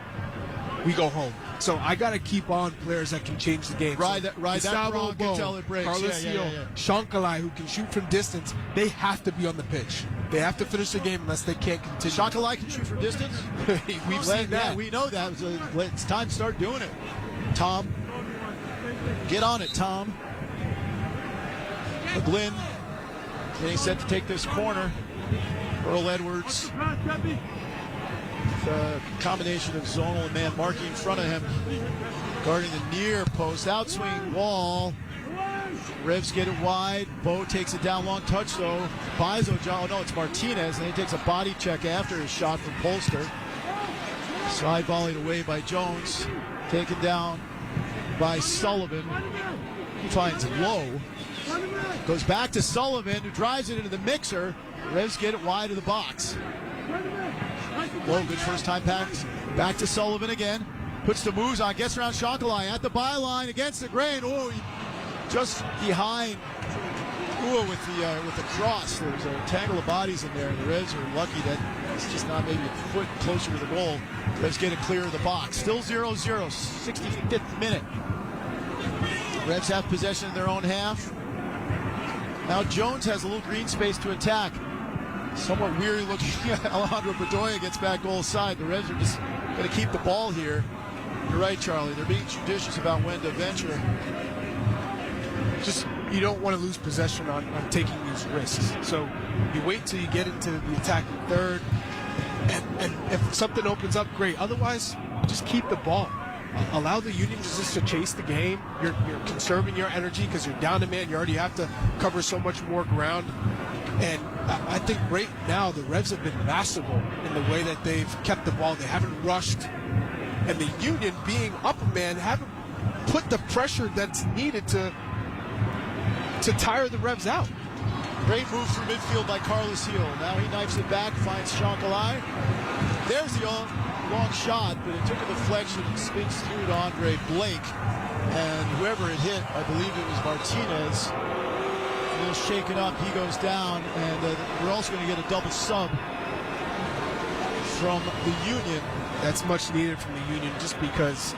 we go home. So I got to keep on players that can change the game. Ride that wrong until it breaks. Carlos Heel, Shankalai, who can shoot from distance, they have to be on the pitch. They have to finish the game unless they can't continue. Chocolate can shoot for distance. We've seen that. We know that. It's time to start doing it. Tom. Get on it, Tom. McGlynn getting set to take this corner. Earl Edwards. The combination of zonal and man marking in front of him. Guarding the near post. Outswing wall. Revs get it wide. Bo takes it down. Long touch, though. Bizo, it's Martinez. And he takes a body check after his shot from Polster. Slide volleyed away by Jones. Taken down by Sullivan. He finds Lowe. Goes back to Sullivan, who drives it into the mixer. Revs get it wide of the box. Lowe, good first time pass. Back to Sullivan again. Puts the moves on, gets around Shokalai at the byline against the grain. Oh, just behind with the cross. There's a tangle of bodies in there, and the Revs are lucky that it's just not maybe a foot closer to the goal. Revs get it clear of the box. Still 0-0, 65th minute. Revs have possession in their own half. Now Jones has a little green space to attack. Somewhat weary looking. Alejandro Bedoya gets back goal side. The Revs are just going to keep the ball here. You're right, Charlie. They're being judicious about when to venture. Just, you don't want to lose possession on taking these risks. So you wait till you get into the attacking third, and if something opens up, great. Otherwise, just keep the ball. Allow the Union just to chase the game. You're conserving your energy because you're down a man. You already have to cover so much more ground. And I think right now the Revs have been masterful in the way that they've kept the ball. They haven't rushed. And the Union, being up a man, haven't put the pressure that's needed to tire the Revs out. Great move through midfield by Carlos Hill. Now he knifes it back, finds Chankalai. There's the long shot, but it took a deflection and spins through to Andre Blake. And whoever it hit, I believe it was Martinez, a little shaken up. He goes down, and we're also going to get a double sub from the Union. That's much needed from the Union, just because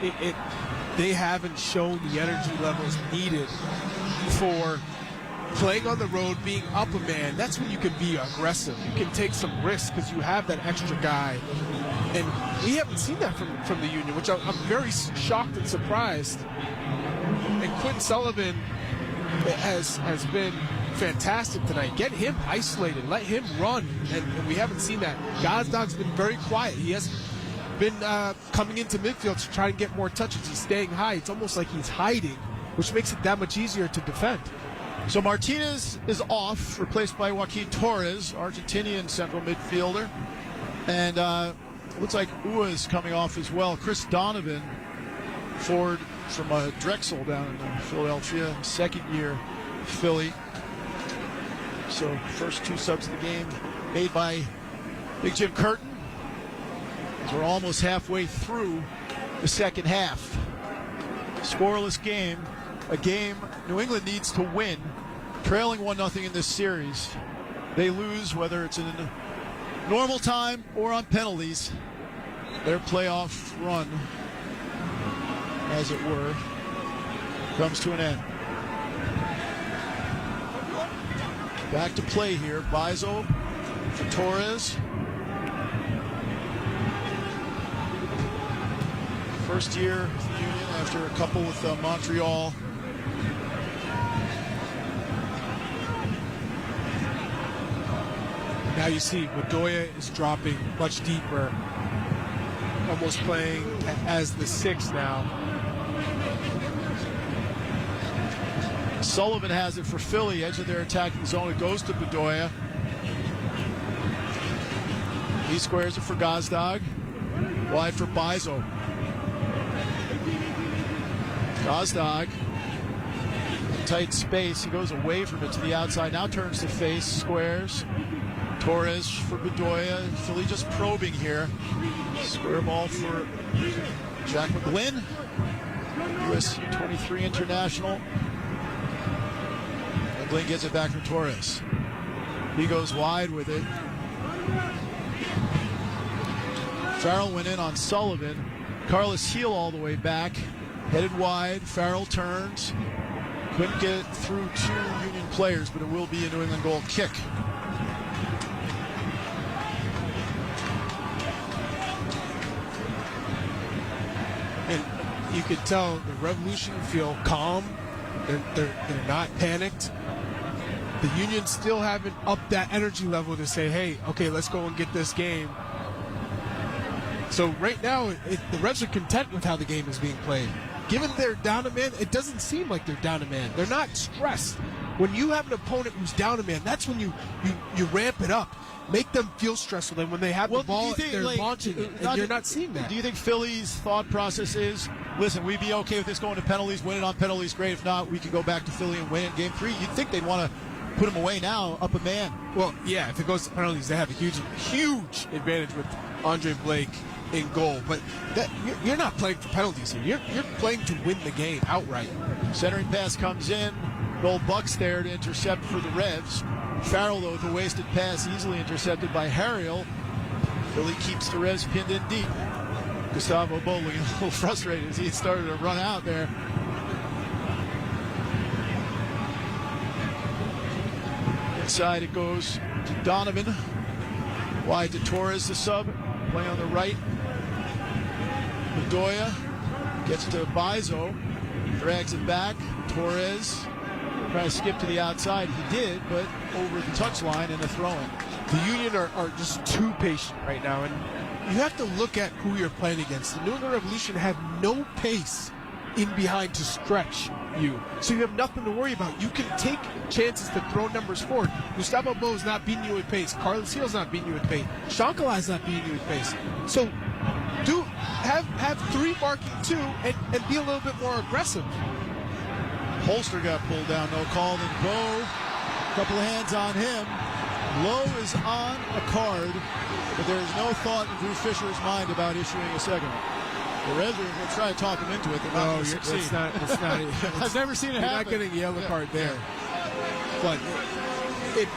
they haven't shown the energy levels needed for playing on the road, being up a man. That's when you can be aggressive. You can take some risks because you have that extra guy. And we haven't seen that from the Union, which I'm very shocked and surprised. And Quinn Sullivan has been fantastic tonight. Get him isolated. Let him run. And we haven't seen that. Gazdag's been very quiet. He hasn't been coming into midfield to try and get more touches. He's staying high. It's almost like he's hiding, which makes it that much easier to defend. So Martinez is off, replaced by Joaquin Torres, Argentinian central midfielder. And looks like Ua is coming off as well. Chris Donovan, forward from Drexel down in Philadelphia, second year Philly. So first two subs of the game made by Big Jim Curtin. As we're almost halfway through the second half. Scoreless game. A game New England needs to win, trailing 1-0 in this series. They lose, whether it's in normal time or on penalties. Their playoff run, as it were, comes to an end. Back to play here. Bizo for Torres. First year with the Union after a couple with Montreal. Now you see Bedoya is dropping much deeper, almost playing as the 6 now. Sullivan has it for Philly, edge of their attacking zone. It goes to Bedoya. He squares it for Gazdag. Wide for Bizo. Gazdag, tight space. He goes away from it to the outside. Now turns to face, squares. Torres for Bedoya. Philly just probing here. Square ball for Jack McGlynn, US U23 international. McGlynn gets it back from Torres. He goes wide with it. Farrell went in on Sullivan. Carlos Heel all the way back. Headed wide. Farrell turns. Couldn't get it through two Union players, but it will be a New England goal kick. you could tell the Revolution feel calm. They're not panicked. The Union still haven't upped that energy level to say, hey, okay, let's go and get this game. So right now, the Revs are content with how the game is being played. Given they're down a man, it doesn't seem like they're down a man. They're not stressed. When you have an opponent who's down a man, that's when you ramp it up. Make them feel stressful. And when they have the ball, they're launching it. And you're not seeing that. Do you think Philly's thought process is, listen, we'd be okay with this going to penalties, win it on penalties, great. If not, we can go back to Philly and win it in Game 3. You'd think they'd want to put him away now, up a man. Well, yeah, if it goes to penalties, they have a huge advantage with Andre Blake in goal. But you're not playing for penalties here. You're playing to win the game outright. Centering pass comes in. Noel Buck's there to intercept for the Revs. Farrell, though, with a wasted pass, easily intercepted by Harriel. Philly keeps the Revs pinned in deep. Gustavo Bo looking a little frustrated as he started to run out there. Inside it goes to Donovan. Wide to Torres, the sub. Play on the right. Bedoya gets to Bizo. Drags it back. Torres trying to skip to the outside. He did, but over the touchline and a throw-in. The Union are just too patient right now, and you have to look at who you're playing against. The New England Revolution have no pace in behind to stretch you, so you have nothing to worry about. You can take chances to throw numbers forward. Gustavo Bo is not beating you with pace. Carlos Hill's not beating you with pace. Shankala's not beating you with pace. So have three marking two and be a little bit more aggressive. Holster got pulled down, no call. Then Bo, a couple of hands on him. Lowe is on a card, but there is no thought in Drew Fisher's mind about issuing a second one. The Reds are going to try to talk him into it. They're not going to succeed. It's not, I've never seen it happen. You're not getting a yellow card there. But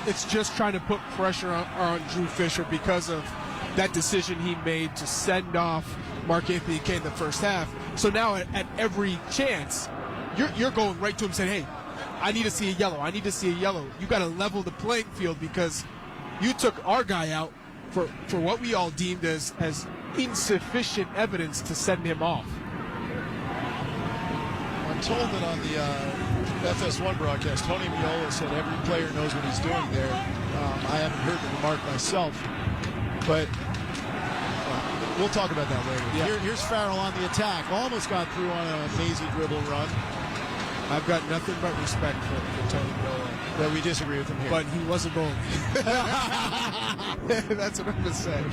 it's just trying to put pressure on Drew Fisher because of that decision he made to send off Mark Anthony Kane in the first half. So now at every chance, you're going right to him saying, hey, I need to see a yellow. I need to see a yellow. You got to level the playing field because you took our guy out for what we all deemed as insufficient evidence to send him off. I'm told that on the FS1 broadcast, Tony Miola said every player knows what he's doing there. I haven't heard the remark myself, but we'll talk about that later. Yeah. Here's Farrell on the attack. Almost got through on a mazy dribble run. I've got nothing but respect for Tony Miola. Well, we disagree with him here. But he wasn't going. That's what I'm going to say.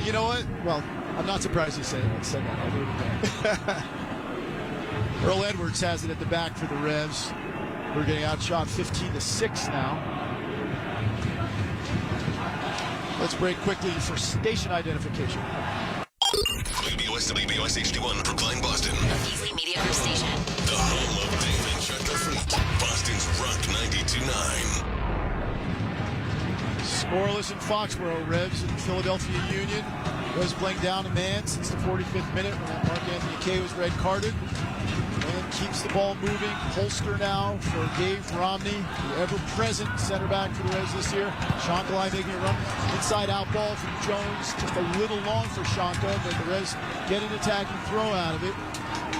You know what? Well, I'm not surprised he said that. I'll leave it there. Earl Edwards has it at the back for the Revs. We're getting outshot 15-6 now. Let's break quickly for station identification. WBOS HD1, Brookline, Boston. Easy Media Group Station. The home of Dave and Tractor Fleet. Boston's Rock 92.9. Scoreless in Foxborough. Revs and Philadelphia Union. Revs playing down a man since the 45th minute when that Mark Anthony Kay was red carded. And keeps the ball moving. Holster now for Dave Romney, the ever-present center back for the Revs this year. Shankala making a run. Inside out ball from Jones. Just a little long for Shanka, but the Revs get an attacking throw out of it.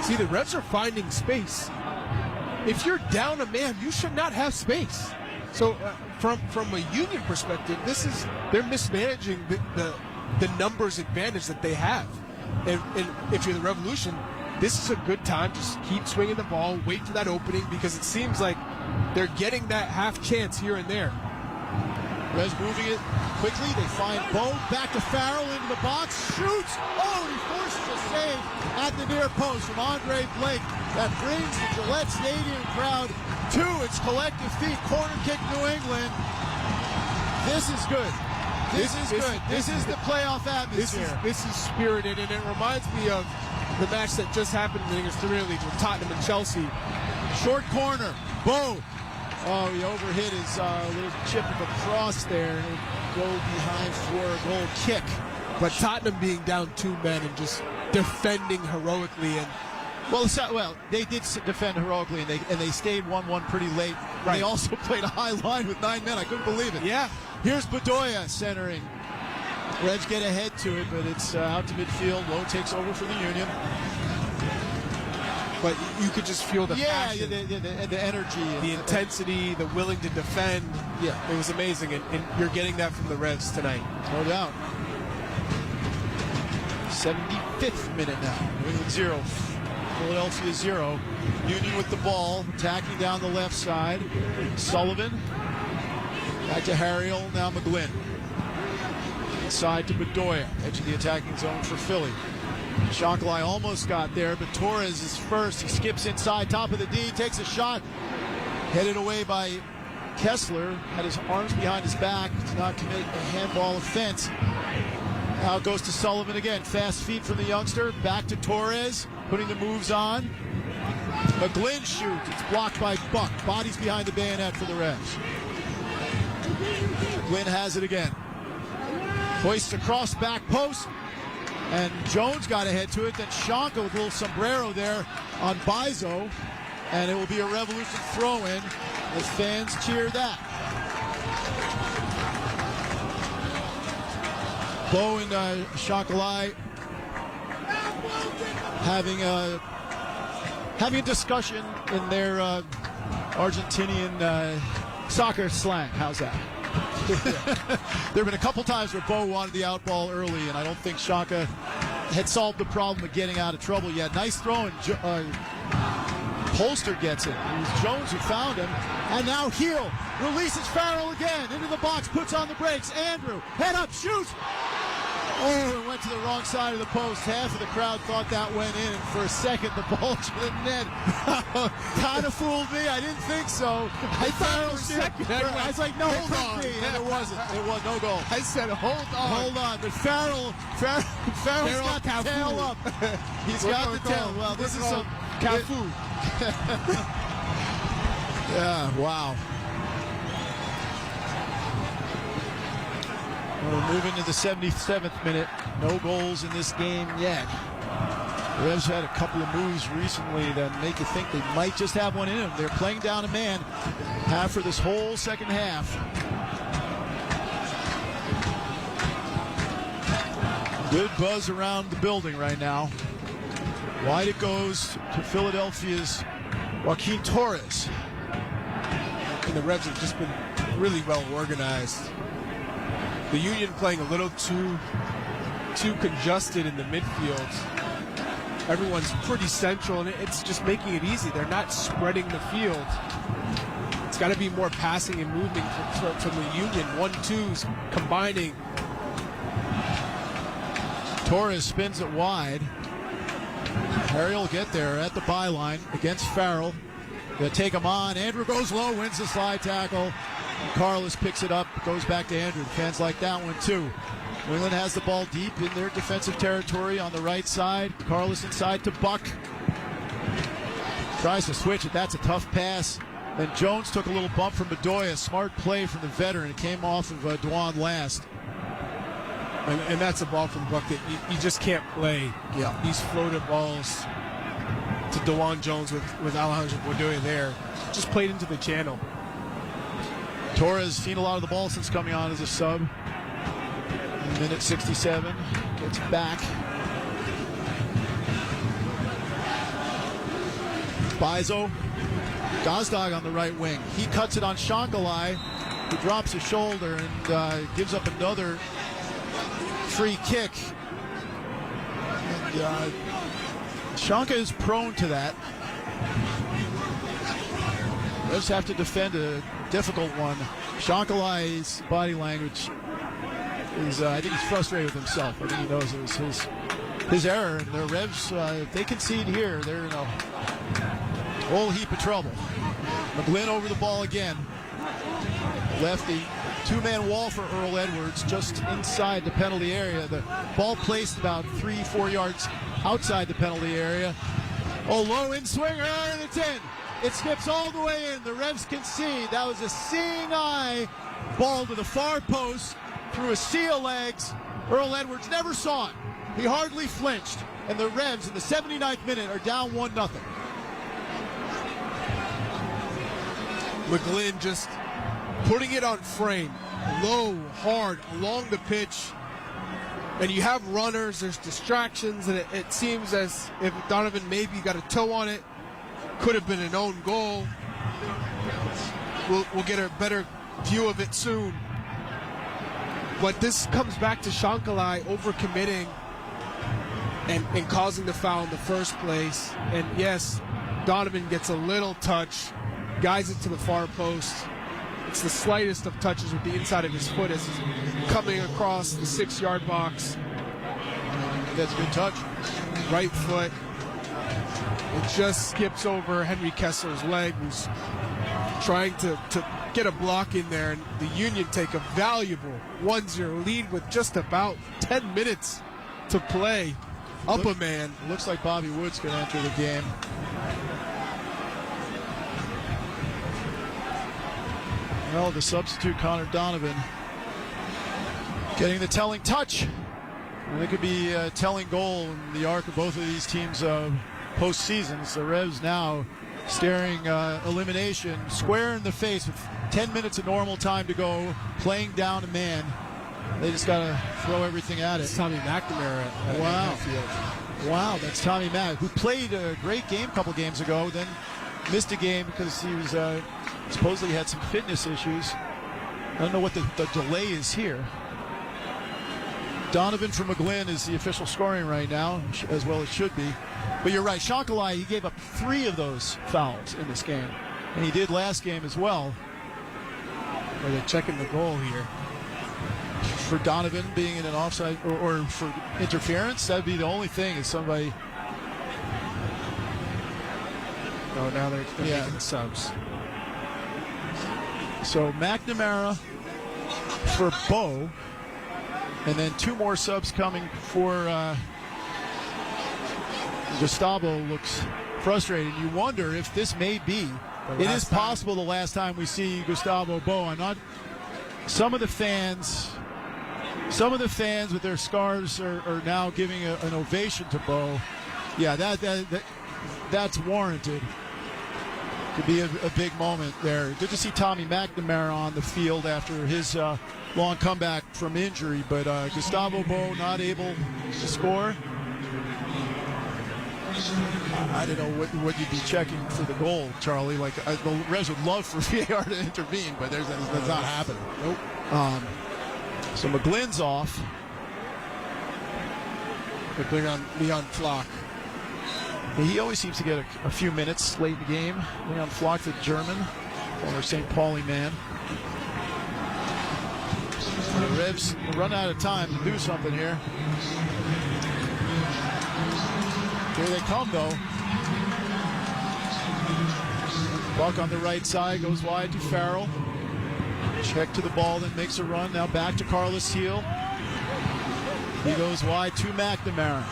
See, the Revs are finding space. If you're down a man, you should not have space. So from a Union perspective, they're mismanaging the numbers advantage that they have. And if you're the Revolution, this is a good time to just keep swinging the ball, wait for that opening, because it seems like they're getting that half chance here and there. Revs moving it quickly. They find Bo. Back to Farrell into the box. Shoots. Oh, he forces a save at the near post from Andre Blake. That brings the Gillette Stadium crowd to its collective feet. Corner kick, New England. This is good. This is good. This is the playoff atmosphere. This is spirited, and it reminds me of the match that just happened in the English Premier League with Tottenham and Chelsea. Short corner. Bo. Oh, he overhit his little chip of a cross there, and it'll go behind for a goal kick. But Tottenham being down 2 men and just defending heroically, and well, they did defend heroically, and they stayed 1-1 pretty late. Right. They also played a high line with 9 men. I couldn't believe it. Yeah. Here's Bedoya centering. Reds get ahead to it, but it's out to midfield. Lowe takes over for the Union. but you could just feel the passion. The energy. The intensity, the willing to defend. Yeah. It was amazing, and you're getting that from the Revs tonight. No doubt. 75th minute now. New England 0. Philadelphia 0. Union with the ball, attacking down the left side. Sullivan. Back to Harriel, now McGlynn. Inside to Bedoya, edge of the attacking zone for Philly. Shockley almost got there, but Torres is first. He skips inside, top of the D, takes a shot. Headed away by Kessler, had his arms behind his back, does not commit a handball offense. Now it goes to Sullivan again. Fast feet from the youngster, back to Torres, putting the moves on. McGlynn shoots, it's blocked by Buck. Bodies behind the bayonet for the Revs. McGlynn has it again. Hoists across back post, and Jones got ahead to it. Then Shanka with a little sombrero there on Bizo, and it will be a Revolution throw-in. The fans cheer that. Bo and Shakalai having a discussion in their Argentinian soccer slang. How's that? There have been a couple times where Bo wanted the out ball early, and I don't think Shaka had solved the problem of getting out of trouble yet. Nice throw, and Polster gets it. It was Jones who found him, and now Heel releases Farrell again into the box, puts on the brakes. Andrew, head up, shoots. Oh, it went to the wrong side of the post. Half of the crowd thought that went in, and for a second the ball to the net kind of fooled me. I didn't think so. I thought for a second. I was like, no, hold on. And it wasn't. It was no goal. I said, hold on. Hold on. But Farrell's got the tail up. He's got the tail. Well, this is some Cafu. Yeah, wow. We're moving to the 77th minute. No goals in this game yet. The Revs had a couple of moves recently that make you think they might just have one in them. They're playing down a man for this whole second half. Good buzz around the building right now. Wide it goes to Philadelphia's Joaquin Torres. And the Revs have just been really well organized. The Union playing a little too congested in the midfield. Everyone's pretty central, and it's just making it easy. They're not spreading the field. It's got to be more passing and moving from the Union. 1-2s combining. Torres spins it wide. Harry will get there at the byline against Farrell. Gonna take him on. Andrew goes low, wins the slide tackle. And Carlos picks it up, goes back to Andrew. The fans like that one too. New England has the ball deep in their defensive territory on the right side. Carlos inside to Buck. Tries to switch it. That's a tough pass. Then Jones took a little bump from Bedoya. Smart play from the veteran. It came off of Dwan last. And that's a ball from Buck that you just can't play. Yeah. These floated balls to DeJuan Jones with Alejandro Bedoya there. Just played into the channel. Torres seen a lot of the ball since coming on as a sub. Minute 67. Gets back. Bizo. Gazdag on the right wing. He cuts it on Shankalai, who drops his shoulder and gives up another free kick. And Shanka is prone to that. Revs have to defend a difficult one. Shankalai's body language is, I think he's frustrated with himself. I think he knows it was his error. And the Revs, if they concede here, they're in a whole heap of trouble. McGlynn over the ball again. Lefty. Two-man wall for Earl Edwards just inside the penalty area. The ball placed about 3-4 yards outside the penalty area. Oh, low in swinger, and it's in. It skips all the way in. The Revs concede. That was a seeing eye ball to the far post through a sea of legs. Earl Edwards never saw it. He hardly flinched. And the Revs in the 79th minute are down 1-0. McGlynn just putting it on frame, low, hard, along the pitch. and you have runners, there's distractions, and it seems as if Donovan maybe got a toe on it, could have been an own goal. We'll get a better view of it soon. But this comes back to Shankalai overcommitting and causing the foul in the first place. And yes, Donovan gets a little touch, guides it to the far post. It's the slightest of touches with the inside of his foot as he's coming across the 6-yard box. That's a good touch. Right foot. It just skips over Henry Kessler's leg, who's trying to get a block in there. And the Union take a valuable 1-0 lead with just about 10 minutes to play. Up a man. Looks like Bobby Wood's going to enter the game. Well, the substitute Connor Donovan getting the telling touch. And it could be a telling goal in the arc of both of these teams' postseason. So Revs now staring elimination square in the face with 10 minutes of normal time to go, playing down a man. They just got to throw everything at it. It's Tommy McNamara at Wow. Wow, that's Tommy Mack, who played a great game a couple games ago, then missed a game because he was supposedly had some fitness issues. I don't know what the delay is here. Donovan from McGlynn is the official scoring right now, as well as should be. But you're right, Shankalai, he gave up 3 of those fouls in this game. And he did last game as well. Are they checking the goal here? For Donovan being in an offside or for interference, that'd be the only thing is somebody. Oh, now they're making subs. So McNamara for Bo, and then 2 more subs coming for Gustavo. Looks frustrated. You wonder if this may be. It is possible the last time we see Gustavo Bo. I'm not. Some of the fans with their scarves are now giving an ovation to Bo. Yeah, that's warranted. Could be a big moment there. Good to see Tommy McNamara on the field after his long comeback from injury, but Gustavo Bo not able to score. I don't know what you'd be checking for the goal, Charlie. Like the Reds would love for VAR to intervene, but that's not happening. Nope. So McGlynn's off. They bring on Leon Flock. He always seems to get a few minutes late in the game. Leon Flock, the German, former St. Pauli man. The Revs run out of time to do something here. Here they come, though. Buck on the right side, goes wide to Farrell. Check to the ball, then makes a run. Now back to Carlos Heel. He goes wide to McNamara.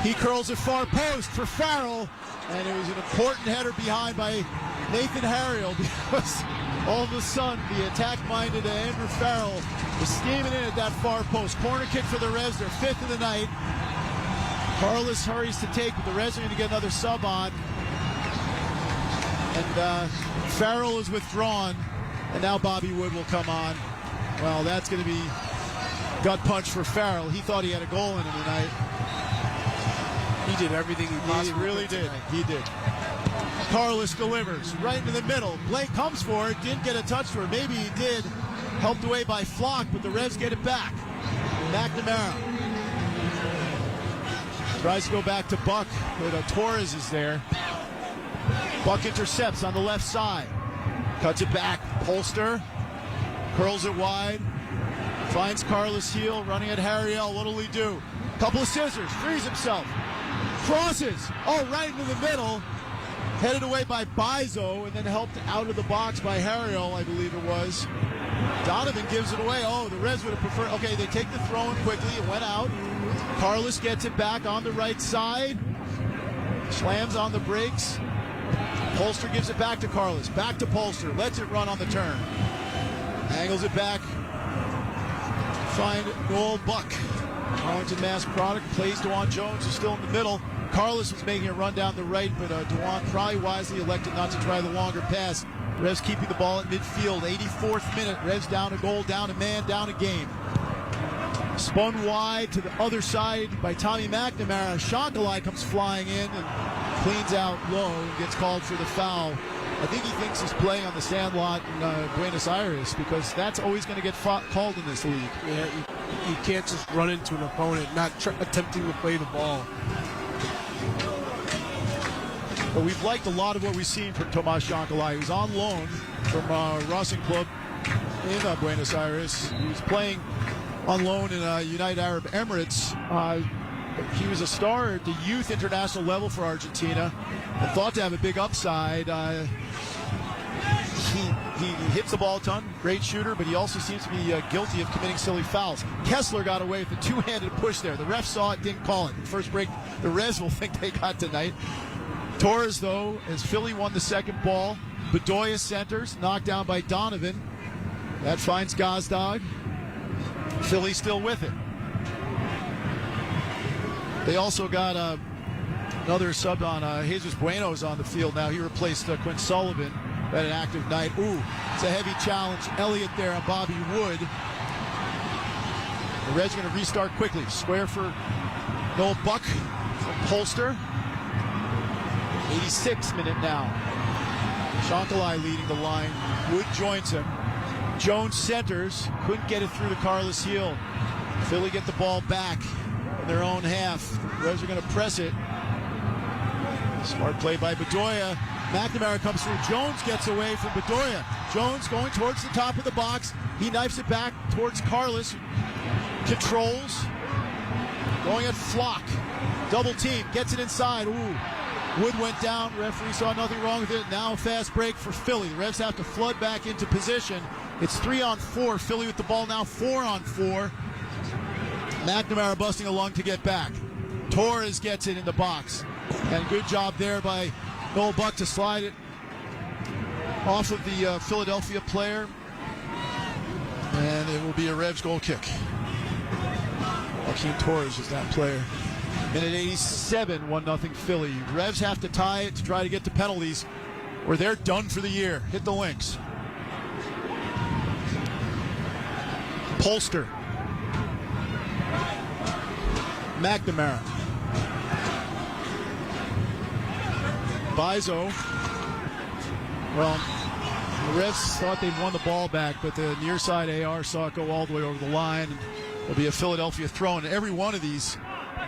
He curls it far post for Farrell, and it was an important header behind by Nathan Harriel because all of a sudden the attack-minded Andrew Farrell is steaming in at that far post. Corner kick for the Revs, their 5th of the night. Carlos hurries to take, but the Reds are going to get another sub on. And Farrell is withdrawn, and now Bobby Wood will come on. Well, that's going to be gut punch for Farrell. He thought he had a goal in him tonight. He did everything he possibly really did. Tonight. He did. Carlos delivers right into the middle. Blake comes for it, didn't get a touch to her. Maybe he did. Helped away by Flock, but the Revs get it back. McNamara tries to go back to Buck, but Torres is there. Buck intercepts on the left side. Cuts it back. Polster curls it wide. Finds Carlos Heel running at Harriel. What'll he do? Couple of scissors. Frees himself. Crosses. Oh, right into the middle. Headed away by Bizo and then helped out of the box by Harriel, I believe it was. Donovan gives it away. Oh, the Reds would have preferred. Okay, they take the throw in quickly. It went out. Carlos gets it back on the right side. Slams on the brakes. Polster gives it back to Carlos. Back to Polster. Lets it run on the turn. Angles it back. Find Noel Buck. Arlington Mass product. Plays DeJuan Jones, who's still in the middle. Carlos was making a run down the right, but DeJuan probably wisely elected not to try the longer pass. Revs keeping the ball at midfield. 84th minute. Revs down a goal, down a man, down a game. Spun wide to the other side by Tommy McNamara. Shankly comes flying in and cleans out low and gets called for the foul. I think he thinks he's playing on the sandlot in Buenos Aires because that's always going to get called in this league. Yeah, you can't just run into an opponent not attempting to play the ball. But we've liked a lot of what we've seen from Tomas Shankly. He was on loan from Racing Club in Buenos Aires. He was playing on loan in United Arab Emirates. He was a star at the youth international level for Argentina and thought to have a big upside. He hits the ball a ton, great shooter, but he also seems to be guilty of committing silly fouls. Kessler got away with a two-handed push there. The ref saw it, didn't call it. The first break, the Reds will think they got tonight. Torres, though, as Philly won the second ball, Bedoya centers, knocked down by Donovan. That finds Gazdag. Philly still with it. They also got another sub on Jesus Bueno's on the field now. He replaced Quinn Sullivan. Had an active night. Ooh, it's a heavy challenge. Elliott there on Bobby Wood. The Reds are going to restart quickly. Square for Noel Buck from Polster. 86th minute now. Shankly leading the line. Wood joins him. Jones centers. Couldn't get it through to Carlos Hill. Philly get the ball back in their own half. The Reds are going to press it. Smart play by Bedoya. McNamara comes through. Jones gets away from Bedoya. Jones going towards the top of the box. He knifes it back towards Carlos. Controls. Going at Flock. Double team. Gets it inside. Ooh. Wood went down. Referee saw nothing wrong with it. Now a fast break for Philly. The Revs have to flood back into position. It's 3-on-4. Philly with the ball now 4-on-4. McNamara busting a lung to get back. Torres gets it in the box. And good job there by Noel Buck to slide it off of the Philadelphia player. And it will be a Revs goal kick. Joaquin Torres is that player. Minute 87, 1-0 Philly. Revs have to tie it to try to get to penalties, or they're done for the year. Hit the links. Polster. McNamara. Bizo. Well, the Revs thought they'd won the ball back, but the near side AR saw it go all the way over the line. There'll be a Philadelphia throw, and every one of these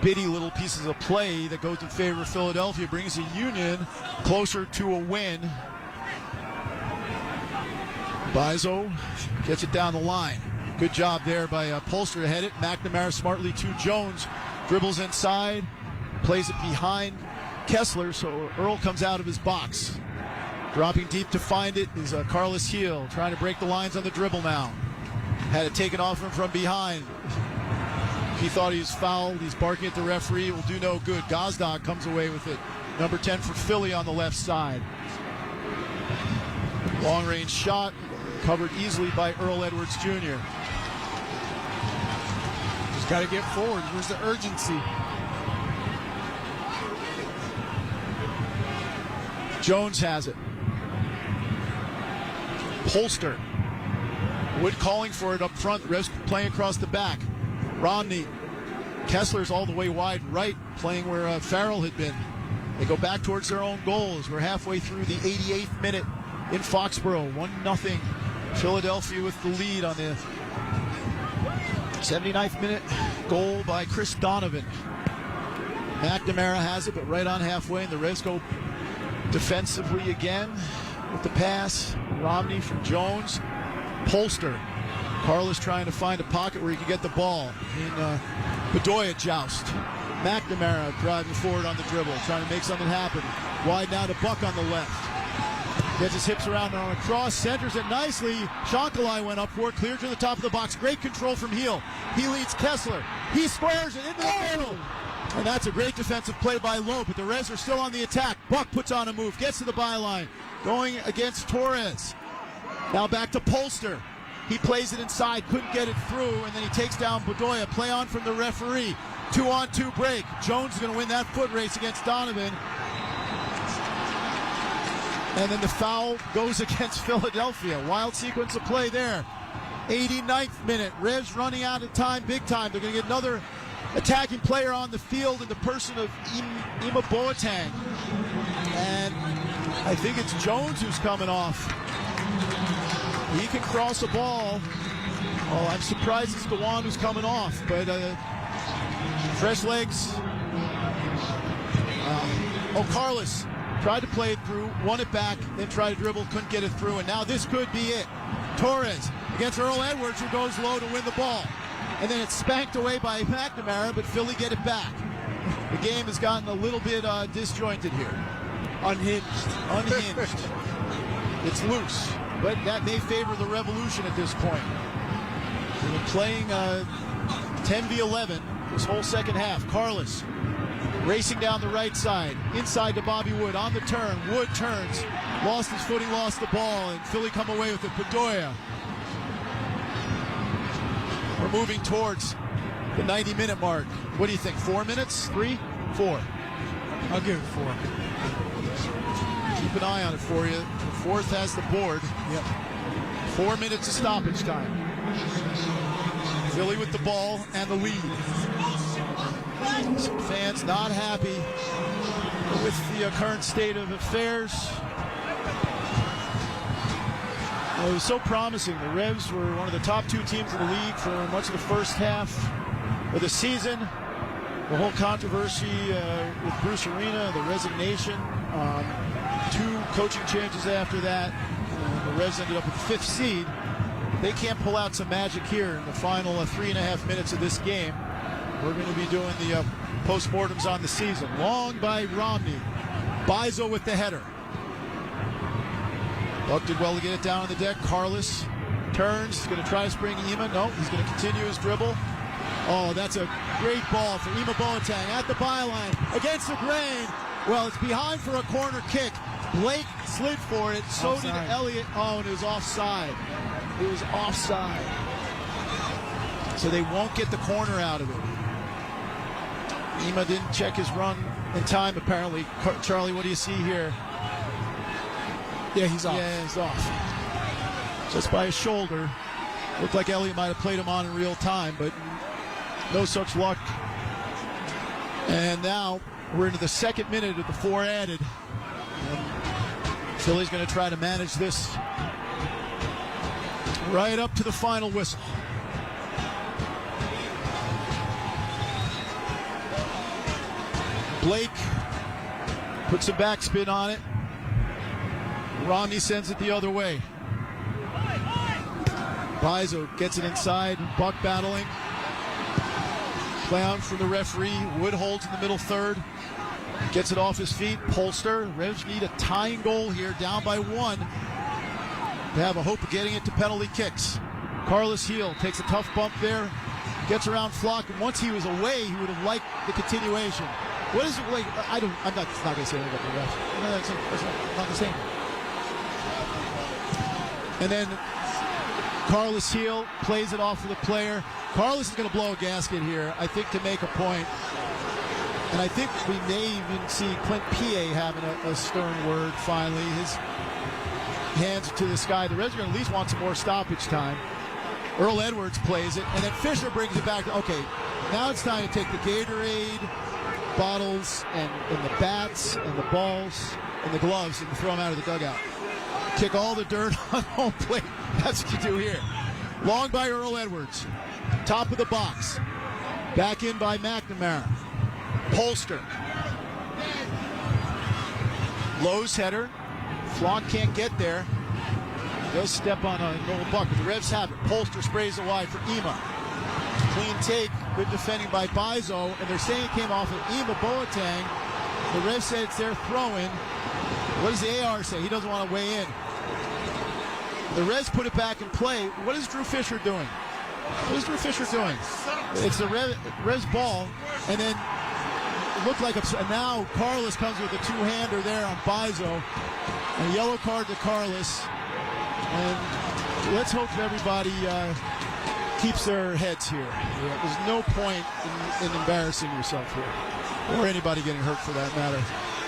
bitty little pieces of play that goes in favor of Philadelphia brings the Union closer to a win. Bizo gets it down the line. Good job there by Polster to head it. McNamara smartly to Jones. Dribbles inside. Plays it behind Kessler, so Earl comes out of his box. Dropping deep to find it is Carlos Hill, trying to break the lines on the dribble now. Had it taken off him from behind. He thought he was fouled. He's barking at the referee. It will do no good. Gazdag comes away with it. Number 10 for Philly on the left side. Long range shot, covered easily by Earl Edwards Jr. Just got to get forward. Where's the urgency? Jones has it. Polster. Wood calling for it up front. Revs playing across the back. Romney. Kessler's all the way wide right, playing where Farrell had been. They go back towards their own goals. We're halfway through the 88th minute in Foxborough. 1-0. Philadelphia with the lead on the 79th minute goal by Chris Donovan. McNamara has it, but right on halfway, and the Reds go defensively again with the pass. Romney from Jones. Polster. Carlos trying to find a pocket where he can get the ball. In Bedoya joust. McNamara driving forward on the dribble, trying to make something happen. Wide now to Buck on the left. Gets his hips around on a cross, centers it nicely. Shankly went up for it, cleared to the top of the box. Great control from Heel. He leads Kessler. He squares it into the middle. And that's a great defensive play by Lowe, but the Reds are still on the attack. Buck puts on a move, gets to the byline, going against Torres. Now back to Polster. He plays it inside, couldn't get it through, and then he takes down Bedoya. Play on from the referee. 2-on-2 break. Jones is going to win that foot race against Donovan. And then the foul goes against Philadelphia. Wild sequence of play there. 89th minute. Revs running out of time, big time. They're going to get another attacking player on the field in the person of Ima Boateng. And I think it's Jones who's coming off. He can cross a ball. Oh, I'm surprised it's the one who's coming off, but fresh legs. Carlos tried to play it through, won it back, then tried to dribble, couldn't get it through, and now this could be it. Torres against Earl Edwards, who goes low to win the ball. And then it's spanked away by McNamara, but Philly get it back. The game has gotten a little bit disjointed here. Unhinged. It's loose, but that may favor the Revolution at this point. They're playing 10 v 11 this whole second half. Carlos racing down the right side, inside to Bobby Wood on the turn. Wood turns, lost his footing, lost the ball, and Philly come away with it. Bedoya. We're moving towards the 90-minute mark. What do you think? 4 minutes? 3? 4? I'll give it 4. Keep an eye on it for you. The fourth has the board. Yep. 4 minutes of stoppage time. Philly with the ball and the lead. Some fans not happy with the current state of affairs. It was so promising. The Revs were one of the top 2 teams in the league for much of the first half of the season. The whole controversy with Bruce Arena, the resignation, 2 coaching changes after that. The Revs ended up with the 5th seed. They can't pull out some magic here in the final 3.5 minutes of this game. We're going to be doing the postmortems on the season. Long by Romney. Bizo with the header. Buck did well to get it down on the deck. Carlos turns. He's going to try to spring Ima. No, he's going to continue his dribble. Oh, that's a great ball for Ima Boateng at the byline against the grain. Well, it's behind for a corner kick. Blake slid for it. So did Elliott. Oh, and it was offside. It was offside. So they won't get the corner out of it. Ima didn't check his run in time, apparently. Charlie, what do you see here? Yeah, he's off. Yeah, he's off. Just by his shoulder. Looked like Elliott might have played him on in real time, but no such luck. And now we're into the 2nd minute of the 4 added. And Philly's going to try to manage this right up to the final whistle. Blake puts a backspin on it. Romney sends it the other way. Bizo gets it inside. Buck battling. Play on from the referee. Wood holds in the middle third. Gets it off his feet. Polster. Revs need a tying goal here, down by 1. To have a hope of getting it to penalty kicks. Carlos Heel takes a tough bump there. Gets around Flock, and once he was away, he would have liked the continuation. What is it like? I'm not going to say anything about the ref. No, that's not the same. And then Carlos Heel plays it off of the player. Carlos is going to blow a gasket here, I think, to make a point. And I think we may even see Clint P.A. having a stern word finally. His hands to the sky. The Reds are going to at least want some more stoppage time. Earl Edwards plays it, and then Fisher brings it back. Okay, now it's time to take the Gatorade bottles and the bats and the balls and the gloves and throw them out of the dugout. Kick all the dirt on home plate. That's what you do here. Long by Earl Edwards. Top of the box. Back in by McNamara. Polster. Lowe's header. Flock can't get there. Does step on a Noel Buck, but the Revs have it. Polster sprays it wide for Ima. Clean take. Good defending by Bizo, and they're saying it came off of Ima Boateng. The Revs said it's their throw-in. What does the AR say? He doesn't want to weigh in. The Revs put it back in play. What is Drew Fisher doing? What is Drew Fisher doing? It's the Revs ball, and then it looked like and now Carlos comes with a two-hander there on Bizo. A yellow card to Carlos. And let's hope everybody keeps their heads here. There's no point in embarrassing yourself here, or anybody getting hurt for that matter.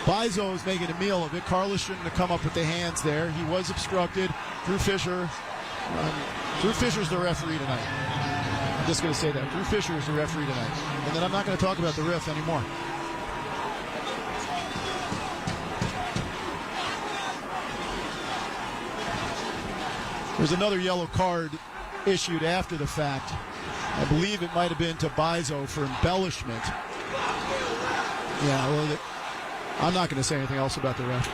Bizo is making a meal of it. Carlos shouldn't have come up with the hands there. He was obstructed. Drew Fisher Drew Fisher's the referee tonight. I'm just going to say that. Drew Fisher is the referee tonight. And then I'm not going to talk about the ref anymore. There's another yellow card issued after the fact. I believe it might have been to Bizo for embellishment. Yeah, well, I'm not going to say anything else about the ref.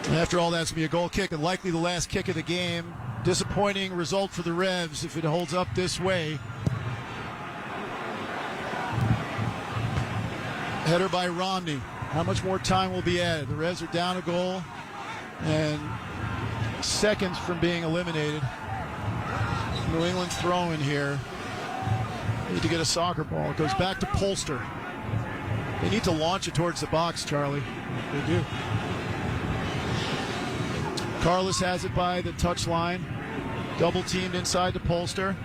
And after all, that's going to be a goal kick, and likely the last kick of the game. Disappointing result for the Revs if it holds up this way. Header by Romney. How much more time will be added? The Revs are down a goal and seconds from being eliminated. New England throw in here. They need to get a soccer ball. It goes back to Polster. They need to launch it towards the box, Charlie. They do. Carlos has it by the touchline. Double teamed inside to Polster.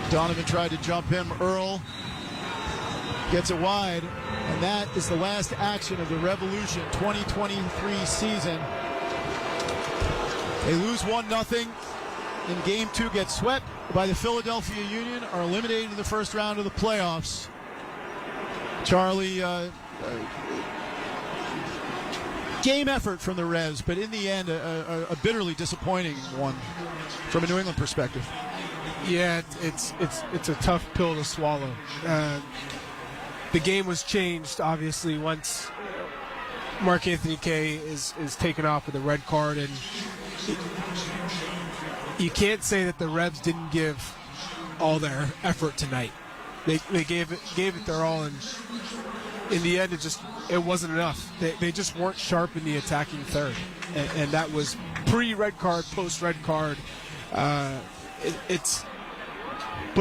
Donovan tried to jump him. Earl gets it wide. And that is the last action of the Revolution 2023 season. They lose 1-0 in Game 2, get swept by the Philadelphia Union, are eliminated in the first round of the playoffs. Charlie, game effort from the Revs, but in the end, a bitterly disappointing one from a New England perspective. Yeah, it's a tough pill to swallow. The game was changed, obviously, once Mark Anthony Kaye is taken off with a red card, and you can't say that the Revs didn't give all their effort tonight. They gave it their all, and in the end, it wasn't enough. They just weren't sharp in the attacking third, and that was pre-red card, post-red card. But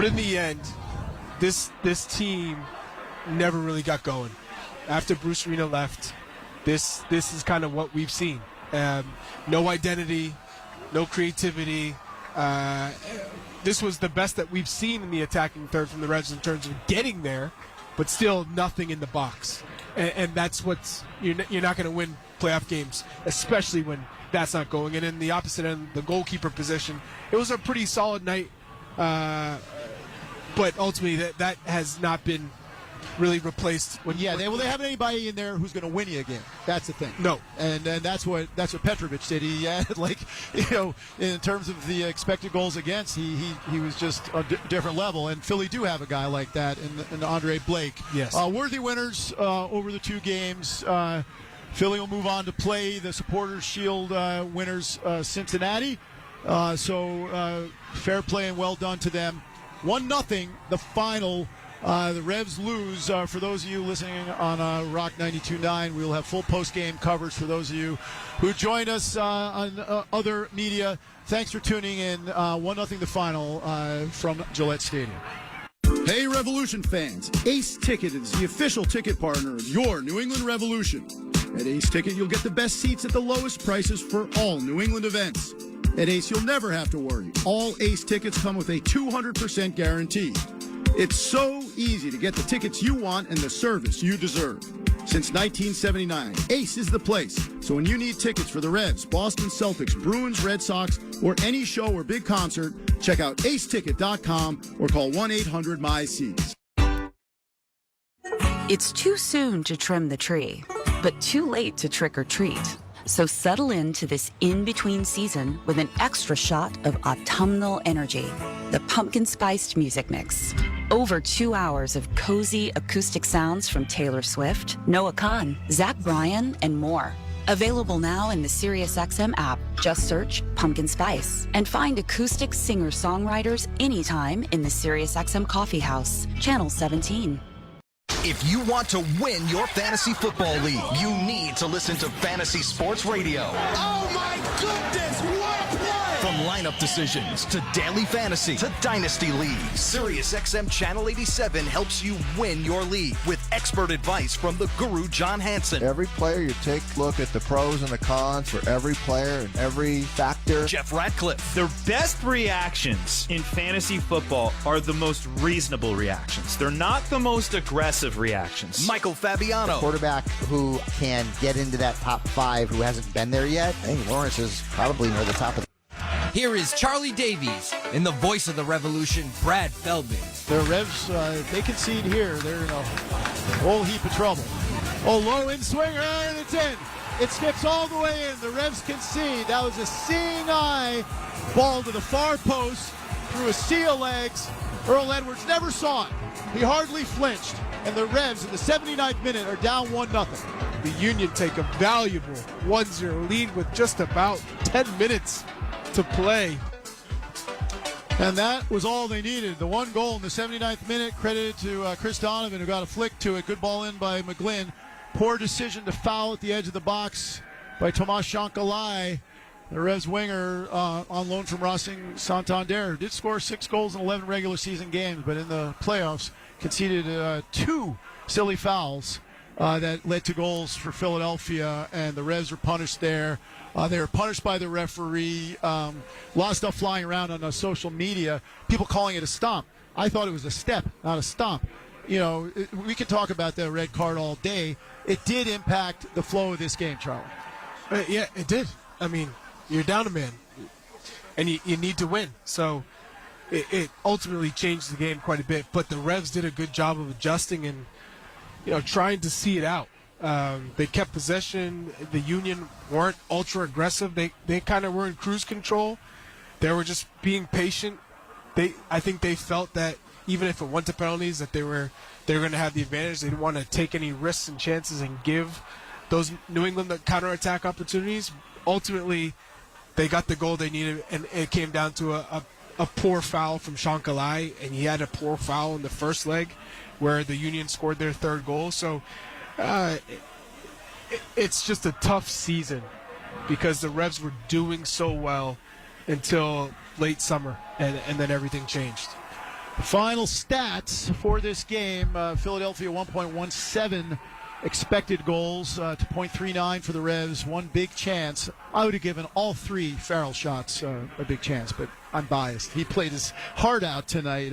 in the end, this team never really got going. After Bruce Arena left, this is kind of what we've seen. No identity, no creativity. This was the best that we've seen in the attacking third from the Reds in terms of getting there, but still nothing in the box. And that's what's you're not going to win playoff games, especially when that's not going. And in the opposite end, the goalkeeper position, it was a pretty solid night, but ultimately that has not been really replaced. They haven't anybody in there who's going to win you a game. That's the thing. No, and that's what Petrovic did. He had, in terms of the expected goals against, he was just a different level. And Philly do have a guy like that in Andre Blake. Yes. Worthy winners over the two games. Philly will move on to play the Supporters Shield winners, Cincinnati. So fair play and well done to them. 1-0, the final. The Revs lose. For those of you listening on Rock 92.9, we will have full post-game coverage for those of you who joined us on other media. Thanks for tuning in. 1-0 the final from Gillette Stadium. Hey, Revolution fans. Ace Ticket is the official ticket partner of your New England Revolution. At Ace Ticket, you'll get the best seats at the lowest prices for all New England events. At Ace, you'll never have to worry. All Ace tickets come with a 200% guarantee. It's so easy to get the tickets you want and the service you deserve. Since 1979, Ace is the place. So when you need tickets for the Reds, Boston Celtics, Bruins, Red Sox, or any show or big concert, check out aceticket.com or call 1-800-MY-SEATS. It's too soon to trim the tree, but too late to trick or treat. So settle into this in-between season with an extra shot of autumnal energy. The Pumpkin Spiced Music Mix. Over 2 hours of cozy acoustic sounds from Taylor Swift, Noah Kahan, Zach Bryan, and more. Available now in the SiriusXM app. Just search Pumpkin Spice and find acoustic singer-songwriters anytime in the SiriusXM Coffee House, Channel 17. If you want to win your fantasy football league, you need to listen to Fantasy Sports Radio. Oh my goodness, what a play! From lineup decisions to daily fantasy to dynasty leagues, SiriusXM Channel 87 helps you win your league with expert advice from the guru John Hansen. Every player, you take a look at the pros and the cons for every player and every factor. Jeff Ratcliffe. The best reactions in fantasy football are the most reasonable reactions. They're not the most aggressive reactions. Michael Fabiano. Quarterback who can get into that top 5 who hasn't been there yet. I think Lawrence is probably near the top of. Here is Charlie Davies and the voice of the revolution, Brad Feldman. The Revs, they concede here. They're in a whole heap of trouble. Oh, low in swinger, and it's in. It skips all the way in. The Revs concede. That was a seeing eye ball to the far post through a sea of legs. Earl Edwards never saw it. He hardly flinched. And the Revs in the 79th minute are down 1-0. The Union take a valuable 1-0 lead with just about 10 minutes to play. And that was all they needed. The one goal in the 79th minute, credited to Chris Donovan, who got a flick to it. Good ball in by McGlynn. Poor decision to foul at the edge of the box by Tomas Shankalai, the Revs winger on loan from Racing Santander. Did score 6 goals in 11 regular season games, but in the playoffs conceded 2 silly fouls that led to goals for Philadelphia, and the Revs were punished there. They were punished by the referee. A lot of stuff flying around on social media, people calling it a stomp. I thought it was a step, not a stomp. You know, we could talk about the red card all day. It did impact the flow of this game, Charlie. Yeah, it did. I mean, you're down a man, and you need to win. So it ultimately changed the game quite a bit. But the Revs did a good job of adjusting and, trying to see it out. They kept possession. The Union weren't ultra aggressive. They kind of were in cruise control. They were just being patient. I think they felt that even if it went to penalties, that they were going to have the advantage. They didn't want to take any risks and chances and give those New England the counterattack opportunities. Ultimately, they got the goal they needed, and it came down to a poor foul from Shankalai, and he had a poor foul in the first leg where the Union scored their 3rd goal. So it's just a tough season because the Revs were doing so well until late summer, and then everything changed. Final stats for this game: Philadelphia 1.17 expected goals to 0.39 for the Revs. 1 big chance. I would have given all 3 Farrell shots a big chance, but I'm biased. He played his heart out tonight,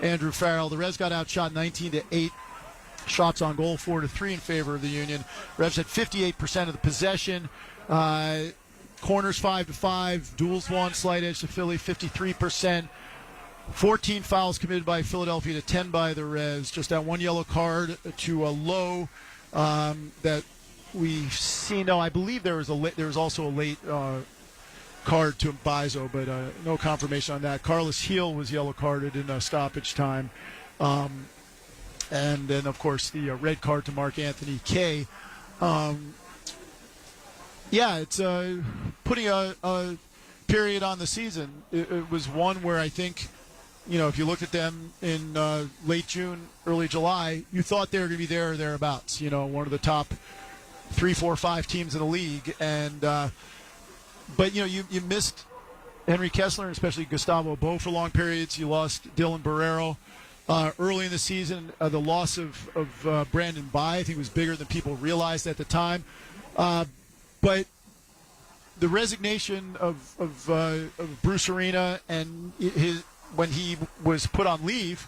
Andrew Farrell. The Revs got outshot 19-8. Shots on goal 4-3 in favor of the Union. Revs had 58% of the possession. Corners 5-5. Duels 1. Slight edge to Philly 53%. 14 fouls committed by Philadelphia to 10 by the Revs. Just that 1 yellow card to a low that we've seen. No, I believe there was also a late card to Mbaizo, but no confirmation on that. Carlos Heel was yellow carded in stoppage time. And then, of course, the red card to Mark Anthony Kaye. It's putting a period on the season. It was one where I think, if you look at them in late June, early July, you thought they were going to be there or thereabouts. One of the top 3, 4, 5 teams in the league. And but you missed Henry Kessler, especially Gustavo Bo for long periods. You lost Dylan Barrero. Early in the season, the loss of Brandon Bai, I think, was bigger than people realized at the time. But the resignation of Bruce Arena and when he was put on leave,